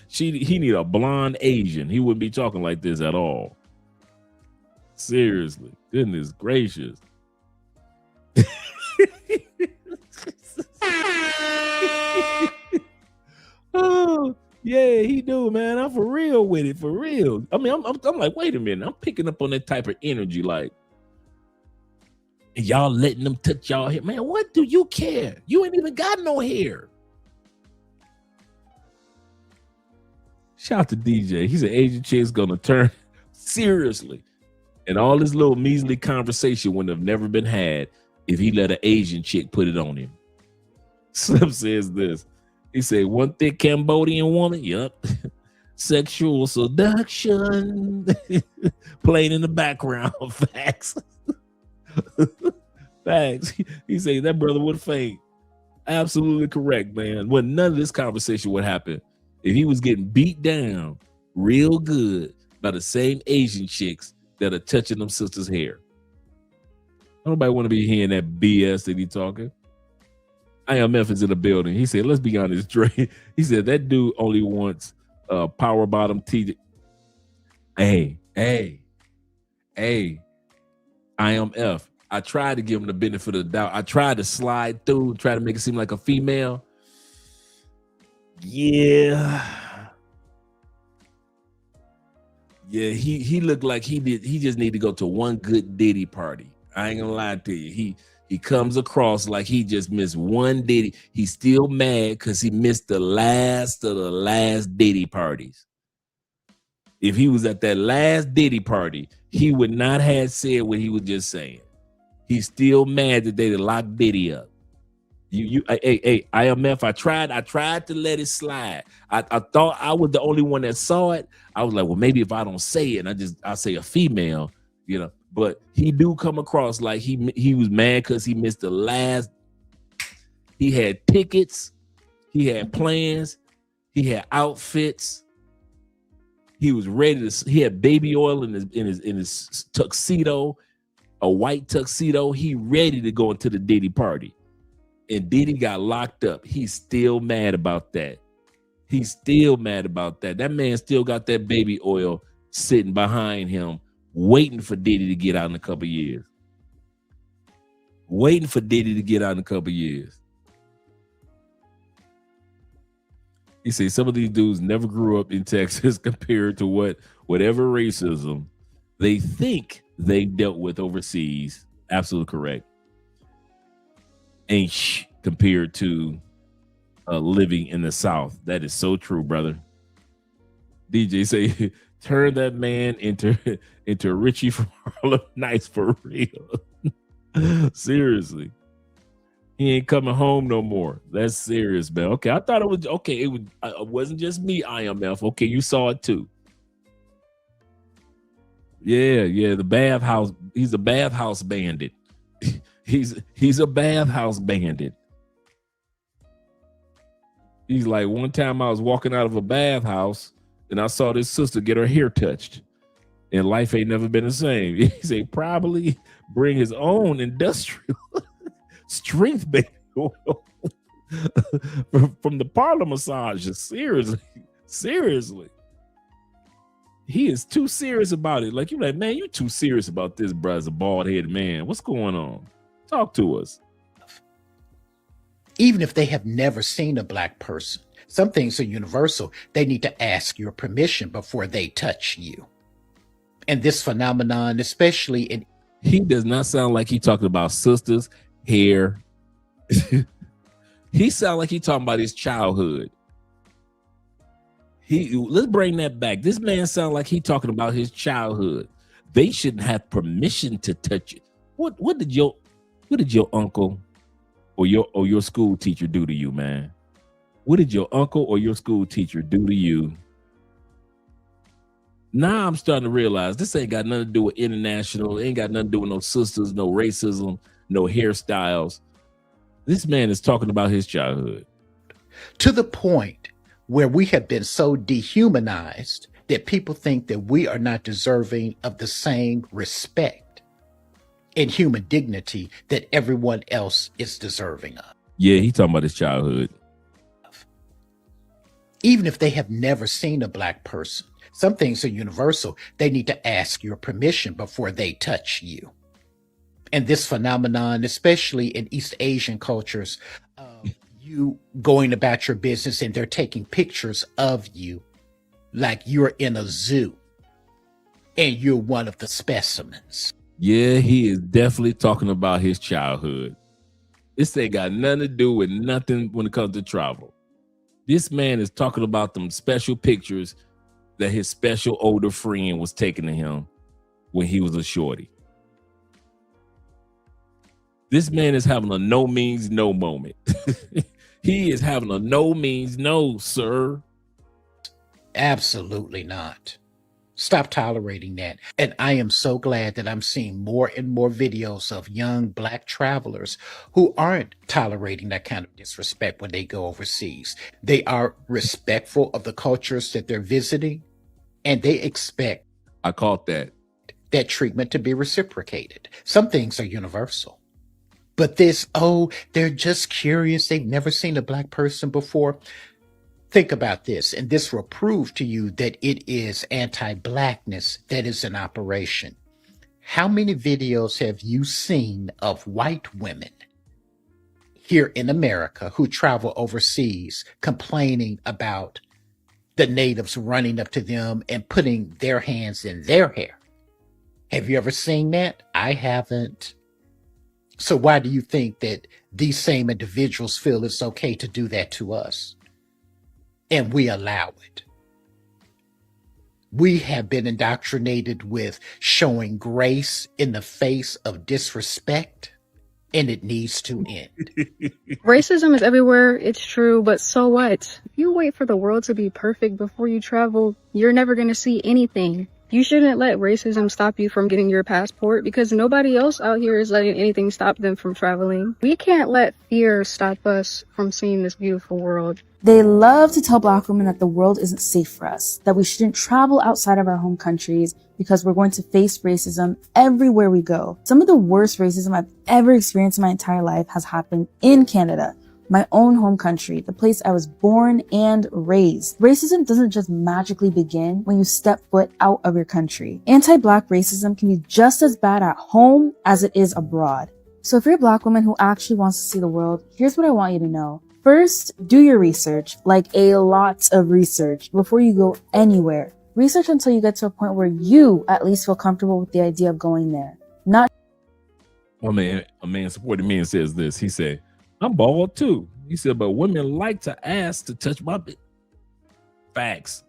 He need a blonde Asian. He wouldn't be talking like this at all. Seriously. Goodness gracious. Oh, yeah, he do, man. I'm for real with it, for real. I mean, I'm like, wait a minute. I'm picking up on that type of energy, like, y'all letting them touch y'all hair. Man, what do you care? You ain't even got no hair. Shout out to DJ. He said Asian chick's gonna turn seriously. And all this little measly conversation would have never been had if he let an Asian chick put it on him. Slim says this. He said, one thick Cambodian woman. Yup. Sexual seduction. Playing in the background. Facts. Facts. He said that brother would faint. Absolutely correct, man. Well, none of this conversation would happen if he was getting beat down real good by the same Asian chicks that are touching them sisters' hair. Nobody want to be hearing that BS that he talking. IMF is in the building. He said, let's be honest, Dre. He said that dude only wants power bottom T. Hey, Hey, IMF. I tried to give him the benefit of the doubt. I tried to slide through, try to make it seem like a female. Yeah. Yeah, he looked like he just need to go to one good Diddy party. I ain't gonna lie to you. He comes across like he just missed one Diddy. He's still mad because he missed the last of the last Diddy parties. If he was at that last Diddy party, he would not have said what he was just saying. He's still mad that they locked Diddy up. Hey, IMF, I tried to let it slide. I thought I was the only one that saw it. I was like, well, maybe if I don't say it, I'll say a female, you know. But he do come across like he was mad because he missed the last. He had tickets, he had plans, he had outfits. He was ready to. He had baby oil in his tuxedo, a white tuxedo. He ready to go into the Diddy party. And Diddy got locked up. He's still mad about that. He's still mad about that. That man still got that baby oil sitting behind him, waiting for Diddy to get out in a couple of years. Waiting for Diddy to get out in a couple of years. He said some of these dudes never grew up in Texas compared to whatever racism they think they dealt with overseas. Absolutely correct. Ain't compared to living in the South. That is so true, brother. DJ say, turn that man into Richie from Harlem Nights for real. Seriously. He ain't coming home no more. That's serious, man. Okay, I thought it was okay. It wasn't just me, IMF. Okay, you saw it too. Yeah, the bathhouse. He's a bathhouse bandit. He's a bathhouse bandit. He's like, one time I was walking out of a bathhouse and I saw this sister get her hair touched, and life ain't never been the same. He said probably bring his own industrial strength baby oil from the parlor massages. Seriously. He is too serious about it. Like, you're like, man, you're too serious about this, bro, as a bald-headed man. What's going on? Talk to us. Even if they have never seen a black person, some things are universal. They need to ask your permission before they touch you. And this phenomenon, especially in... He does not sound like he talking about sisters, hair. He sound like he talking about his childhood. Let's bring that back. This man sound like he talking about his childhood. They shouldn't have permission to touch it. What did your uncle or your school teacher do to you, man? What did your uncle or your school teacher do to you? Now I'm starting to realize this ain't got nothing to do with international. It ain't got nothing to do with no sisters, no racism, no hairstyles. This man is talking about his childhood. To the point where we have been so dehumanized that people think that we are not deserving of the same respect and human dignity that everyone else is deserving of. Yeah, he talking about his childhood. Even if they have never seen a black person, some things are universal. They need to ask your permission before they touch you. And this phenomenon, especially in East Asian cultures, you going about your business and they're taking pictures of you like you're in a zoo and you're one of the specimens. Yeah, he is definitely talking about his childhood. This ain't got nothing to do with nothing when it comes to travel. This man is talking about them special pictures that his special older friend was taking of him when he was a shorty. This man is having a no means no moment. He is having a no means no, sir. Absolutely not. Stop tolerating that. And I am so glad that I'm seeing more and more videos of young black travelers who aren't tolerating that kind of disrespect when they go overseas. They are respectful of the cultures that they're visiting, and they expect I caught that treatment to be reciprocated. Some things are universal. But this, they're just curious. They've never seen a black person before. Think about this, and this will prove to you that it is anti-blackness that is in operation. How many videos have you seen of white women here in America who travel overseas complaining about the natives running up to them and putting their hands in their hair? Have you ever seen that? I haven't. So why do you think that these same individuals feel it's okay to do that to us? And we allow it. We have been indoctrinated with showing grace in the face of disrespect, and it needs to end. Racism is everywhere, it's true, but so what? If you wait for the world to be perfect before you travel, you're never going to see anything. You shouldn't let racism stop you from getting your passport because nobody else out here is letting anything stop them from traveling. We can't let fear stop us from seeing this beautiful world. They love to tell Black women that the world isn't safe for us, that we shouldn't travel outside of our home countries because we're going to face racism everywhere we go. Some of the worst racism I've ever experienced in my entire life has happened in Canada, my own home country, the place I was born and raised. Racism doesn't just magically begin when you step foot out of your country. Anti-Black racism can be just as bad at home as it is abroad. So if you're a Black woman who actually wants to see the world, here's what I want you to know. First, do your research, like a lot of research, before you go anywhere. Research until you get to a point where you at least feel comfortable with the idea of going there. Not A man supporting me and says this. He said, I'm bald too. He said, but women like to ask to touch my bit. Facts.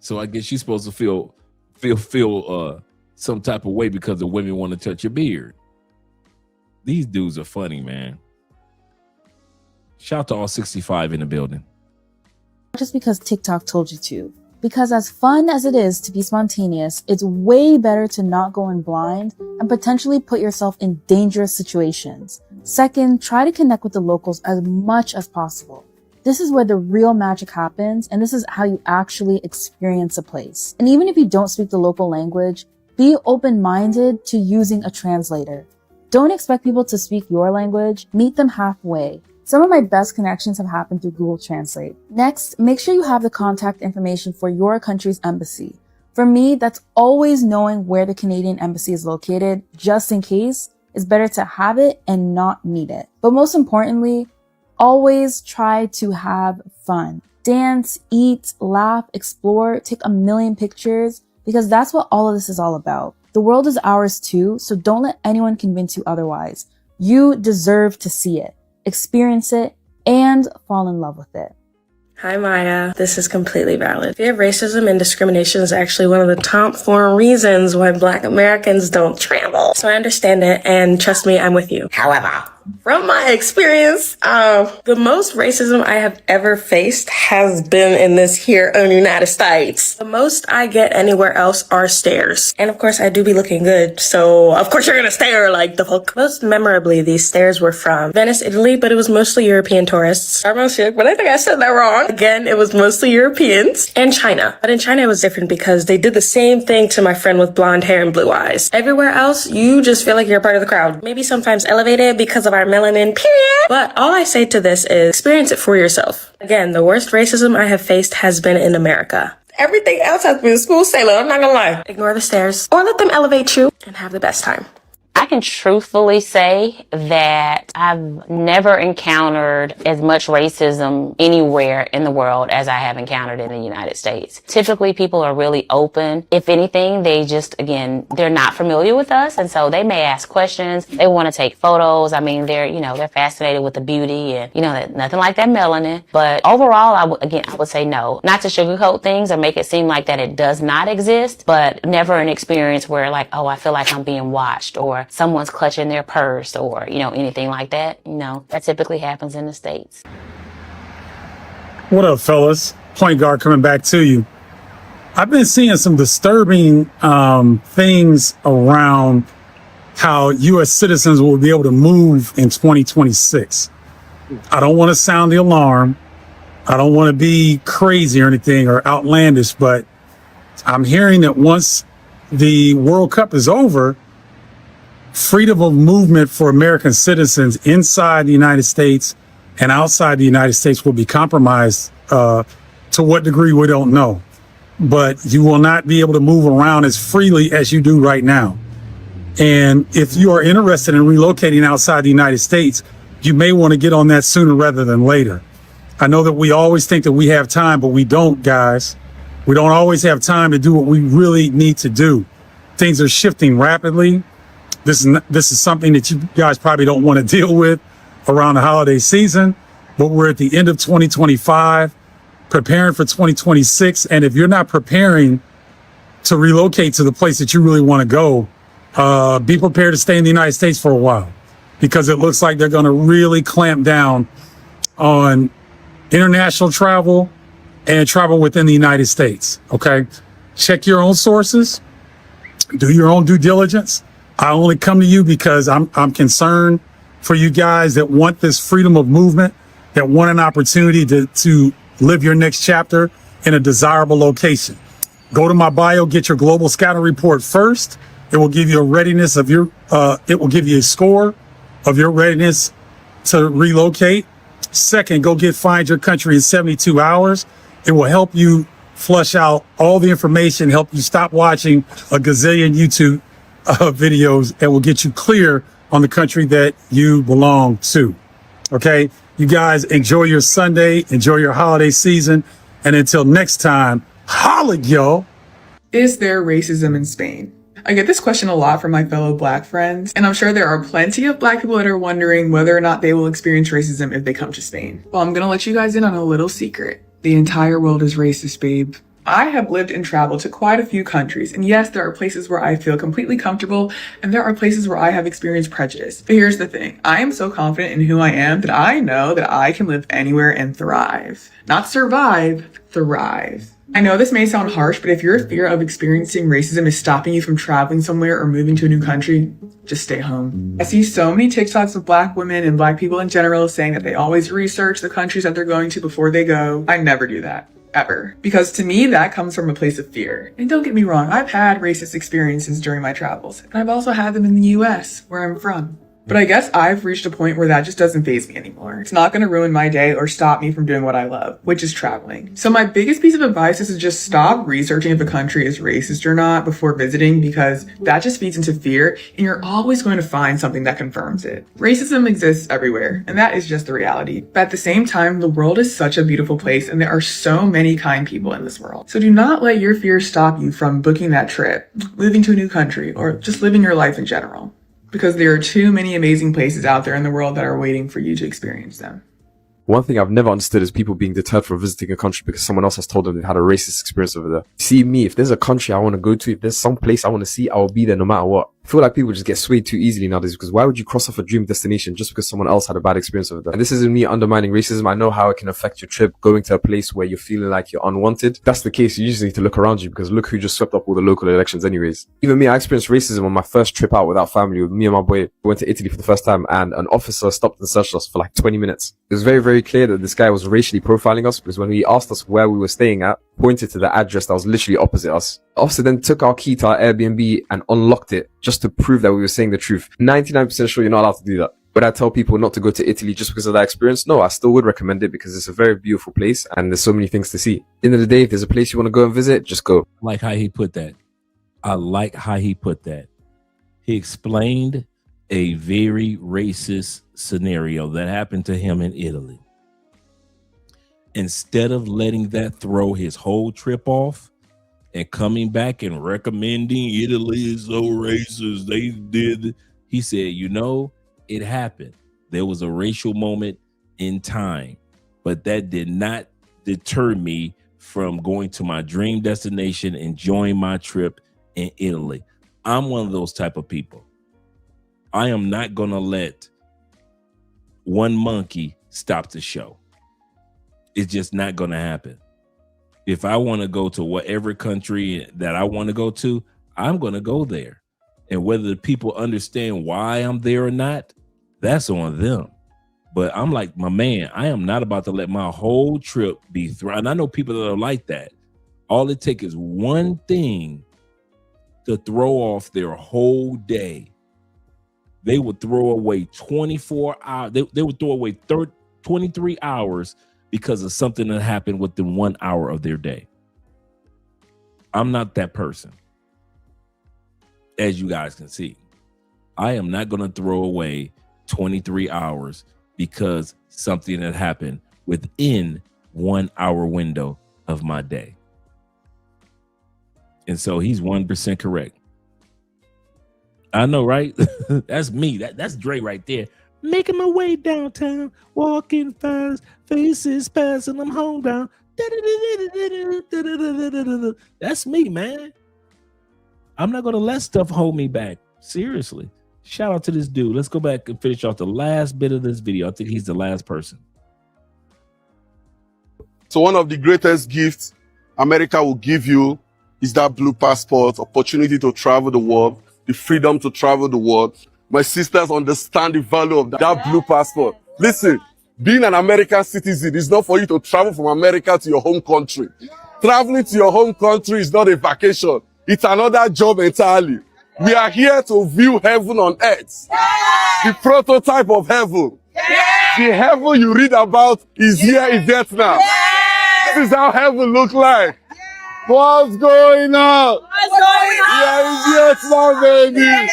So I guess you're supposed to feel some type of way because the women want to touch your beard. These dudes are funny, man. Shout out to all 65 in the building. just because TikTok told you to. Because as fun as it is to be spontaneous, it's way better to not go in blind and potentially put yourself in dangerous situations. Second, try to connect with the locals as much as possible. This is where the real magic happens, and this is how you actually experience a place. And even if you don't speak the local language, be open-minded to using a translator. Don't expect people to speak your language, meet them halfway. Some of my best connections have happened through Google Translate. Next, make sure you have the contact information for your country's embassy. For me, that's always knowing where the Canadian embassy is located, just in case. It's better to have it and not need it. But most importantly, always try to have fun. Dance, eat, laugh, explore, take a million pictures, because that's what all of this is all about. The world is ours too, so don't let anyone convince you otherwise. You deserve to see it, experience it, and fall in love with it. Hi Maya, this is completely valid. Fear of racism and discrimination is actually one of the top 4 reasons why Black Americans don't travel. So I understand it, and trust me, I'm with you. However, from my experience, the most racism I have ever faced has been in this here in the United States. The most I get anywhere else are stares. And of course, I do be looking good, so of course you're gonna stare like the fuck. Most memorably, these stares were from Venice, Italy, but it was mostly European tourists. I'm sick, but I think I said that wrong. Again, it was mostly Europeans. And China. But in China, it was different because they did the same thing to my friend with blonde hair and blue eyes. Everywhere else, you just feel like you're part of the crowd. Maybe sometimes elevated because of our melanin, period. But all I say to this is experience it for yourself. Again, the worst racism I have faced has been in America. Everything else has been smooth sailing, I'm not gonna lie. Ignore the stares or let them elevate you and have the best time. I can truthfully say that I've never encountered as much racism anywhere in the world as I have encountered in the United States. Typically, people are really open. If anything, they just, again, they're not familiar with us, and so they may ask questions. They want to take photos. I mean, they're fascinated with the beauty and, nothing like that melanin. But overall, I would say no. Not to sugarcoat things or make it seem like that it does not exist, but never an experience where like, oh, I feel like I'm being watched or someone's clutching their purse or, anything like that. That typically happens in the States. What up, fellas? Point guard coming back to you. I've been seeing some disturbing things around how U.S. citizens will be able to move in 2026. I don't want to sound the alarm. I don't want to be crazy or anything or outlandish, but I'm hearing that once the World Cup is over, freedom of movement for American citizens inside the United States and outside the United States will be compromised. To what degree, we don't know. But you will not be able to move around as freely as you do right now. And if you are interested in relocating outside the United States, you may want to get on that sooner rather than later. I know that we always think that we have time, but we don't, guys. We don't always have time to do what we really need to do. Things are shifting rapidly. This is something that you guys probably don't want to deal with around the holiday season, but we're at the end of 2025, preparing for 2026. And if you're not preparing to relocate to the place that you really want to go, be prepared to stay in the United States for a while, because it looks like they're going to really clamp down on international travel and travel within the United States. Okay. Check your own sources, do your own due diligence. I only come to you because I'm concerned for you guys that want this freedom of movement, that want an opportunity to live your next chapter in a desirable location. Go to my bio, get your global scouting report first. It will give you a readiness of your, it will give you a score of your readiness to relocate. Second, go find your country in 72 hours. It will help you flush out all the information, help you stop watching a gazillion YouTube videos, and will get you clear on the country that you belong to. Okay. You guys enjoy your Sunday, enjoy your holiday season. And until next time, holla, y'all. Is there racism in Spain? I get this question a lot from my fellow Black friends, and I'm sure there are plenty of Black people that are wondering whether or not they will experience racism if they come to Spain. Well, I'm gonna let you guys in on a little secret. The entire world is racist, babe. I have lived and traveled to quite a few countries, and yes, there are places where I feel completely comfortable, and there are places where I have experienced prejudice. But here's the thing. I am so confident in who I am that I know that I can live anywhere and thrive. Not survive, thrive. I know this may sound harsh, but if your fear of experiencing racism is stopping you from traveling somewhere or moving to a new country, just stay home. I see so many TikToks of Black women and Black people in general saying that they always research the countries that they're going to before they go. I never do that. Ever. Because to me, that comes from a place of fear. And don't get me wrong, I've had racist experiences during my travels, and I've also had them in the US, where I'm from. But I guess I've reached a point where that just doesn't faze me anymore. It's not going to ruin my day or stop me from doing what I love, which is traveling. So my biggest piece of advice is to just stop researching if a country is racist or not before visiting, because that just feeds into fear, and you're always going to find something that confirms it. Racism exists everywhere, and that is just the reality. But at the same time, the world is such a beautiful place, and there are so many kind people in this world. So do not let your fears stop you from booking that trip, moving to a new country, or just living your life in general. Because there are too many amazing places out there in the world that are waiting for you to experience them. One thing I've never understood is people being deterred from visiting a country because someone else has told them they had a racist experience over there. See me, if there's a country I want to go to, if there's some place I want to see, I will be there no matter what. I feel like people just get swayed too easily nowadays, because why would you cross off a dream destination just because someone else had a bad experience over there? And this isn't me undermining racism. I know how it can affect your trip, going to a place where you're feeling like you're unwanted. If that's the case, you usually need to look around you, because look who just swept up all the local elections anyways. Even me, I experienced racism on my first trip out without family. With me and my boy, we went to Italy for the first time, and an officer stopped and searched us for like 20 minutes. It was very, very clear that this guy was racially profiling us, because when he asked us where we were staying at, pointed to the address that was literally opposite us. The officer then took our key to our Airbnb and unlocked it just to prove that we were saying the truth. 99% sure you're not allowed to do that. Would I tell people not to go to Italy just because of that experience? No, I still would recommend it, because it's a very beautiful place and there's so many things to see. At the end of the day, if there's a place you want to go and visit, just go. Like how he put that. I like how he put that. He explained a very racist scenario that happened to him in Italy. Instead of letting that throw his whole trip off and coming back and recommending Italy is so racist, they did, he said, you know, it happened. There was a racial moment in time, but that did not deter me from going to my dream destination, enjoying my trip in Italy. I'm one of those type of people. I am not going to let one monkey stop the show. It's just not going to happen. If I want to go to whatever country that I want to go to, I'm going to go there. And whether the people understand why I'm there or not, that's on them. But I'm like, my man, I am not about to let my whole trip be thrown. And I know people that are like that. All it takes is one thing to throw off their whole day. They would throw away 24 hours. They would throw away 23 hours because of something that happened within 1 hour of their day. I'm not that person. As you guys can see, I am not going to throw away 23 hours because something that happened within 1 hour window of my day. And so he's 1% correct. I know, right? That's me. That's Dre right there. Making my way downtown, walking fast, faces passing, I'm homebound. That's me, man. I'm not going to let stuff hold me back. Seriously. Shout out to this dude. Let's go back and finish off the last bit of this video. I think he's the last person. So one of the greatest gifts America will give you is that blue passport, opportunity to travel the world, the freedom to travel the world. My sisters understand the value of that blue passport. Listen, being an American citizen is not for you to travel from America to your home country. Traveling to your home country is not a vacation. It's another job entirely. We are here to view heaven on earth. The prototype of heaven. The heaven you read about is here in Vietnam. This is how heaven looks like. What's going on? We are in Vietnam, baby.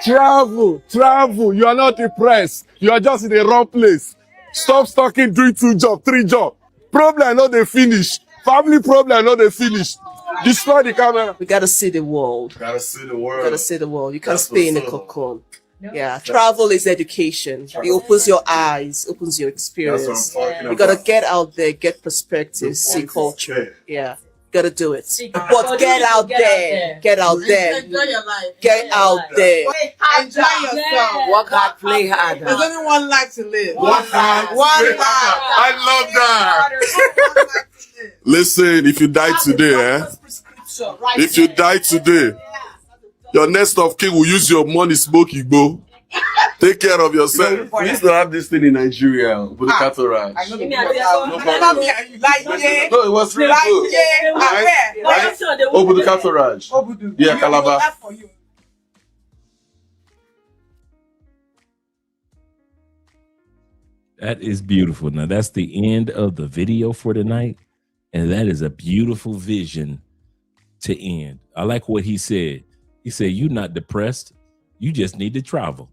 Travel. You are not depressed. You are just in the wrong place. Stop stalking, doing 2 jobs, 3 jobs. Problem not they finish. Family problem not they finish. Destroy the camera. We gotta see the world. Gotta see the world. Gotta see the world. You can't stay in a cocoon. Yeah, travel is education. It opens your eyes, opens your experience. That's what I'm talking You gotta about. get out there, get perspective, see culture. Yeah, gotta do it. But get out there. Get out there. Enjoy your life. Get out there. Enjoy yourself. Work hard, play hard. There's only one life to live. One life. One life. I love that. Listen, if you die today, if you die today, your next of kin will use your money smoke Igbo. Take care of yourself. We used to have this thing in Nigeria, with the cattle ranch. No, it was really good. Over the cattle ranch. Yeah, Calabar. That is beautiful. Now, that's the end of the video for tonight. And that is a beautiful vision to end. I like what he said. He said, you're not depressed. You just need to travel.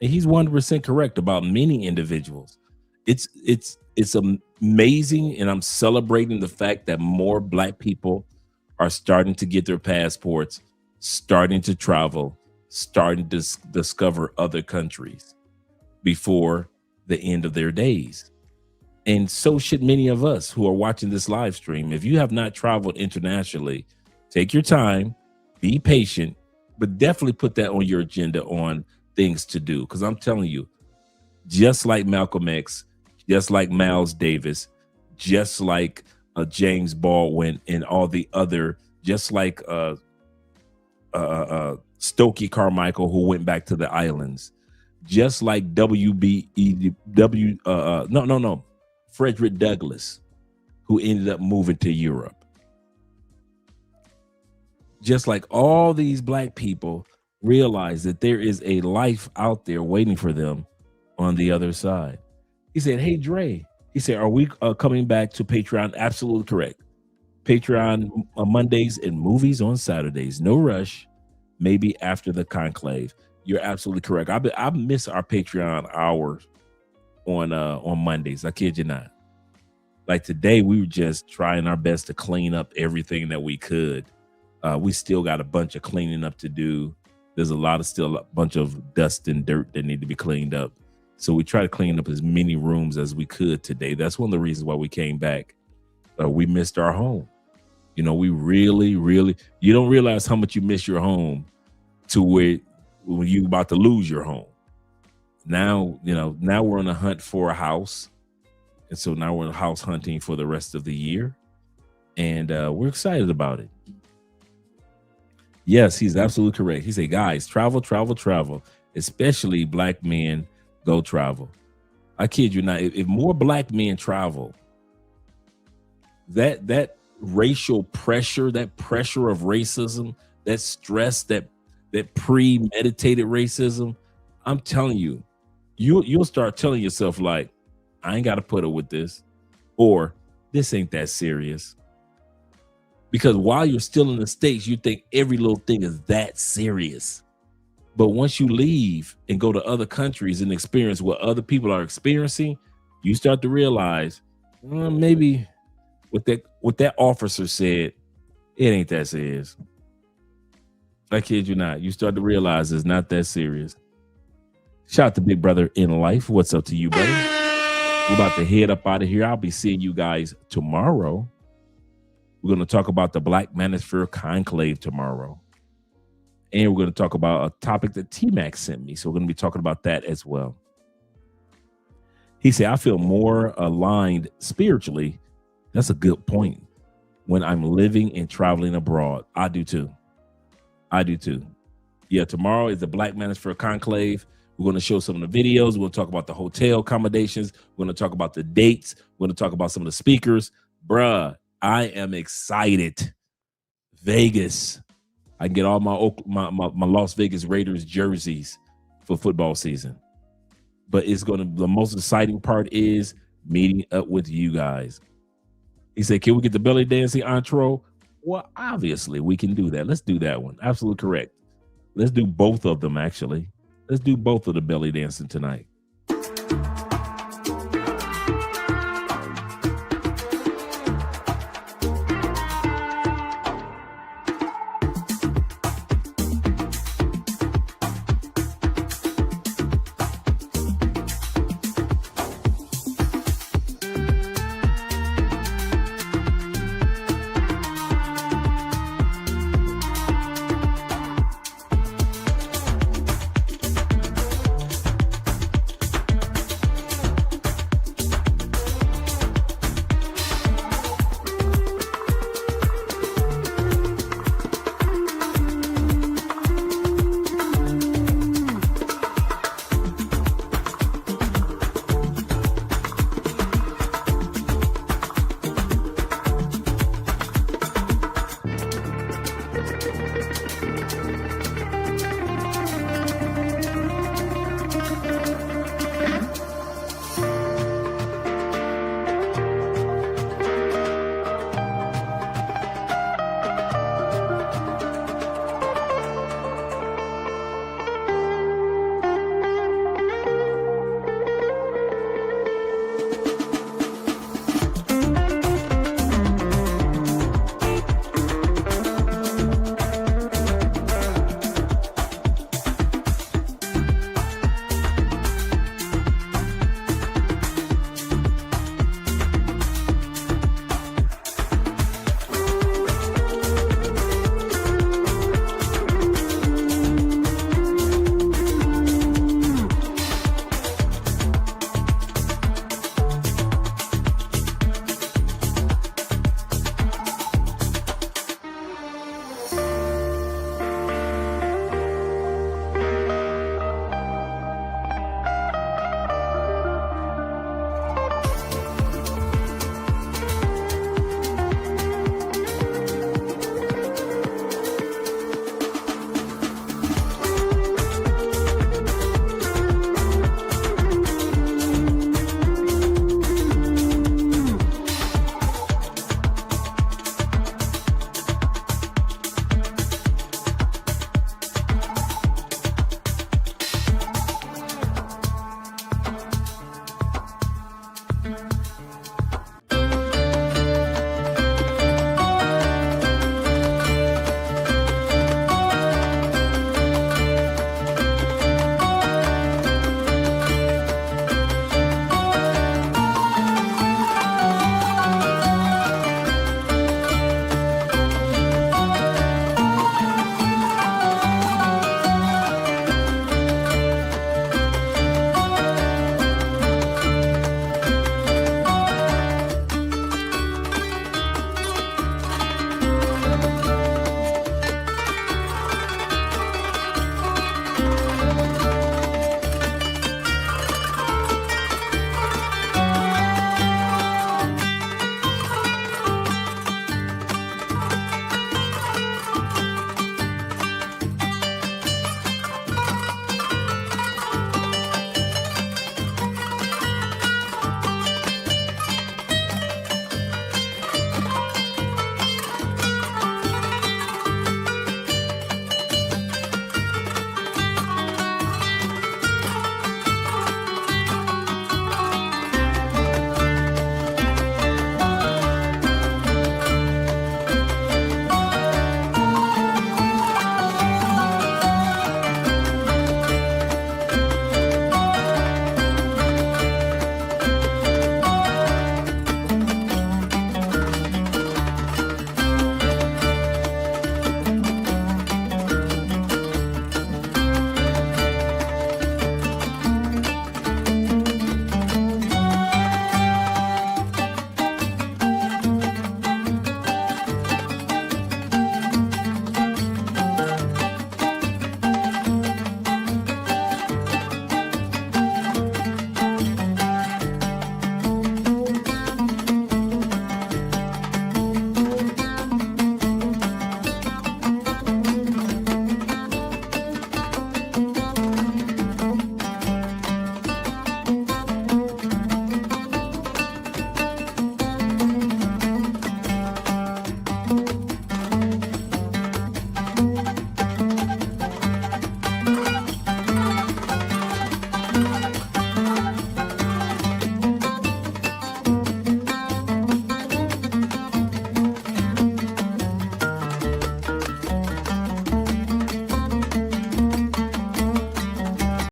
And he's 100% correct about many individuals. It's amazing. And I'm celebrating the fact that more Black people are starting to get their passports, starting to travel, starting to discover other countries before the end of their days. And so should many of us who are watching this live stream. If you have not traveled internationally, take your time, be patient, but definitely put that on your agenda on things to do. Because I'm telling you, just like Malcolm X, just like Miles Davis, just like James Baldwin and all the other, just like Stokely Carmichael, who went back to the islands, just like Frederick Douglass, who ended up moving to Europe. Just like all these Black people realize that there is a life out there waiting for them on the other side. He said, hey, Dre, he said, are we coming back to Patreon? Absolutely correct. Patreon on Mondays and movies on Saturdays. No rush. Maybe after the conclave. You're absolutely correct. I miss our Patreon hours on Mondays. I kid you not. Like today, we were just trying our best to clean up everything that we could. We still got a bunch of cleaning up to do. There's still a bunch of dust and dirt that need to be cleaned up. So we try to clean up as many rooms as we could today. That's one of the reasons why we came back. We missed our home. You know, we really, you don't realize how much you miss your home to where when you're about to lose your home. Now we're on a hunt for a house. And so now we're house hunting for the rest of the year. And we're excited about it. Yes, he's absolutely correct. He said, guys, travel, especially Black men go travel. I kid you not. If more Black men travel, that racial pressure, that pressure of racism, that stress, that premeditated racism, I'm telling you, you'll start telling yourself like, I ain't got to put up with this, or this ain't that serious. Because while you're still in the States, you think every little thing is that serious. But once you leave and go to other countries and experience what other people are experiencing, you start to realize, maybe what that officer said, it ain't that serious. I kid you not. You start to realize it's not that serious. Shout out to Big Brother in Life. What's up to you, buddy? We're about to head up out of here. I'll be seeing you guys tomorrow. We're going to talk about the Black Manosphere Conclave tomorrow. And we're going to talk about a topic that T-Mac sent me. So we're going to be talking about that as well. He said, I feel more aligned spiritually. That's a good point. When I'm living and traveling abroad. I do too. Yeah, tomorrow is the Black Manosphere Conclave. We're going to show some of the videos. We'll talk about the hotel accommodations. We're going to talk about the dates. We're going to talk about some of the speakers. Bruh, I am excited. Vegas. I can get all my Las Vegas Raiders jerseys for football season. But the most exciting part is meeting up with you guys. He said, can we get the belly dancing intro? Well, obviously we can do that. Let's do that one. Absolutely correct. Let's do both of them, actually. Let's do both of the belly dancing tonight.